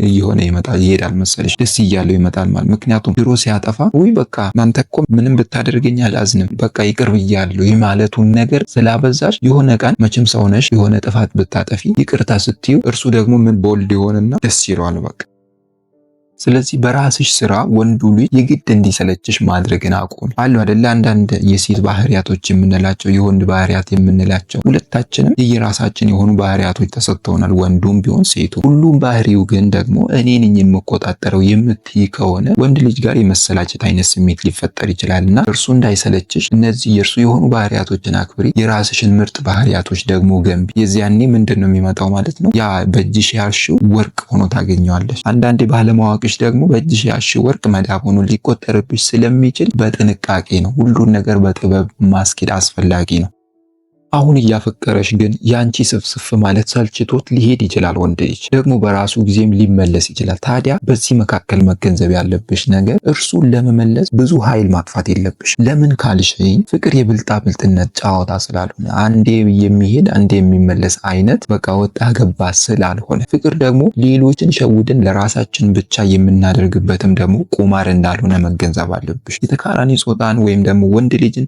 እየሆነ ይሄዳል መሰለሽ? ደስ እያለው ይመጣል ማለት። ምክንያቱም ድሮ ሲያጠፋ ውይ በቃ አንተ እኮ ምንም ብታደርገኝ አላዝንም በቃ ይቅር ብያለሁ የማለቱን ነገር ስላበዛሽ የሆነ ቀን መቼም ሰው ነሽ፣ የሆነ ጥፋት ብታጠፊ ይቅርታ ስትዩ እርሱ ደግሞ ምን ቦልድ ይሆንና ደስ ይለዋል በቃ። ስለዚህ በራስሽ ስራ ወንዱ ልጅ የግድ እንዲሰለችሽ ማድረግን አቁም። አሉ አይደለ አንዳንድ የሴት ባህሪያቶች የምንላቸው የወንድ ባህሪያት የምንላቸው ሁለታችንም የራሳችን የሆኑ ባህሪያቶች ተሰጥተውናል፣ ወንዱም ቢሆን ሴቱ። ሁሉም ባህሪው ግን ደግሞ እኔ ነኝ የምቆጣጠረው የምትይ ከሆነ ወንድ ልጅ ጋር የመሰላቸት አይነት ስሜት ሊፈጠር ይችላልና እርሱ እንዳይሰለችሽ እነዚህ የእርሱ የሆኑ ባህሪያቶችን አክብሪ፣ የራስሽን ምርጥ ባህሪያቶች ደግሞ ገንቢ። የዚያኔ ምንድን ነው የሚመጣው ማለት ነው? ያ በእጅሽ ያልሽው ወርቅ ሆኖ ታገኘዋለሽ። አንዳንዴ ባለማወቅ ደግሞ በእጅሽ ያልሽው ወርቅ መዳብ ሆኖ ሊቆጠርብሽ ስለሚችል በጥንቃቄ ነው። ሁሉን ነገር በጥበብ ማስኬድ አስፈላጊ ነው። አሁን እያፈቀረሽ ግን ያንቺ ስፍስፍ ማለት ሰልችቶት ሊሄድ ይችላል። ወንድ ልጅ ደግሞ በራሱ ጊዜም ሊመለስ ይችላል። ታዲያ በዚህ መካከል መገንዘብ ያለብሽ ነገር እርሱን ለመመለስ ብዙ ኃይል ማጥፋት የለብሽ። ለምን ካልሽኝ ፍቅር የብልጣ ብልጥነት ጨዋታ ስላልሆነ አንዴ የሚሄድ አንዴ የሚመለስ አይነት በቃ ወጣ ገባ ስላልሆነ፣ ፍቅር ደግሞ ሌሎችን ሸውድን ለራሳችን ብቻ የምናደርግበትም ደግሞ ቁማር እንዳልሆነ መገንዘብ አለብሽ። የተቃራኒ ጾታን ወይም ደግሞ ወንድ ልጅን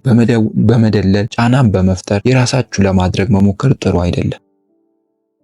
በመደለል ጫናን በመፍጠር ራሳችሁ ለማድረግ መሞከር ጥሩ አይደለም።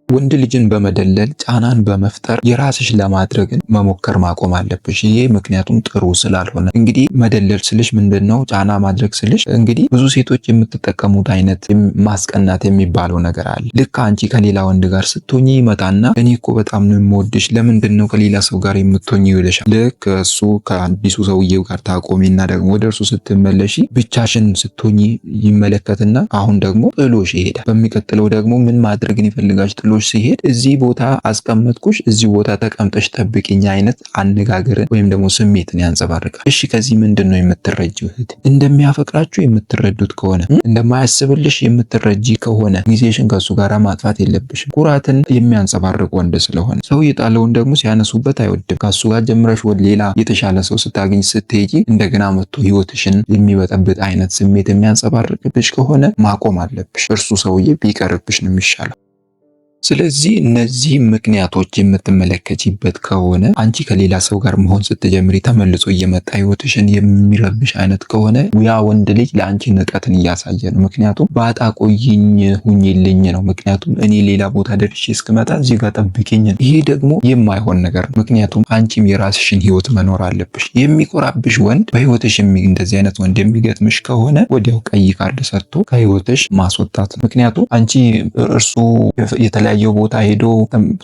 ወንድ ልጅን በመደለል ጫናን በመፍጠር የራስሽ ለማድረግን መሞከር ማቆም አለብሽ። ይሄ ምክንያቱም ጥሩ ስላልሆነ። እንግዲህ መደለል ስልሽ ምንድነው? ጫና ማድረግ ስልሽ እንግዲህ ብዙ ሴቶች የምትጠቀሙት አይነት ማስቀናት የሚባለው ነገር አለ። ልክ አንቺ ከሌላ ወንድ ጋር ስትሆኚ ይመጣና እኔ እኮ በጣም ነው የምወድሽ፣ ለምንድን ነው ከሌላ ሰው ጋር የምትሆኚ ይልሻል። ልክ እሱ ከአዲሱ ሰውዬው ጋር ታቆሚና ደግሞ ወደ እርሱ ስትመለሺ ብቻሽን ስትሆኚ ይመለከትና አሁን ደግሞ ጥሎሽ ይሄዳል። በሚቀጥለው ደግሞ ምን ማድረግን ይፈልጋል? ጥሎ ሲሄድ እዚህ ቦታ አስቀመጥኩሽ፣ እዚህ ቦታ ተቀምጠሽ ጠብቂኝ አይነት አነጋገርን ወይም ደግሞ ስሜትን ያንጸባርቃል። እሺ ከዚህ ምንድነው የምትረጂው? እህት እንደሚያፈቅራችሁ የምትረዱት ከሆነ እንደማያስብልሽ የምትረጂ ከሆነ ጊዜሽን ከሱ ጋር ማጥፋት የለብሽም። ኩራትን የሚያንጸባርቅ ወንድ ስለሆነ ሰው የጣለውን ደግሞ ሲያነሱበት አይወድም። ከሱ ጋር ጀምረሽ ወደ ሌላ የተሻለ ሰው ስታገኝ ስትሄጂ እንደገና መጥቶ ህይወትሽን የሚበጠብጥ አይነት ስሜት የሚያንጸባርቅብሽ ከሆነ ማቆም አለብሽ። እርሱ ሰውዬ ቢቀርብሽ ነው የሚሻለው። ስለዚህ እነዚህ ምክንያቶች የምትመለከቺበት ከሆነ አንቺ ከሌላ ሰው ጋር መሆን ስትጀምሪ ተመልሶ እየመጣ ህይወትሽን የሚረብሽ አይነት ከሆነ ያ ወንድ ልጅ ለአንቺ ንቀትን እያሳየ ነው። ምክንያቱም ባጣ ቆይኝ ሁኝልኝ ነው። ምክንያቱም እኔ ሌላ ቦታ ደርሼ እስክመጣ እዚህ ጋር ጠብቂኝ ነው። ይሄ ደግሞ የማይሆን ነገር ነው። ምክንያቱም አንቺም የራስሽን ህይወት መኖር አለብሽ። የሚቆራብሽ ወንድ በህይወትሽ እንደዚህ አይነት ወንድ የሚገጥምሽ ከሆነ ወዲያው ቀይ ካርድ ሰጥቶ ከህይወትሽ ማስወጣት። ምክንያቱም አንቺ እርሱ የተለያየ ቦታ ሄዶ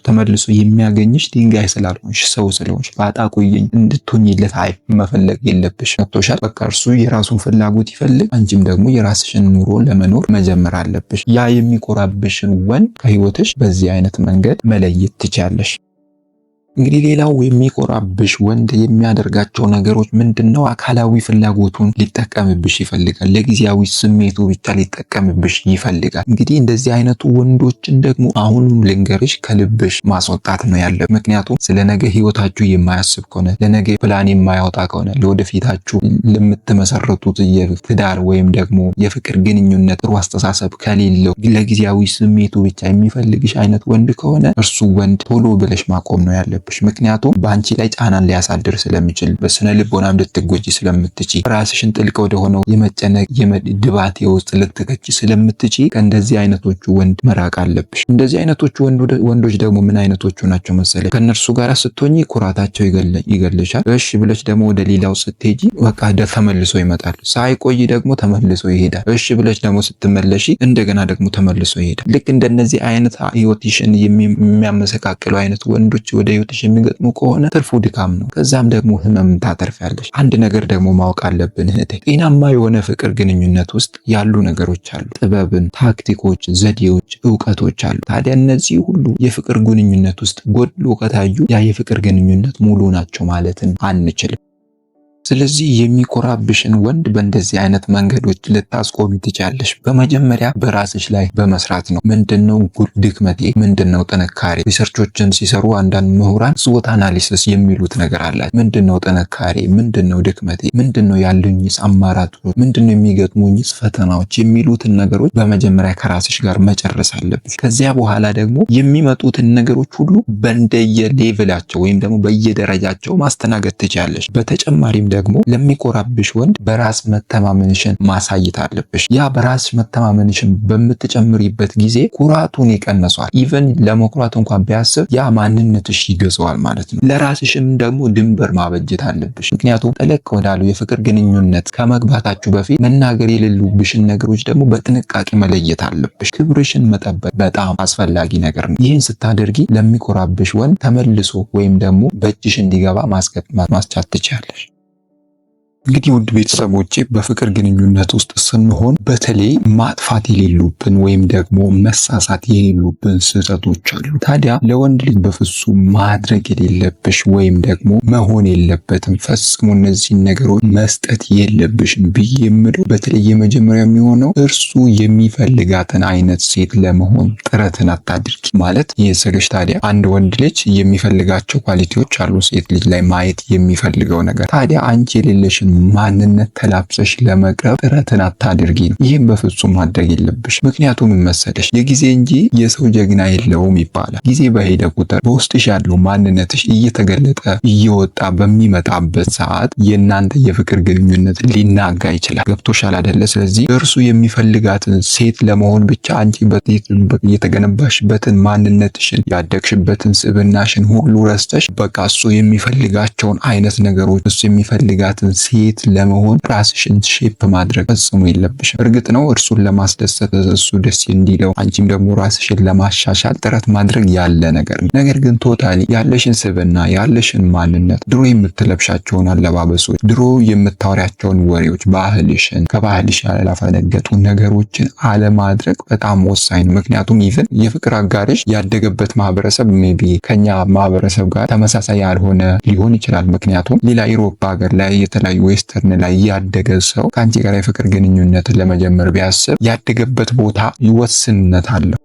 ተመልሶ የሚያገኝሽ ድንጋይ ስላልሆንሽ ሰው ስለሆንሽ ባጣ ቆየኝ እንድትሆኝለት መፈለግ የለብሽ። መጥቶሻል። በቃ እርሱ የራሱን ፍላጎት ይፈልግ፣ አንቺም ደግሞ የራስሽን ኑሮ ለመኖር መጀመር አለብሽ። ያ የሚኮራብሽን ወንድ ከህይወትሽ በዚህ አይነት መንገድ መለየት ትችያለሽ። እንግዲህ ሌላው የሚኮራብሽ ወንድ የሚያደርጋቸው ነገሮች ምንድነው? አካላዊ ፍላጎቱን ሊጠቀምብሽ ይፈልጋል። ለጊዜያዊ ስሜቱ ብቻ ሊጠቀምብሽ ይፈልጋል። እንግዲህ እንደዚህ አይነቱ ወንዶችን ደግሞ አሁንም ልንገርሽ ከልብሽ ማስወጣት ነው ያለው። ምክንያቱም ስለ ነገ ህይወታችሁ የማያስብ ከሆነ ለነገ ፕላን የማያወጣ ከሆነ ለወደፊታችሁ ለምትመሰረቱት የትዳር ወይም ደግሞ የፍቅር ግንኙነት ጥሩ አስተሳሰብ ከሌለው ለጊዜያዊ ስሜቱ ብቻ የሚፈልግሽ አይነት ወንድ ከሆነ እርሱ ወንድ ቶሎ ብለሽ ማቆም ነው ያለብሽ። ምክንያቱም በአንቺ ላይ ጫናን ሊያሳድር ስለሚችል፣ በስነ ልቦናም ልትጎጂ ስለምትቺ፣ ራስሽን ጥልቅ ወደሆነው የመጨነቅ የድባቴ ውስጥ ልትከቺ ስለምትቺ ከእንደዚህ አይነቶቹ ወንድ መራቅ አለብሽ። እንደዚህ አይነቶቹ ወንዶች ደግሞ ምን አይነቶቹ ናቸው መሰለሽ? ከእነርሱ ጋር ስትሆኚ ኩራታቸው ይገልሻል። እሺ ብለሽ ደግሞ ወደ ሌላው ስትሄጂ በቃ ተመልሶ ይመጣል። ሳይቆይ ደግሞ ተመልሶ ይሄዳል። እሺ ብለሽ ደግሞ ስትመለሺ እንደገና ደግሞ ተመልሶ ይሄዳል። ልክ እንደነዚህ አይነት ህይወትሽን የሚያመሰቃቅሉ አይነት ወንዶች ወደ ህይወትሽ የሚገጥሙ ከሆነ ትርፉ ድካም ነው። ከዛም ደግሞ ህመም ታተርፊያለሽ። አንድ ነገር ደግሞ ማወቅ አለብን እህቴ፣ ጤናማ የሆነ ፍቅር ግንኙነት ውስጥ ያሉ ነገሮች አሉ። ጥበብን፣ ታክቲኮች፣ ዘዴዎች፣ እውቀቶች አሉ። ታዲያ እነዚህ ሁሉ የፍቅር ግንኙነት ውስጥ ጎድሎ ከታዩ ያ የፍቅር ግንኙነት ሙሉ ናቸው ማለትን አንችልም። ስለዚህ የሚኮራብሽን ወንድ በእንደዚህ አይነት መንገዶች ልታስቆሚ ትችያለሽ። በመጀመሪያ በራስሽ ላይ በመስራት ነው። ምንድነው ድክመቴ? ምንድነው ጥንካሬ? ሪሰርቾችን ሲሰሩ አንዳንድ ምሁራን ስዎት አናሊሲስ የሚሉት ነገር አላቸው። ምንድነው ጥንካሬ? ምንድነው ድክመቴ? ምንድነው ያሉኝስ አማራጮች? ምንድነው የሚገጥሙኝስ ፈተናዎች? የሚሉትን ነገሮች በመጀመሪያ ከራስሽ ጋር መጨረስ አለብሽ። ከዚያ በኋላ ደግሞ የሚመጡትን ነገሮች ሁሉ በእንደየ ሌቭላቸው ወይም ደግሞ በየደረጃቸው ማስተናገድ ትችያለሽ። በተጨማሪም ደግሞ ለሚኮራብሽ ወንድ በራስ መተማመንሽን ማሳየት አለብሽ። ያ በራስ መተማመንሽን በምትጨምሪበት ጊዜ ኩራቱን ይቀንሷል። ኢቨን ለመኩራት እንኳን ቢያስብ ያ ማንነትሽ ይገዛዋል ማለት ነው። ለራስሽም ደግሞ ድንበር ማበጀት አለብሽ። ምክንያቱም ጠለቅ ወዳሉ የፍቅር ግንኙነት ከመግባታችሁ በፊት መናገር የሌሉብሽን ነገሮች ደግሞ በጥንቃቄ መለየት አለብሽ። ክብርሽን መጠበቅ በጣም አስፈላጊ ነገር ነው። ይህን ስታደርጊ ለሚኮራብሽ ወንድ ተመልሶ ወይም ደግሞ በእጅሽ እንዲገባ ማስቻት ትችያለሽ። እንግዲህ ውድ ቤተሰቦቼ በፍቅር ግንኙነት ውስጥ ስንሆን በተለይ ማጥፋት የሌሉብን ወይም ደግሞ መሳሳት የሌሉብን ስህተቶች አሉ። ታዲያ ለወንድ ልጅ በፍጹም ማድረግ የሌለብሽ ወይም ደግሞ መሆን የለበትም ፈጽሞ እነዚህን ነገሮች መስጠት የለብሽም ብዬ የምለው በተለይ የመጀመሪያ የሚሆነው እርሱ የሚፈልጋትን አይነት ሴት ለመሆን ጥረትን አታድርጊ። ማለት ይህ ስልሽ ታዲያ አንድ ወንድ ልጅ የሚፈልጋቸው ኳሊቲዎች አሉ ሴት ልጅ ላይ ማየት የሚፈልገው ነገር። ታዲያ አንቺ የሌለሽን ማንነት ተላብሰሽ ለመቅረብ ጥረትን አታድርጊ ነው። ይህም በፍጹም ማድረግ የለብሽ። ምክንያቱም መሰለሽ የጊዜ እንጂ የሰው ጀግና የለውም ይባላል። ጊዜ በሄደ ቁጥር በውስጥሽ ያለው ማንነትሽ እየተገለጠ እየወጣ በሚመጣበት ሰዓት የእናንተ የፍቅር ግንኙነት ሊናጋ ይችላል። ገብቶሻል አይደለ? ስለዚህ እርሱ የሚፈልጋትን ሴት ለመሆን ብቻ አንቺ የተገነባሽበትን ማንነትሽን ያደግሽበትን ስብናሽን ሁሉ ረስተሽ በቃ እሱ የሚፈልጋቸውን አይነት ነገሮች እሱ የሚፈልጋትን ሴት ለመሆን ራስሽን ሼፕ ማድረግ ፈጽሞ የለብሽም። እርግጥ ነው እርሱን ለማስደሰት እሱ ደስ እንዲለው አንቺም ደግሞ ራስሽን ለማሻሻል ጥረት ማድረግ ያለ ነገር ነው። ነገር ግን ቶታሊ ያለሽን ስብዕና ያለሽን ማንነት ድሮ የምትለብሻቸውን አለባበሶች፣ ድሮ የምታወሪያቸውን ወሬዎች፣ ባህልሽን ከባህልሽ ያላፈነገጡ ነገሮችን አለማድረግ በጣም ወሳኝ ነው። ምክንያቱም ኢቭን የፍቅር አጋርሽ ያደገበት ማህበረሰብ ሜቢ ከኛ ማህበረሰብ ጋር ተመሳሳይ ያልሆነ ሊሆን ይችላል። ምክንያቱም ሌላ ኢሮፓ ሀገር ላይ የተለያዩ ዌስተርን ላይ ያደገ ሰው ከአንቺ ጋር የፍቅር ግንኙነትን ለመጀመር ቢያስብ ያደገበት ቦታ ይወስንነት አለው።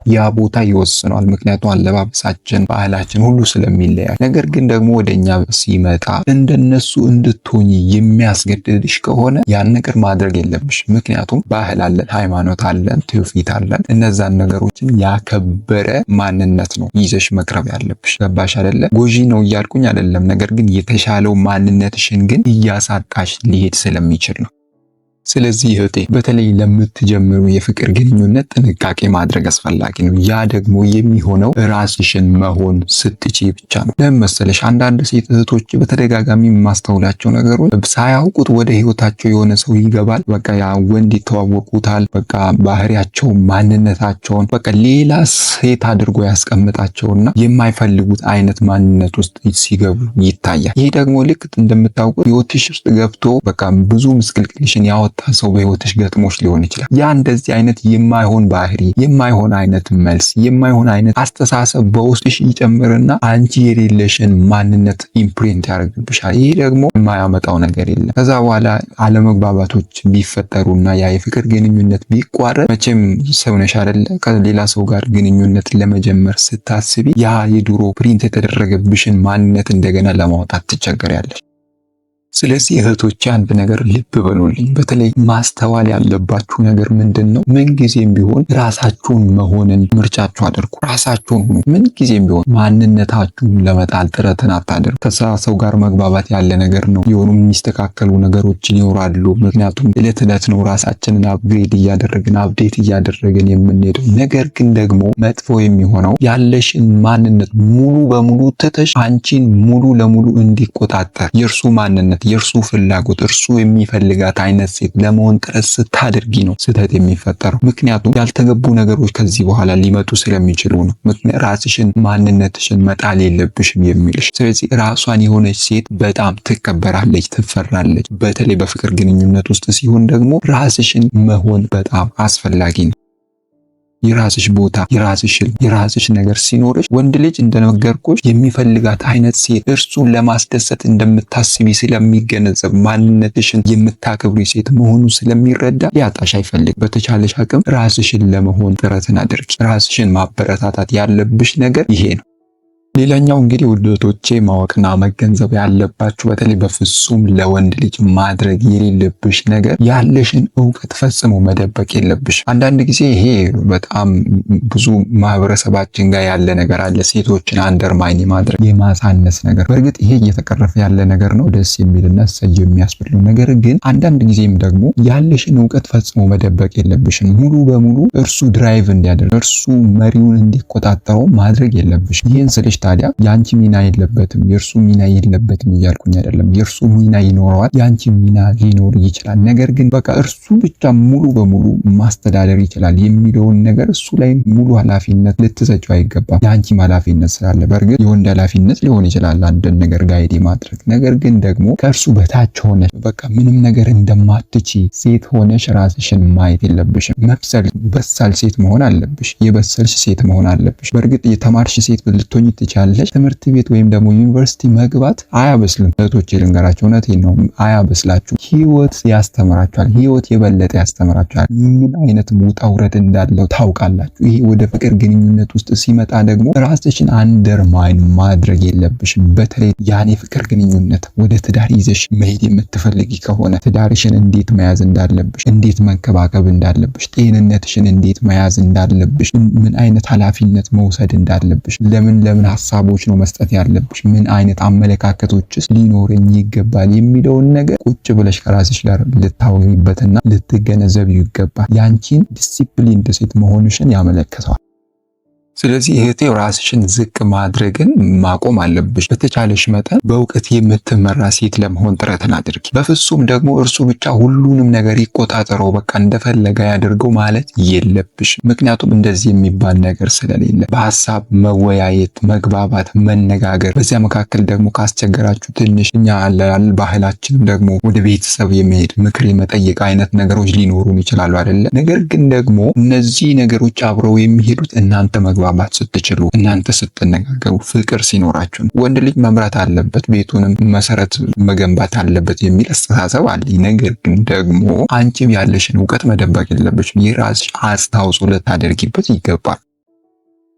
ያ ቦታ ይወስነዋል። ምክንያቱም አለባበሳችን፣ ባህላችን ሁሉ ስለሚለያይ። ነገር ግን ደግሞ ወደኛ ሲመጣ እንደነሱ እንድትሆኚ የሚያስገድድሽ ከሆነ ያን ነገር ማድረግ የለብሽ። ምክንያቱም ባህል አለን፣ ሃይማኖት አለን፣ ትውፊት አለን። እነዛን ነገሮችን ያከበረ ማንነት ነው ይዘሽ መቅረብ ያለብሽ። ገባሽ አይደለ? ጎጂ ነው እያልኩኝ አይደለም። ነገር ግን የተሻለው ማንነትሽን ግን እያሳጣሽ ሊሄድ ስለሚችል ነው። ስለዚህ እህቴ በተለይ ለምትጀምሩ የፍቅር ግንኙነት ጥንቃቄ ማድረግ አስፈላጊ ነው። ያ ደግሞ የሚሆነው ራስሽን መሆን ስትቺ ብቻ ነው። ለምን መሰለሽ? አንዳንድ ሴት እህቶች በተደጋጋሚ የማስተውላቸው ነገሮች ሳያውቁት ወደ ህይወታቸው የሆነ ሰው ይገባል። በቃ ያ ወንድ ይተዋወቁታል። በቃ ባህሪያቸው፣ ማንነታቸውን በቃ ሌላ ሴት አድርጎ ያስቀምጣቸውና የማይፈልጉት አይነት ማንነት ውስጥ ሲገቡ ይታያል። ይሄ ደግሞ ልክ እንደምታውቁት ህይወትሽ ውስጥ ገብቶ በቃ ብዙ ምስቅልቅልሽን ያወጣ ሰው በህይወትሽ ገጥሞሽ ሊሆን ይችላል። ያ እንደዚህ አይነት የማይሆን ባህሪ፣ የማይሆን አይነት መልስ፣ የማይሆን አይነት አስተሳሰብ በውስጥሽ ይጨምርና አንቺ የሌለሽን ማንነት ኢምፕሪንት ያደርግብሻል። ይሄ ደግሞ የማያመጣው ነገር የለም። ከዛ በኋላ አለመግባባቶች ቢፈጠሩና ያ የፍቅር ግንኙነት ቢቋረጥ መቼም ሰው ነሽ አይደለ? ከሌላ ሰው ጋር ግንኙነት ለመጀመር ስታስቢ ያ የድሮ ፕሪንት የተደረገብሽን ማንነት እንደገና ለማውጣት ትቸገሪያለሽ። ስለዚህ እህቶቼ አንድ ነገር ልብ በሉልኝ። በተለይ ማስተዋል ያለባችሁ ነገር ምንድነው? ምንጊዜም ቢሆን ራሳችሁን መሆንን ምርጫችሁ አድርጉ። ራሳችሁን ሁኑ። ምንጊዜም ቢሆን ማንነታችሁን ለመጣል ጥረትን አታድርጉ። ከሰው ጋር መግባባት ያለ ነገር ነው። የሆኑ የሚስተካከሉ ነገሮችን ይኖራሉ። ምክንያቱም እለት እለት ነው ራሳችንን አፕግሬድ እያደረግን አፕዴት እያደረግን የምንሄደው። ነገር ግን ደግሞ መጥፎ የሚሆነው ያለሽን ማንነት ሙሉ በሙሉ ትተሽ አንቺን ሙሉ ለሙሉ እንዲቆጣጠር የእርሱ ማንነት የእርሱ ፍላጎት እርሱ የሚፈልጋት አይነት ሴት ለመሆን ጥረት ስታደርጊ ነው ስህተት የሚፈጠረው። ምክንያቱም ያልተገቡ ነገሮች ከዚህ በኋላ ሊመጡ ስለሚችሉ ነው። ራስሽን ማንነትሽን መጣል የለብሽም የሚልሽ። ስለዚህ ራሷን የሆነች ሴት በጣም ትከበራለች፣ ትፈራለች። በተለይ በፍቅር ግንኙነት ውስጥ ሲሆን ደግሞ ራስሽን መሆን በጣም አስፈላጊ ነው። የራስሽ ቦታ፣ የራስሽ ነገር ሲኖርሽ ወንድ ልጅ እንደነገርኩሽ የሚፈልጋት አይነት ሴት እርሱን ለማስደሰት እንደምታስቢ ስለሚገነዘብ ማንነትሽን የምታከብሪ ሴት መሆኑ ስለሚረዳ ሊያጣሽ አይፈልግ። በተቻለሽ አቅም ራስሽን ለመሆን ጥረትን አድርጊ። ራስሽን ማበረታታት ያለብሽ ነገር ይሄ ነው። ሌላኛው እንግዲህ ውድ እህቶቼ ማወቅና መገንዘብ ያለባችሁ በተለይ በፍጹም ለወንድ ልጅ ማድረግ የሌለብሽ ነገር ያለሽን እውቀት ፈጽሞ መደበቅ የለብሽ። አንዳንድ ጊዜ ይሄ በጣም ብዙ ማህበረሰባችን ጋር ያለ ነገር አለ። ሴቶችን አንደርማይን ማድረግ፣ የማሳነስ ነገር። በእርግጥ ይሄ እየተቀረፈ ያለ ነገር ነው፣ ደስ የሚልና ሰጅ የሚያስብል ነገር። ግን አንዳንድ ጊዜም ደግሞ ያለሽን እውቀት ፈጽሞ መደበቅ የለብሽም። ሙሉ በሙሉ እርሱ ድራይቭ እንዲያደርግ፣ እርሱ መሪውን እንዲቆጣጠረው ማድረግ የለብሽ። ይህን ስልሽ ታዲያ ያንቺ ሚና የለበትም የእርሱ ሚና የለበትም እያልኩኝ አይደለም። የእርሱ ሚና ይኖረዋል፣ ያንቺ ሚና ሊኖር ይችላል። ነገር ግን በቃ እርሱ ብቻ ሙሉ በሙሉ ማስተዳደር ይችላል የሚለውን ነገር እሱ ላይ ሙሉ ኃላፊነት ልትሰጪው አይገባም። ያንቺም ኃላፊነት ስላለ። በእርግጥ የወንድ ኃላፊነት ሊሆን ይችላል አንድን ነገር ጋይድ ማድረግ። ነገር ግን ደግሞ ከእርሱ በታች ሆነሽ በቃ ምንም ነገር እንደማትቺ ሴት ሆነሽ ራስሽን ማየት የለብሽም። በሳል ሴት መሆን አለብሽ። የበሰልሽ ሴት መሆን አለብሽ። በእርግጥ የተማርሽ ሴት ልትሆኚ ትችላለሽ። ትምህርት ቤት ወይም ደግሞ ዩኒቨርሲቲ መግባት አያበስልም። እህቶቼ ልንገራችሁ፣ እውነቴን ነው፣ አያበስላችሁ። ህይወት ያስተምራችኋል። ህይወት የበለጠ ያስተምራችኋል። ምን አይነት ውጣ ውረድ እንዳለው ታውቃላችሁ። ይሄ ወደ ፍቅር ግንኙነት ውስጥ ሲመጣ ደግሞ ራስሽን አንደርማይን ማድረግ የለብሽም። በተለይ ያኔ ፍቅር ግንኙነት ወደ ትዳር ይዘሽ መሄድ የምትፈልጊ ከሆነ ትዳርሽን እንዴት መያዝ እንዳለብሽ፣ እንዴት መንከባከብ እንዳለብሽ፣ ጤንነትሽን እንዴት መያዝ እንዳለብሽ፣ ምን አይነት ኃላፊነት መውሰድ እንዳለብሽ፣ ለምን ሀሳቦች ነው መስጠት ያለብሽ፣ ምን አይነት አመለካከቶችስ ሊኖርኝ ይገባል የሚለውን ነገር ቁጭ ብለሽ ከራስሽ ጋር ልታወሪበትና ልትገነዘቢው ይገባል። ያንቺን ዲሲፕሊን ሴት መሆንሽን ያመለክተዋል። ስለዚህ እህቴ ራስሽን ዝቅ ማድረግን ማቆም አለብሽ። በተቻለሽ መጠን በእውቀት የምትመራ ሴት ለመሆን ጥረትን አድርጊ። በፍጹም ደግሞ እርሱ ብቻ ሁሉንም ነገር ይቆጣጠረው፣ በቃ እንደፈለገ ያደርገው ማለት የለብሽ። ምክንያቱም እንደዚህ የሚባል ነገር ስለሌለ በሐሳብ መወያየት፣ መግባባት፣ መነጋገር። በዚያ መካከል ደግሞ ካስቸገራችሁ ትንሽ እኛ አላል ባህላችንም ደግሞ ወደ ቤተሰብ የመሄድ ምክር የመጠየቅ አይነት ነገሮች ሊኖሩን ይችላሉ አይደለ? ነገር ግን ደግሞ እነዚህ ነገሮች አብረው የሚሄዱት እናንተ መግባባት ስትችሉ፣ እናንተ ስትነጋገሩ፣ ፍቅር ሲኖራችሁ። ወንድ ልጅ መምራት አለበት፣ ቤቱንም መሰረት መገንባት አለበት የሚል አስተሳሰብ አለኝ። ነገር ግን ደግሞ አንቺም ያለሽን እውቀት መደበቅ የለብሽም። የራስሽ አስተዋጽኦ ልታደርጊበት ይገባል።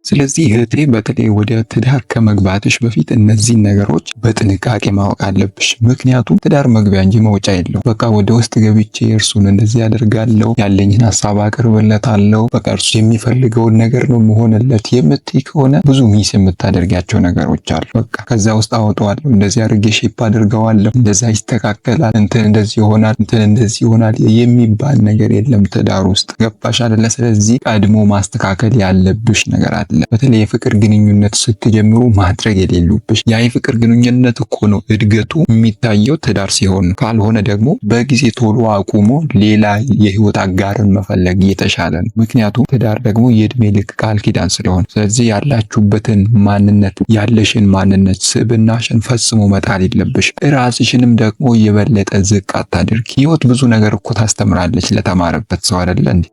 ስለዚህ እህቴ በተለይ ወደ ትዳር ከመግባትሽ በፊት እነዚህን ነገሮች በጥንቃቄ ማወቅ አለብሽ። ምክንያቱም ትዳር መግቢያ እንጂ መውጫ የለው። በቃ ወደ ውስጥ ገብቼ እርሱን እንደዚህ ያደርጋለሁ፣ ያለኝን ሀሳብ አቀርብለታለሁ፣ በቃ እርሱ የሚፈልገውን ነገር ነው መሆንለት የምትይ ከሆነ ብዙ ሚስ የምታደርጊያቸው ነገሮች አሉ። በቃ ከዛ ውስጥ አወጣዋለሁ፣ እንደዚህ አድርጌ ሼፕ አድርገዋለሁ፣ እንደዛ ይስተካከላል፣ እንትን እንደዚህ ይሆናል፣ እንትን እንደዚህ ይሆናል የሚባል ነገር የለም ትዳር ውስጥ። ገባሽ አይደለ? ስለዚህ ቀድሞ ማስተካከል ያለብሽ ነገር አለ። በተለይ የፍቅር ግንኙነት ስትጀምሩ ማድረግ የሌሉብሽ ያ የፍቅር ግንኙነት እኮ ነው እድገቱ የሚታየው ትዳር ሲሆን ነው። ካልሆነ ደግሞ በጊዜ ቶሎ አቁሞ ሌላ የህይወት አጋርን መፈለግ የተሻለ ነው። ምክንያቱም ትዳር ደግሞ የእድሜ ልክ ቃል ኪዳን ስለሆነ። ስለዚህ ያላችሁበትን ማንነት ያለሽን ማንነት ስብዕናሽን ፈጽሞ መጣል የለብሽ። ራስሽንም ደግሞ የበለጠ ዝቅ አታድርጊ። ህይወት ብዙ ነገር እኮ ታስተምራለች ለተማረበት ሰው አይደለ እንዴ?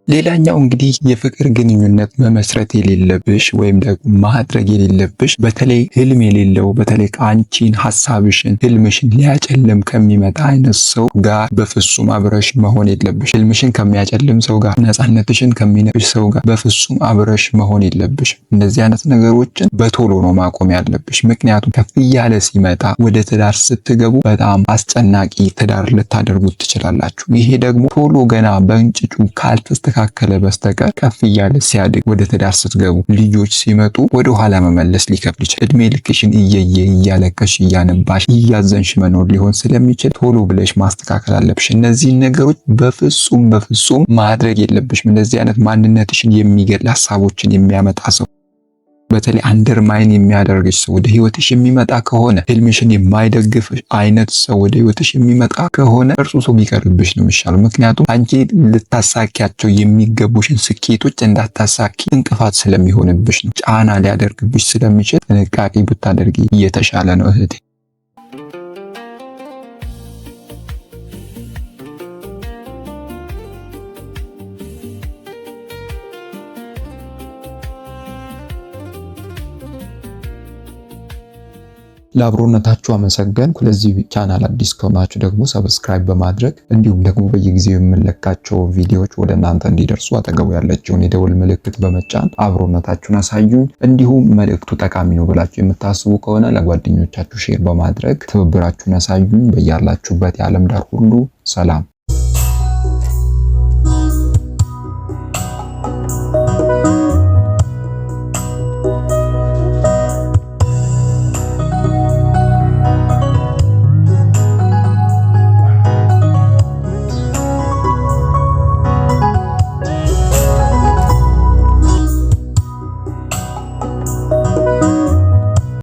ሌላኛው እንግዲህ የፍቅር ግንኙነት መመስረት የሌለብሽ ወይም ደግሞ ማድረግ የሌለብሽ በተለይ ህልም የሌለው በተለይ ከአንቺን ሐሳብሽን ህልምሽን ሊያጨልም ከሚመጣ አይነት ሰው ጋር በፍጹም አብረሽ መሆን የለብሽ። ህልምሽን ከሚያጨልም ሰው ጋር፣ ነፃነትሽን ከሚነፍሽ ሰው ጋር በፍጹም አብረሽ መሆን የለብሽ። እንደዚህ አይነት ነገሮችን በቶሎ ነው ማቆም ያለብሽ። ምክንያቱም ከፍ እያለ ሲመጣ ወደ ትዳር ስትገቡ በጣም አስጨናቂ ትዳር ልታደርጉት ትችላላችሁ። ይሄ ደግሞ ቶሎ ገና በእንጭጩ ካልተስተካከለ በስተቀር ከፍ እያለ ሲያድግ ወደ ትዳር ስትገቡ ልጆች ሲመጡ ወደ ኋላ መመለስ ሊከብድ ይችላል። እድሜ ልክሽን እያለቀሽ እያነባሽ እያዘንሽ መኖር ሊሆን ስለሚችል ቶሎ ብለሽ ማስተካከል አለብሽ። እነዚህን ነገሮች በፍጹም ማድረግ የለብሽም። እንደዚህ አይነት ማንነትሽን የሚገል ሀሳቦችን የሚያመጣ ሰው በተለይ አንደርማይን የሚያደርግሽ ሰው ወደ ህይወትሽ የሚመጣ ከሆነ ህልምሽን የማይደግፍ አይነት ሰው ወደ ህይወትሽ የሚመጣ ከሆነ እርሱ ሰው ቢቀርብሽ ነው የሚሻለው። ምክንያቱም አንቺ ልታሳኪያቸው የሚገቡሽን ስኬቶች እንዳታሳኪ እንቅፋት ስለሚሆንብሽ ነው። ጫና ሊያደርግብሽ ስለሚችል ጥንቃቄ ብታደርጊ እየተሻለ ነው እህቴ። ለአብሮነታችሁ አመሰገንኩ። ለዚህ ቻናል አዲስ ከሆናችሁ ደግሞ ሰብስክራይብ በማድረግ እንዲሁም ደግሞ በየጊዜው የምንለቃቸው ቪዲዮዎች ወደ እናንተ እንዲደርሱ አጠገቡ ያለችውን የደውል ምልክት በመጫን አብሮነታችሁን አሳዩኝ። እንዲሁም መልእክቱ ጠቃሚ ነው ብላችሁ የምታስቡ ከሆነ ለጓደኞቻችሁ ሼር በማድረግ ትብብራችሁን አሳዩኝ። በያላችሁበት የዓለም ዳር ሁሉ ሰላም